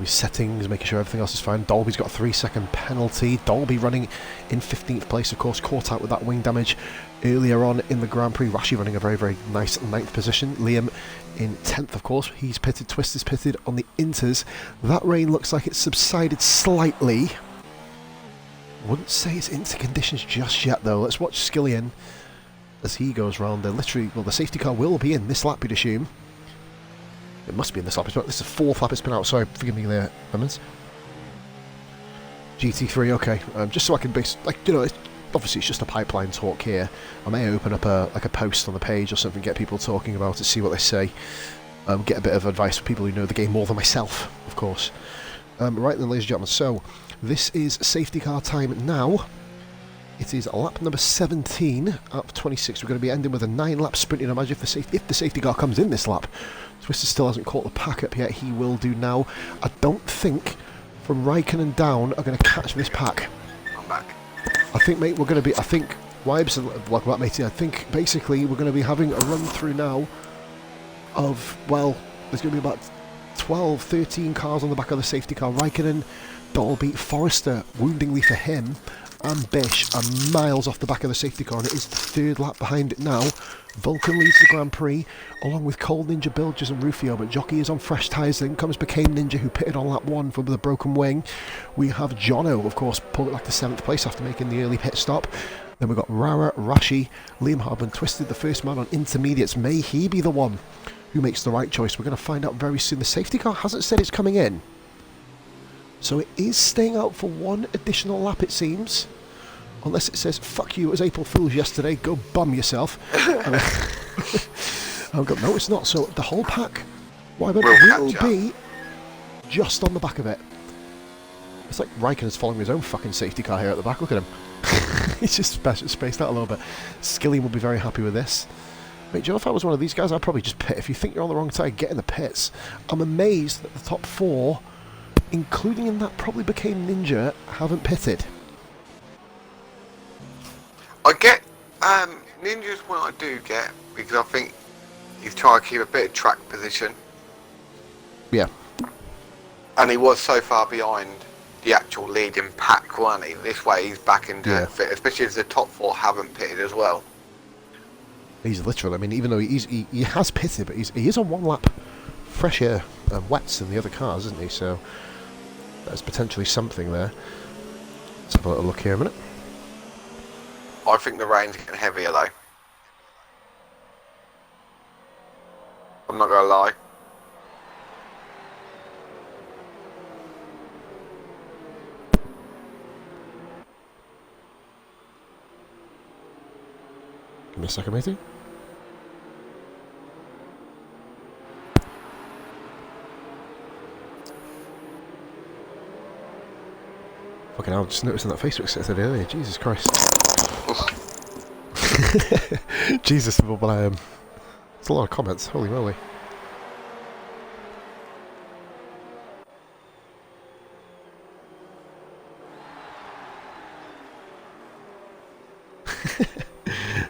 S1: settings, making sure everything else is fine. Dolby's got a 3-second penalty. Dolby running in 15th place, of course, caught out with that wing damage earlier on in the Grand Prix. Rashi running a very, very nice 9th position. Liam in 10th, of course. He's pitted. Twist is pitted on the inters. That rain looks like it's subsided slightly. Wouldn't say it's into conditions just yet, though. Let's watch Skillian as he goes round there. Literally, well, the safety car will be in this lap, we'd assume. It must be in this lap. This is the 4th lap it's been out. Sorry, forgive me there, Lemons. GT3, okay. Just so I can obviously it's just a pipeline talk here. I may open up a post on the page or something, get people talking about it, see what they say. Get a bit of advice for people who know the game more than myself, of course. Right then, ladies and gentlemen, so this is safety car time now. It is lap number 17 out of 26. We're going to be ending with a 9-lap sprint. You know, imagine if the safety car comes in this lap. Twister still hasn't caught the pack up yet. He will do now. I don't think from Raikkonen down are going to catch this pack.
S2: I'm back.
S1: I think, mate, we're going to be... I think... Wibes, welcome back, matey. I think, basically, we're going to be having a run-through now of, well, there's going to be about 12, 13 cars on the back of the safety car. Raikkonen, Dolby, Forrester, woundingly for him, and Bish are miles off the back of the safety car, and it is the 3rd lap behind it now. Vulcan leads the Grand Prix, along with Cold Ninja, Bilges and Rufio, but Jockey is on fresh tyres. Then comes Became Ninja, who pitted on lap 1 for the broken wing. We have Jono, of course, pulled it back to 7th place after making the early pit stop. Then we've got Rara, Rashi, Liam Harbin, Twisted, the first man on intermediates. May he be the one who makes the right choice? We're going to find out very soon. The safety car hasn't said it's coming in, so it is staying out for one additional lap, it seems. Unless it says, fuck you, it was April Fool's yesterday, go bum yourself. I've got, no, it's not. So the whole pack, will be just on the back of it. It's like Raikkonen's following his own fucking safety car here at the back. Look at him. He's just spaced out a little bit. Skilly will be very happy with this. Mate, do you know, if I was one of these guys, I'd probably just pit. If you think you're on the wrong tyre, get in the pits. I'm amazed that the top 4, including in that probably Became Ninja, haven't pitted.
S2: I get Ninja's one I do get, because I think he's trying to keep a bit of track position.
S1: Yeah.
S2: And he was so far behind the actual leading pack, wasn't he? This way he's back into fit, especially as the top 4 haven't pitted as well.
S1: He's literal. I mean, even though he has pitted, but he is on 1 lap fresher and wets than the other cars, isn't he? So there's potentially something there. Let's have a little look here a minute.
S2: I think the rain's getting heavier though. I'm not gonna lie.
S1: Give me a second, matey. Fucking hell, just noticing that Facebook set said earlier. Jesus Christ. Jesus, but it's a lot of comments. Holy moly.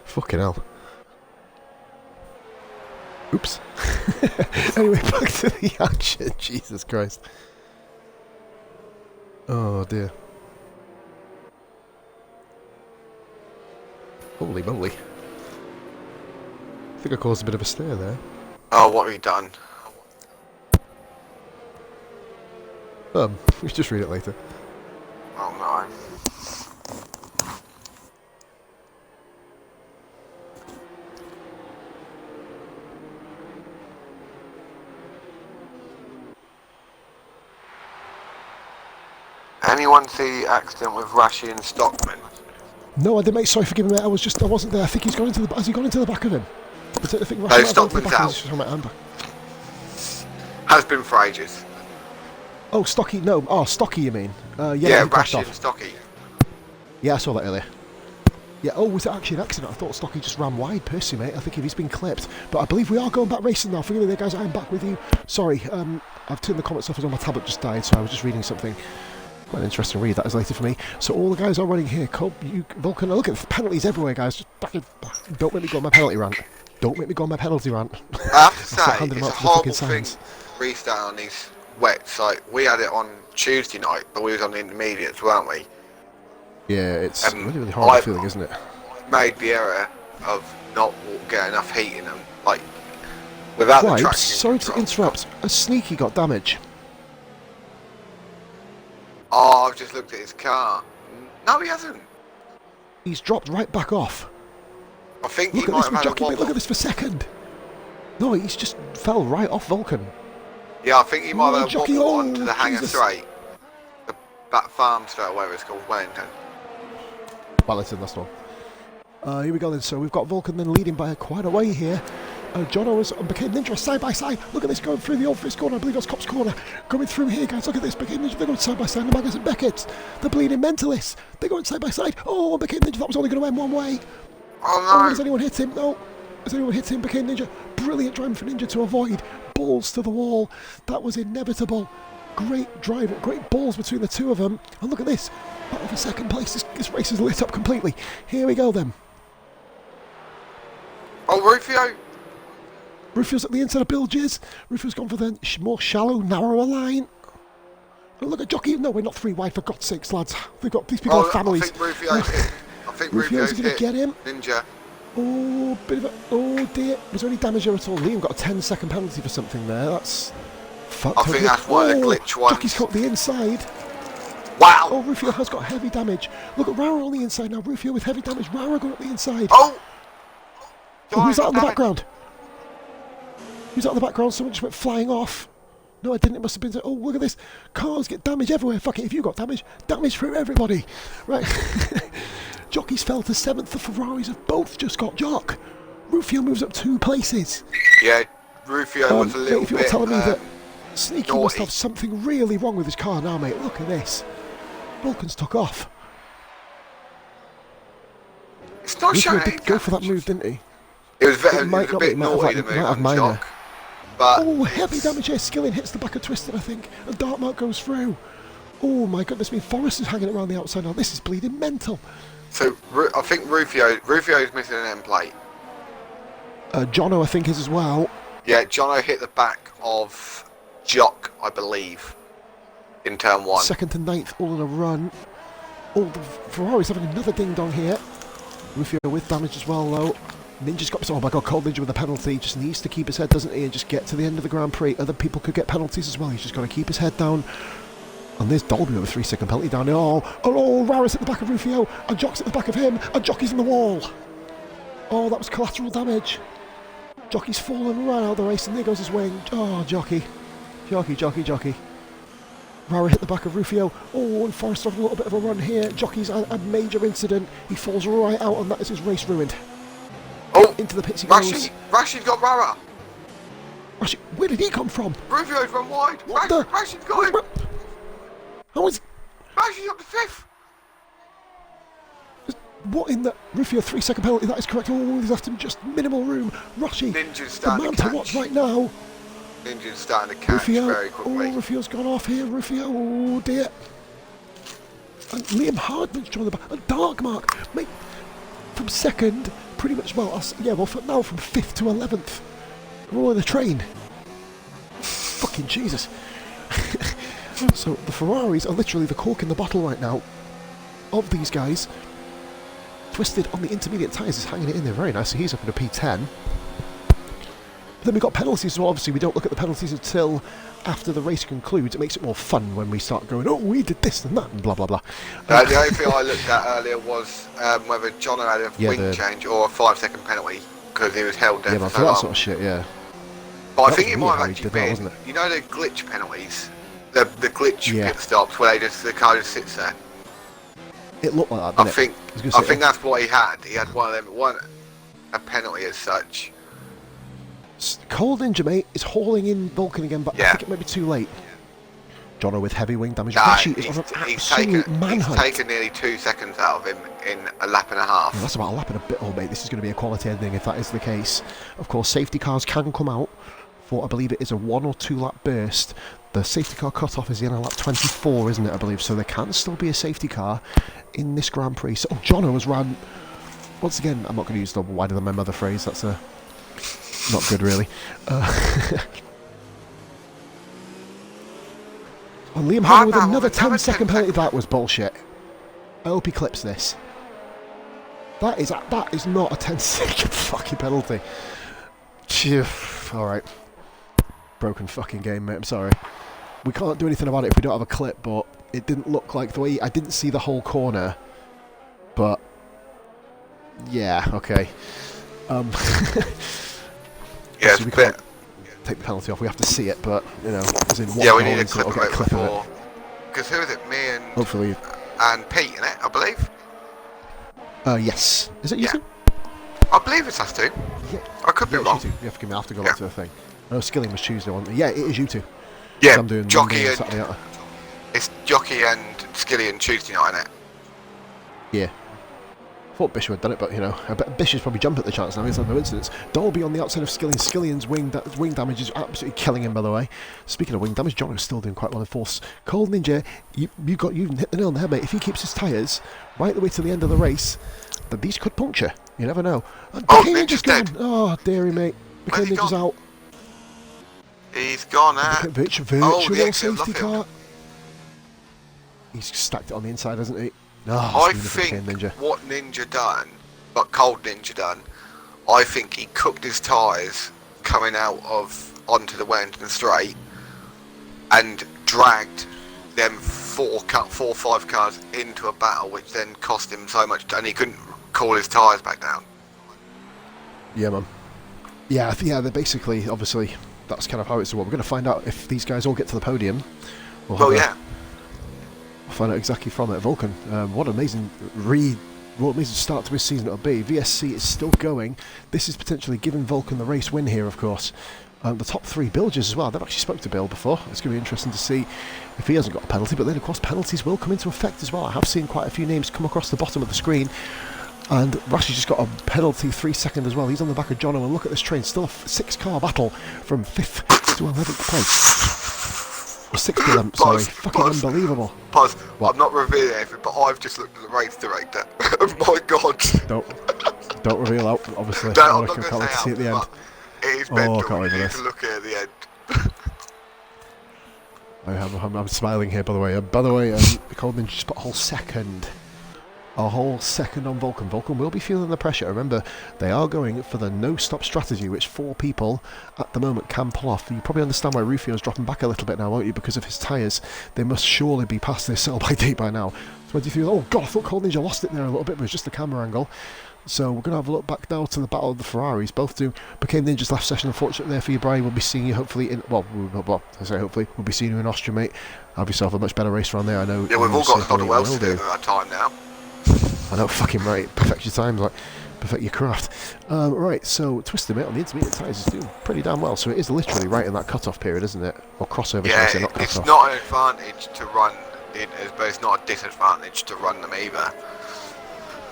S1: Fucking hell. Oops. Anyway, back to the action. Jesus Christ. Oh dear. Holy moly. I think I caused a bit of a stir there.
S2: Oh, what have you done?
S1: We just read it later.
S2: Oh no. Anyone see accident with Rashi and Stockman?
S1: No, I didn't, mate. Sorry for giving me. I wasn't there. I think he's gone into the. Has he gone into the back of him? I think
S2: no, Stockman's out. Has been for ages.
S1: Oh, Stocky. No. Oh, Stocky. You mean?
S2: Yeah, Rashi and Stocky.
S1: Yeah, I saw that earlier. Yeah. Oh, was it actually an accident? I thought Stocky just ran wide. Personally, mate, I think if he's been clipped. But I believe we are going back racing now. Forgive me, there, guys. I'm back with you. Sorry. I've turned the comments off as well. My tablet just died, so I was just reading something. Quite an interesting read, that is later for me. So all the guys are running here. Cobb, Vulcan, look at the penalties everywhere, guys. Just back. Don't make me go on my penalty rant. Don't make me go on my penalty rant.
S2: I have to say, it's a horrible thing restart on these wets. Like, we had it on Tuesday night, but we was on the intermediates, weren't we?
S1: Yeah, it's really, really horrible feeling, isn't it?
S2: Made the error of not getting enough heat in them. Like, without the traction.
S1: Sorry to interrupt. A Sneaky got damage.
S2: Oh, I've just looked at his car. No, he hasn't.
S1: He's dropped right back off.
S2: I think he might have had a wobble.
S1: Look at this for second. No, he's just fell right off Vulcan.
S2: Yeah, I think he might have had a wobble onto the Hangar
S1: Jesus.
S2: Straight. The back farm straight, whatever it's called, Wellington.
S1: Wellington, that's the one. Here we go then. So we've got Vulcan then leading by quite a way here. John Owens and Became Ninja side by side. Look at this going through the old first corner. I believe that's Cop's corner. Coming through here, guys. Look at this. Became Ninja. They're going side by side. The Maggers and Beckett's. The Bleeding Mentalists. They're going side by side. Oh, Became Ninja. That was only going to end one way.
S2: Oh no.
S1: Has anyone hit him? No. Has anyone hit him? Became Ninja. Brilliant driving for Ninja to avoid. Balls to the wall. That was inevitable. Great drive. Great balls between the two of them. And look at this. Battle for second place. This race is lit up completely. Here we go then.
S2: Oh, Rufio.
S1: Rufio's at the inside of Bilges. Rufio's gone for the more shallow, narrower line. Oh, look at Jockey. No, we're not 3 wide, for God's sakes, lads. We've got these people have families.
S2: I think Rufio's hit. I think Rufio's
S1: going to get him.
S2: Ninja.
S1: Oh, bit of a... Oh, dear. Was there any damage there at all? Liam got a 10-second penalty for something there. That's... fucked.
S2: I think that's one of the glitch ones.
S1: Jockey's caught the inside.
S2: Wow!
S1: Oh, Rufio has got heavy damage. Look at Rara on the inside now. Rufio with heavy damage. Rara going up the inside.
S2: Oh!
S1: Oh, who's that on the background? Who's that on the background? Someone just went flying off. No, I didn't. It must have been... Oh, look at this. Cars get damage everywhere. Fuck it. If you got damage, damage for everybody. Right. Jockeys fell to 7th. The Ferraris have both just got Jock. Rufio moves up 2 places.
S2: Yeah, Rufio was a little
S1: if you're
S2: bit
S1: telling me that Sneaky
S2: naughty.
S1: must have something really wrong with his car now, mate. Look at this. Vulcans took off.
S2: It's not
S1: Rufio
S2: showing
S1: did go for that move, didn't he?
S2: It was,
S1: It might
S2: a
S1: not
S2: bit
S1: be, it might
S2: naughty,
S1: have,
S2: the
S1: might
S2: move
S1: have
S2: on
S1: minor.
S2: Jock. But
S1: Oh, heavy damage here. Skilling hits the back of Twisted, I think. And Dartmark goes through. Oh, my goodness me. Forrest is hanging around the outside now. This is bleeding mental.
S2: so I think Rufio's missing an end plate.
S1: Jono, I think, is as well.
S2: Yeah, Jono hit the back of Jock, I believe, in turn 1.
S1: 2nd to 9th, all in a run. Oh, the Ferrari's having another ding-dong here. Rufio with damage as well, though. Ninja's got... Oh, my God, Cold Ninja with a penalty. Just needs to keep his head, doesn't he? And just get to the end of the Grand Prix. Other people could get penalties as well. He's just got to keep his head down. And there's Dolby with a 3-second penalty down there. Oh, Rara's at the back of Rufio. And Jock's at the back of him. And Jockey's in the wall. Oh, that was collateral damage. Jockey's fallen right out of the race, and there goes his wing. Oh, Jockey. Jockey. Rara hit the back of Rufio. Oh, and Forrest having a little bit of a run here. Jockey's had a major incident. He falls right out, and that is his race ruined.
S2: Oh!
S1: Into the pits he goes.
S2: Rashid's got Rara!
S1: Rashid, where did he come from?
S2: Rufio's run wide!
S1: What the?
S2: Rashid's got him!
S1: How is...
S2: Rashid's up to 5th!
S1: What in the... Rufio, 3-second penalty, that is correct. Oh, he's left him just minimal room. Rashid,
S2: Ninja's
S1: the
S2: starting
S1: man
S2: to
S1: to
S2: catch.
S1: watch right now.
S2: Ninja's starting to catch
S1: Rufio,
S2: very quickly.
S1: oh, Rufio's gone off here. Rufio, oh dear. And Liam Hardman's joined the back. And Darkmark, mate, from 2nd, pretty much, well, now from 5th to 11th. We're all in a train. Fucking Jesus. So the Ferraris are literally the cork in the bottle right now of these guys. Twisted on the intermediate tyres is hanging it in there very nice, so he's up in a P10. But then we've got penalties, so obviously we don't look at the penalties until after the race concludes. It makes it more fun when we start going, oh, we did this and that and blah blah blah.
S2: The only thing I looked at earlier was whether Jono had a wing change or a 5-second penalty because he was held there for so
S1: that
S2: long.
S1: sort of shit, yeah.
S2: But I
S1: That
S2: think
S1: was
S2: it
S1: weird
S2: might
S1: how
S2: have
S1: he
S2: actually
S1: did that,
S2: been,
S1: wasn't it?
S2: you know, the glitch penalties, the glitch
S1: Yeah.
S2: pit stops where the car just sits there.
S1: It looked like that,
S2: I
S1: didn't
S2: think I think that's what he had. He had one of them. It wasn't a penalty as such.
S1: Cold Ninja, mate, is hauling in Vulcan again, but I
S2: Yeah.
S1: think it might be too late. Jono with heavy wing damage.
S2: No,
S1: Rashi is on an
S2: he's
S1: absolute manhunt.
S2: taken nearly 2 seconds out of him in a lap and a half.
S1: Yeah, that's about a lap and a bit, mate. This is going to be a quality ending if that is the case. Of course, safety cars can come out for, I believe it is a 1 or 2 lap burst. The safety car cut-off is in a lap 24, isn't it, I believe? So there can still be a safety car in this Grand Prix. So, Jono has ran... Once again, I'm not going to use the wider than my mother phrase. That's not good, really. And Liam Hammer with another 10-second penalty. That was bullshit. I hope he clips this. That is not a 10-second fucking penalty. Phew. Alright. Broken fucking game, mate. I'm sorry. We can't do anything about it if we don't have a clip, but it didn't look like the way... I didn't see the whole corner. But... yeah, okay.
S2: Yeah,
S1: so we can't take the penalty off. We have to see it, but, you know, as in
S2: yeah, we need a
S1: so
S2: clip
S1: I'll
S2: of
S1: get a
S2: it
S1: clip of
S2: before. Because who is it? Me and
S1: Hopefully.
S2: Pete in it, I believe.
S1: Yes. Is it you
S2: Yeah.
S1: two?
S2: I believe it's us two.
S1: Yeah.
S2: I could be
S1: Yeah,
S2: wrong.
S1: it's you two. You have to give me. I have to go
S2: Yeah.
S1: back to the thing. No, Skilling was Tuesday, wasn't it? Yeah, it is you two.
S2: Yeah,
S1: I'm doing
S2: Jockey
S1: Monday
S2: and
S1: Saturday, aren't I?
S2: it's Jockey and Skilly and Tuesday night, innit?
S1: Yeah. Thought Bish had done it, but you know, I bet Bish is probably jumped at the chance now. He's had no incidents. Dolby on the outside of Skillian. Skillion's wing damage is absolutely killing him, by the way. Speaking of wing damage, John is still doing quite well in force. Cold Ninja, you've hit the nail on the head, mate. If he keeps his tyres right the way to the end of the race, then these could puncture. You never know. And
S2: Ninja's dead.
S1: Oh, dearie, mate.
S2: Where's he
S1: Ninja's
S2: gone?
S1: out.
S2: He's gone
S1: Virtual
S2: the exit
S1: safety
S2: of
S1: car.
S2: Luffield.
S1: He's stacked it on the inside, hasn't he? No,
S2: I
S1: it's beautiful,
S2: think
S1: Ninja.
S2: what Ninja done, what Cold Ninja done, I think he cooked his tyres coming out of onto the Wellington straight and dragged them 4 or 5 cars into a battle, which then cost him so much, and he couldn't call his tyres back down.
S1: Yeah, man. Yeah, they're basically, obviously, that's kind of how it's. What we're going to find out if these guys all get to the podium. We'll find out exactly from it. Vulcan, what an amazing start to his season it'll be. VSC is still going. This is potentially giving Vulcan the race win here, of course. The top 3 Bilges as well. They've actually spoke to Bill before. It's going to be interesting to see if he hasn't got a penalty. But then, of course, penalties will come into effect as well. I have seen quite a few names come across the bottom of the screen. And Rashi's just got a penalty 3 second as well. He's on the back of Jono. And look at this train. Still a 6-car battle from 5th to 11th place. Or 6th to 11th, sorry. Fucking unbelievable.
S2: Pause.
S1: What?
S2: I'm not revealing anything, but I've just looked at the race director. Oh my god.
S1: Don't reveal out, obviously.
S2: No, I'm not
S1: can't
S2: going
S1: wait to see at the end.
S2: It is mental.
S1: Can't wait
S2: You
S1: for
S2: need
S1: this.
S2: to look at the end.
S1: I'm smiling here, by the way. Coleman just put a whole second on Vulcan. Vulcan will be feeling the pressure. Remember, they are going for the no-stop strategy, which 4 people at the moment can pull off. You probably understand why Rufio's dropping back a little bit now, won't you? Because of his tyres. They must surely be past their sell-by date by now. 23. Oh god, I thought Cold Ninja lost it there a little bit, but it was just the camera angle. So we're going to have a look back now to the battle of the Ferraris. Both became Ninja's last session. Unfortunately there for you, Brian. We'll be seeing you hopefully in... Well, I say hopefully. We'll be seeing you in Austria, mate. Have yourself a much better race around there, I know.
S2: Yeah, we've all got a lot of wells to do at that time now.
S1: I know, fucking right. Perfect your times, like, perfect your craft. Right, so Twisted, mate, on the intermediate tyres is doing pretty damn well. So it is literally right in that cut-off period, isn't it? Or crossover,
S2: yeah,
S1: should I say, not cut-off.
S2: It's not an advantage to run in, but it's not a disadvantage to run them either.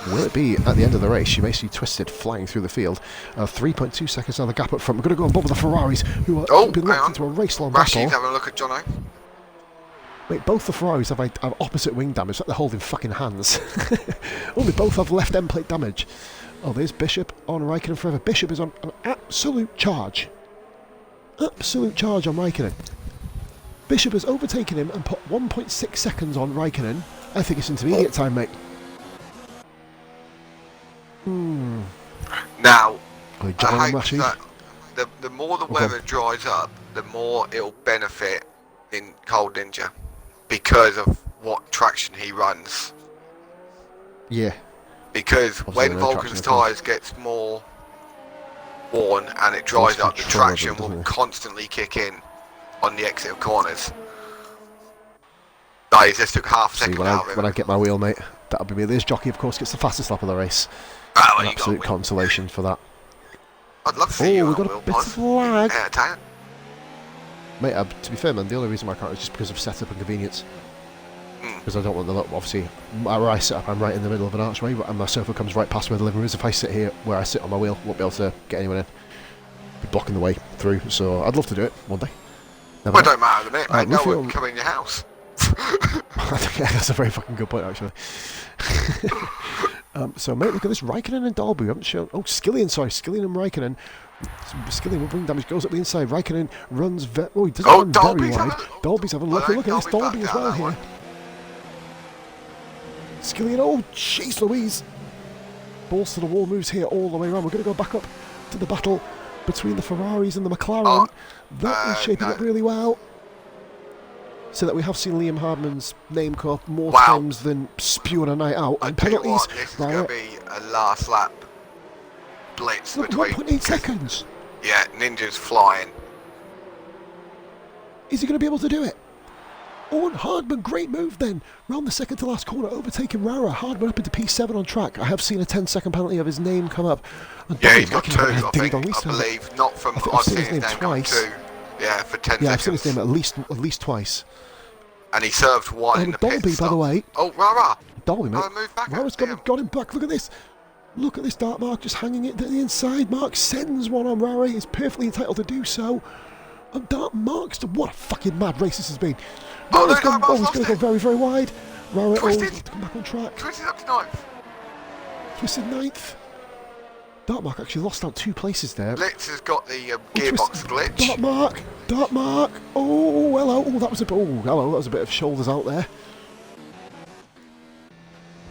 S1: Will it be at the end of the race? You may see Twisted flying through the field. 3.2 seconds on the gap up front. We're going to go on board with the Ferraris, who are being locked into a race-long battle.
S2: Rashid's having a look at Jono.
S1: Wait, both the Ferraris have opposite wing damage. It's like they're holding fucking hands. They both have left end plate damage. Oh, there's Bishop on Raikkonen forever. Bishop is on an absolute charge. Absolute charge on Raikkonen. Bishop has overtaken him and put 1.6 seconds on Raikkonen. I think it's intermediate time, mate.
S2: Now,
S1: Oh,
S2: I hope that the more the weather dries up, the more it'll benefit in Cold Ninja because of what traction he runs.
S1: Yeah.
S2: Because
S1: Obviously
S2: when
S1: no
S2: Vulcan's
S1: traction,
S2: tyres gets more worn and it dries up, the traction will constantly kick in on the exit of corners. No, he just took half a second out of it.
S1: When I get my wheel, mate, that'll be me. This jockey, of course, gets the fastest lap of the race.
S2: Oh,
S1: An absolute consolation for that.
S2: I'd love to see you.
S1: We've got a bit of lag.
S2: Italian.
S1: Mate, to be fair, man, the only reason why I can't is just because of setup and convenience. Because I don't want the look. Obviously, where I sit up, I'm right in the middle of an archway, and my sofa comes right past where the living room is. If I sit here, where I sit on my wheel, won't be able to get anyone in. Be blocking the way through. So I'd love to do it one day.
S2: Well, it don't matter, mate. No one can come in your house.
S1: Yeah, that's a very fucking good point, actually. So, mate, look at this. Raikkonen and Dalby. We haven't shown. Oh, Skillian, sorry. Skillian and Raikkonen. Skillian with wing damage goes up the inside. Raikkonen runs he doesn't run very wide. Dalby's having a look. Look at this. Dalby as well here. Skillian, oh, jeez Louise. Balls to the wall moves here all the way around. We're going to go back up to the battle between the Ferraris and the McLaren. That is shaping up really well. So that we have seen Liam Hardman's name come up more times than spewing a night out. And penalties.
S2: This is going to be a last lap blitz between
S1: 1.8 seconds.
S2: Yeah, Ninja's flying.
S1: Is he going to be able to do it? Oh, and Hardman, great move then. Round the second to last corner, overtaking Rara. Hardman up into P7 on track. I have seen a 10-second penalty of his name come up. And
S2: yeah, he's got 2, I believe. Not from...
S1: I've seen his name twice.
S2: 2. Yeah, for 10 seconds.
S1: Yeah, I've seen his name at least twice.
S2: And he served 1 in the pit
S1: Dolby, by the way.
S2: Oh, Rara.
S1: Dolby, mate.
S2: Rara's
S1: got him back. Look at this. Look at this Dark Mark just hanging it to the inside. Mark sends one on Rara. He's perfectly entitled to do so. And Dark Mark's... What a fucking mad race this has been. Rara's he's going to go very, very wide. Rara to come back on track.
S2: Twisted up to 9th.
S1: Twisted 9th. Dark Mark actually lost out 2 places there.
S2: Blitz has got the gearbox glitch.
S1: Dark Mark. Oh, hello. Oh, that was a bit of shoulders out there.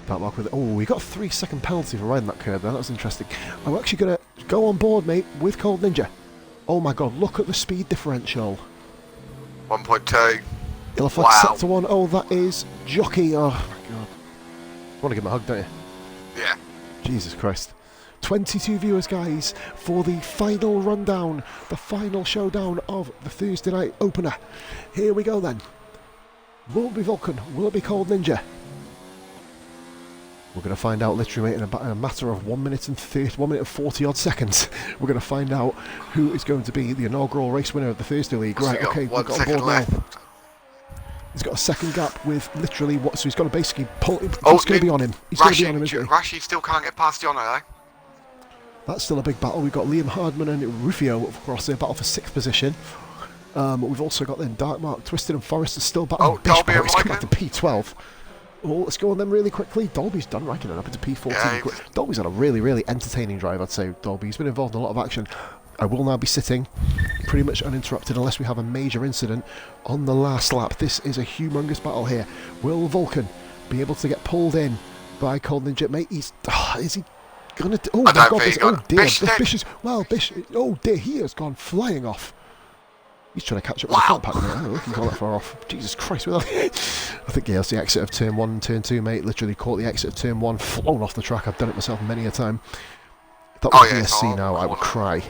S1: That mark with it. Oh, we got a 3-second penalty for riding that curve there. That was interesting. I'm actually going to go on board, mate, with Cold Ninja. Oh my god, look at the speed differential.
S2: 1.2.
S1: He'll have set to 1. Oh, that is Jockey. Oh my god. You want to give him a hug, don't you?
S2: Yeah.
S1: Jesus Christ. 22 viewers, guys, for the final rundown, the final showdown of the Thursday night opener. Here we go then. Will it be Vulcan? Will it be Cold Ninja? We're going to find out literally, mate, in a matter of 1 minute and 40 odd seconds. We're going to find out who is going to be the inaugural race winner of the Thursday League. Right, okay, we've got on board
S2: left.
S1: now. He's got a second gap with literally what, so he's got to basically pull. He's going to be on him. He's going to be on him, isn't he?
S2: Rashi still can't get past Jono, though.
S1: That's still a big battle. We've got Liam Hardman and Rufio across there, battle for 6th position. We've also got then Dark Mark, Twisted and Forrest is still battling.
S2: Dolby and
S1: he's come back to P12. Oh, let's go on them really quickly. Dolby's done Raikkonen up into P14. Yeah, Dolby's had a really, really entertaining drive, I'd say. Dolby, he's been involved in a lot of action. I will now be sitting pretty much uninterrupted unless we have a major incident on the last lap. This is a humongous battle here. Will Vulcan be able to get pulled in by Cold Ninja? Mate, is he gonna do, oh my god, oh dear, Bish is, well, Bish, oh dear, he has gone flying off. He's trying to catch up with the front pack, mate. I don't know if he can go that far off. Jesus Christ. I think, yeah, it's the exit of turn 1 and turn 2, mate. Literally caught the exit of turn 1, flown off the track. I've done it myself many a time. If that was a VSC now, I would cry.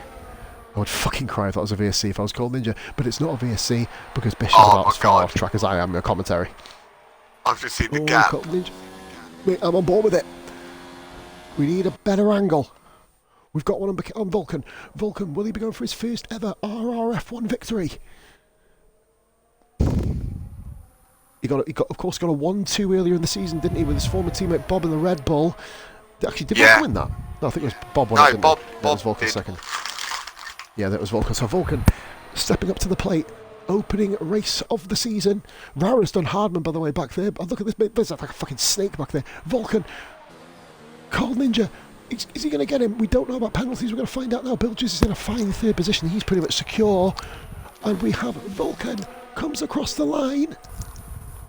S1: I would fucking cry if that was a VSC if I was Cold Ninja. But it's not a VSC because Bish is about as far off track as I am in a commentary.
S2: I've just seen the gap.
S1: Cold Ninja. Mate, I'm on board with it. We need a better angle. We've got one on Vulcan. Vulcan, will he be going for his first ever RRF1 victory? He of course, got a 1-2 earlier in the season, didn't he, with his former teammate Bob in the Red Bull. Actually, did Bob win that? No, I think it was Bob won it, didn't
S2: Bob,
S1: he?
S2: Bob
S1: that was Vulcan second. Yeah, that was Vulcan. So Vulcan stepping up to the plate. Opening race of the season. Rara's done Hardman, by the way, back there. But look at this, mate. There's like a fucking snake back there. Vulcan. Cold Ninja. Is he going to get him? We don't know about penalties. We're going to find out now. Bilges is in a fine 3rd position. He's pretty much secure. And we have Vulcan comes across the line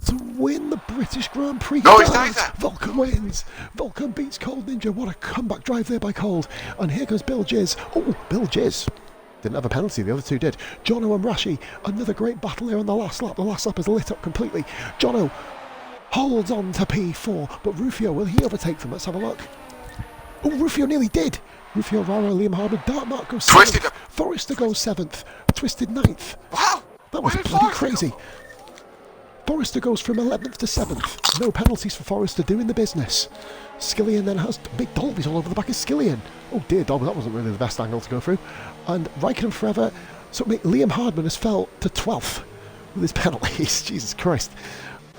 S1: to win the British Grand Prix.
S2: No, he's not there.
S1: Vulcan wins. Vulcan beats Cold Ninja. What a comeback drive there by Cold. And here goes Bill Jizz. Oh, Bill Jizz. Didn't have a penalty, the other two did. Jono and Rashi, another great battle there on the last lap. The last lap is lit up completely. Jono holds on to P4, but Rufio, will he overtake them? Let's have a look. Oh, Rufio nearly did. Rufio, Rara, Liam Hardman, Dark Mark goes 7th. Forrester goes 7th. Twisted 9th.
S2: Wow!
S1: That was bloody crazy. Forrester goes from 11th to 7th. No penalties for Forrester, doing the business. Skillian then has big Dolby's all over the back of Skillian. Oh dear, Dolby, that wasn't really the best angle to go through. And Raikkonen forever. So Liam Hardman has fell to 12th with his penalties. Jesus Christ.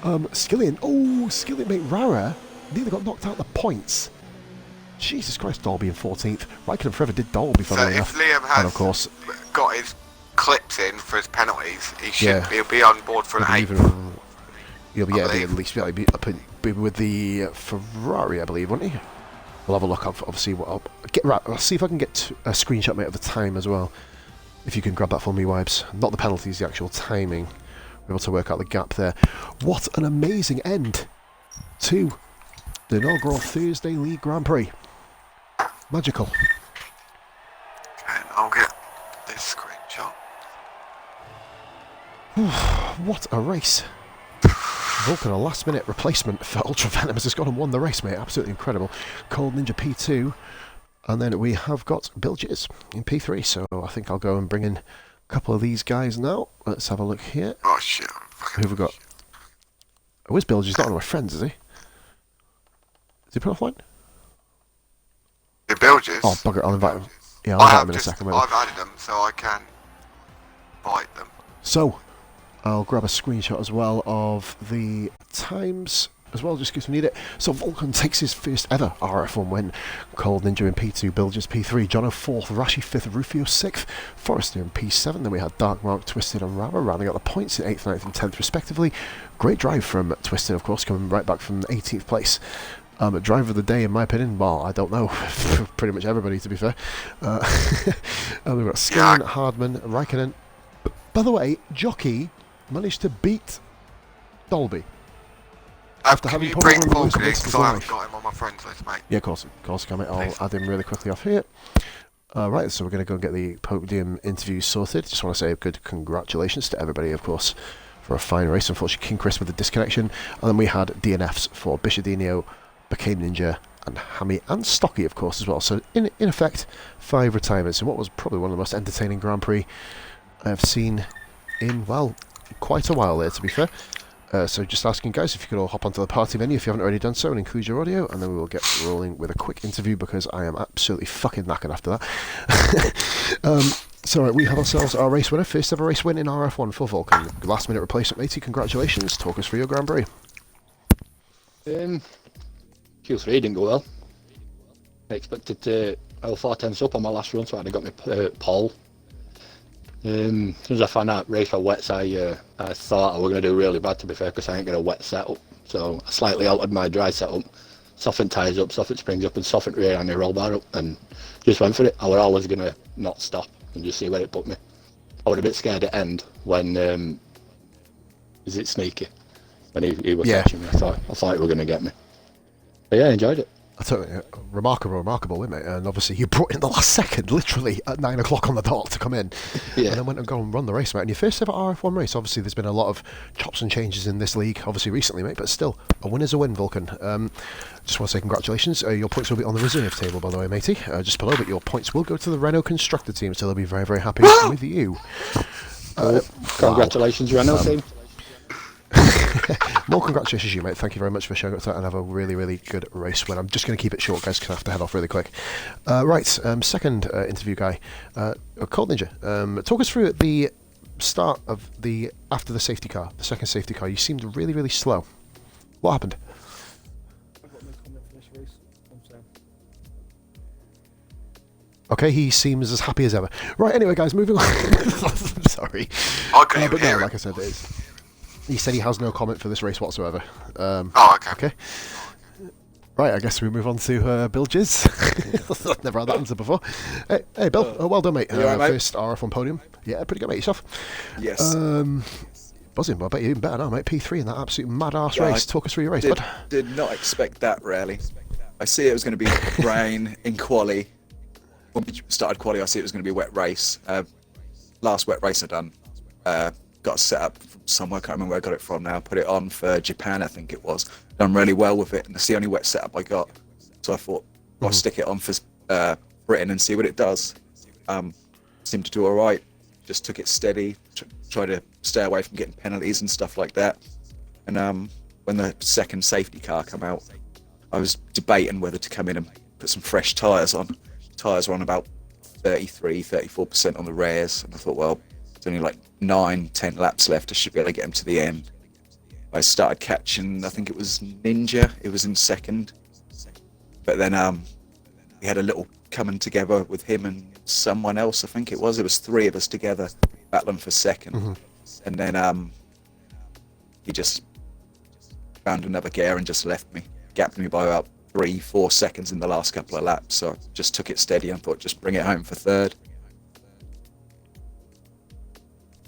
S1: Skillian, mate, Rara nearly got knocked out the points. Jesus Christ, Dolby in 14th. Raikkonen forever did Dolby, funnily enough.
S2: So if Liam has
S1: and of course,
S2: got his clips in for his penalties, he'll be on board for an 8th.
S1: He'll be at least be up with the Ferrari, I believe, won't he? We'll have a look. Obviously, I'll see if I can get a screenshot, mate, of the time as well. If you can grab that for me, Wibes. Not the penalties, the actual timing. We're able to work out the gap there. What an amazing end to the inaugural Thursday League Grand Prix. Magical.
S2: And I'll get this screenshot.
S1: What a race. Vulcan, a last-minute replacement for Ultra Venomous, has gone and won the race, mate. Absolutely incredible. Cold Ninja P2. And then we have got Bilges in P3. So I think I'll go and bring in a couple of these guys now. Let's have a look here.
S2: Oh, shit.
S1: Who have we got? Oh, is Bilges? He's not one of my friends, is he? Is he put offline?
S2: The Bilges?
S1: Oh, bugger, I'll invite him. Yeah, I'll invite him in a second.
S2: I've added them so I can invite them.
S1: So, I'll grab a screenshot as well of the times as well, just in case we need it. So Vulcan takes his first ever RF1 win. Cold Ninja in P2, Bilges P3, Jono 4th, Rashi 5th, Rufio 6th, Forrester in P7. Then we had Dark Mark, Twisted and Rara rounding out the points in 8th, 9th and 10th respectively. Great drive from Twisted, of course, coming right back from 18th place. Driver of the day, in my opinion, well, I don't know, pretty much everybody, to be fair. And we've got Skillen, Hardman, Raikkonen. By the way, Jockey managed to beat Dolby. After
S2: Can
S1: having
S2: you
S1: probably
S2: bring
S1: one of the worst
S2: Vulcan in,
S1: races
S2: because
S1: of
S2: I
S1: his
S2: haven't
S1: life.
S2: got him on my friends list, mate.
S1: Yeah, of course, can, mate. I'll add him really quickly off here. Right, so we're going to go and get the podium interviews sorted. Just want to say a good congratulations to everybody, of course, for a fine race. Unfortunately, King Chris with the disconnection. And then we had DNFs for Bishadinho, Became Ninja, and Hammy, and Stocky, of course, as well. So, in effect, 5 retirements in what was probably one of the most entertaining Grand Prix I have seen in, well, quite a while there, to be fair. So just asking guys if you could all hop onto the party menu if you haven't already done so and include your audio, and then we will get rolling with a quick interview because I am absolutely fucking knackered after that. So right, we have ourselves our race winner, first ever race win in RF1 for Vulcan. Last minute replacement, matey, congratulations. Talk us through your Grand Prix.
S4: Q3 didn't go well. I expected to L4 tenths up on my last run, so I got my pole. As soon as I found out race for wets, I thought I was going to do really bad, to be fair, because I ain't got a wet setup. So I slightly altered my dry setup, softened tyres up, softened springs up, and softened rear and the roll bar up, and just went for it. I was always going to not stop and just see where it put me. I was a bit scared at end when, is it Sneaky? When he was catching me, I thought he was going to get me. But yeah, I enjoyed it.
S1: I tell you, remarkable, isn't it? And obviously you brought in the last second, literally at 9 o'clock on the dot to come in, and then went and go and run the race, mate. And your first ever RF1 race. Obviously, there's been a lot of chops and changes in this league, obviously recently, mate. But still, a win is a win, Vulcan. Just want to say congratulations. Your points will be on the reserve table, by the way, matey, just below. But your points will go to the Renault constructor team, so they'll be very, very happy with you.
S4: Congratulations, Renault team.
S1: More congratulations, you mate. Thank you very much for showing up to that and have a really, really good race win. I'm just going to keep it short, guys, because I have to head off really quick. Second interview guy, Cold Ninja. Talk us through at the start of after the safety car, the second safety car. You seemed really, really slow. What happened? Okay, he seems as happy as ever. Right, anyway, guys, moving on. I'm sorry.
S2: I couldn't even
S1: But no,
S2: hear
S1: like
S2: it.
S1: I said, it is. He said he has no comment for this race whatsoever.
S2: Okay.
S1: Right, I guess we move on to Bill Jizz. I've never had that answer before. Hey Bill, well done, mate.
S5: You all right, mate?
S1: First RF1 podium. Yeah, pretty good, mate. Yourself?
S5: Yes.
S1: Buzzing, I bet you're even better now, mate. P3 in that absolute mad-ass
S5: Yeah,
S1: race. Talk us through your race,
S5: did,
S1: bud.
S5: did not expect that, really. I see it was going to be rain in quali. When we started quali, I see it was going to be a wet race. Last wet race I done, got set up from somewhere, I can't remember where I got it from now, put it on for Japan, I think it was. Done really well with it, and it's the only wet setup I got. So I thought, I'll stick it on for Britain and see what it does. Seemed to do alright. Just took it steady, tried to stay away from getting penalties and stuff like that. And when the second safety car came out, I was debating whether to come in and put some fresh tyres on. Tyres were on about 34% on the rears, and I thought, well, there's only like 9-10 laps left. I should be able to get them to the end. I started catching, I think it was Ninja. It was in second, but then we had a little coming together with him and someone else. I think it was 3 of us together battling for second, and then he just found another gear and just left me, gapped me by about 3-4 seconds in the last couple of laps. So I just took it steady and thought, just bring it home for third.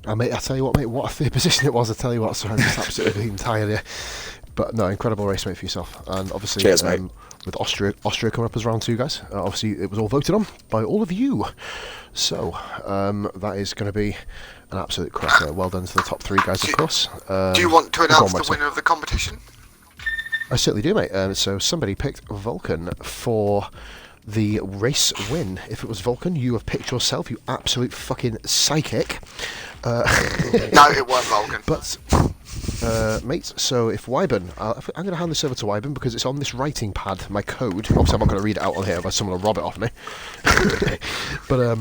S1: Mate, I tell you what, mate, what a third position it was. I tell you what, so I'm just absolutely tired here. But no, incredible race, mate, for yourself. And obviously,
S5: cheers, mate.
S1: With Austria coming up as round 2, guys. Obviously, it was all voted on by all of you. So that is going to be an absolute cracker. Well done to the top 3 guys, of course.
S2: Do you want to announce the
S1: Webster.
S2: winner of the competition?
S1: I certainly do, mate. So somebody picked Vulcan for the race win. If it was Vulcan, you have picked yourself, you absolute fucking psychic.
S2: No, it weren't Vulcan.
S1: But, mate, so if Wyburn, I'm going to hand this over to Wyburn because it's on this writing pad, my code. Obviously, I'm not going to read it out on here, otherwise someone will rob it off me. But,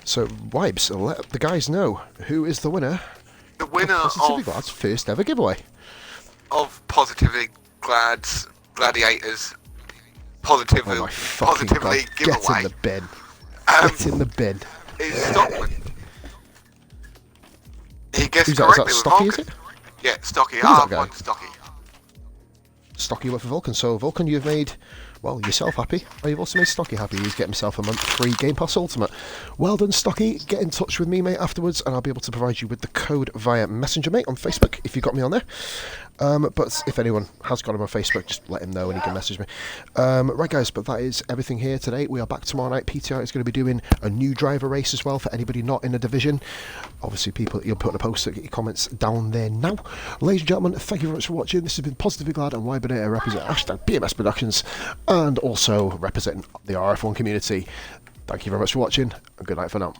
S1: so, Wybes, let the guys know who is the winner.
S2: The winner
S1: Positively Glad's first ever giveaway.
S2: of Positively Glad's Gladiators Positively,
S1: Oh my fucking
S2: positively
S1: God.
S2: giveaway
S1: Get in the bin. Get in the bin.
S2: is Stockman. He guessed
S1: Who's that? Is that
S2: correctly with
S1: Stocky,
S2: Vulcan.
S1: is it?
S2: Yeah, Stocky.
S1: Who's that
S2: I've
S1: guy?
S2: won Stocky.
S1: Stocky went for Vulcan. So, Vulcan, you've made, well, yourself happy. Oh, you've also made Stocky happy. He's getting himself a month free Game Pass Ultimate. Well done, Stocky. Get in touch with me, mate, afterwards, and I'll be able to provide you with the code via Messenger, mate, on Facebook, if you've got me on there. But if anyone has got him on Facebook, just let him know and he can message me. Right, guys, but that is everything here today. We are back tomorrow night. PTR is going to be doing a new driver race as well for anybody not in a division. Obviously, people, you'll put in a post to get your comments down there now. Ladies and gentlemen, thank you very much for watching. This has been Positively Glad and Wybernate representing #BMS Productions and also representing the RF1 community. Thank you very much for watching and good night for now.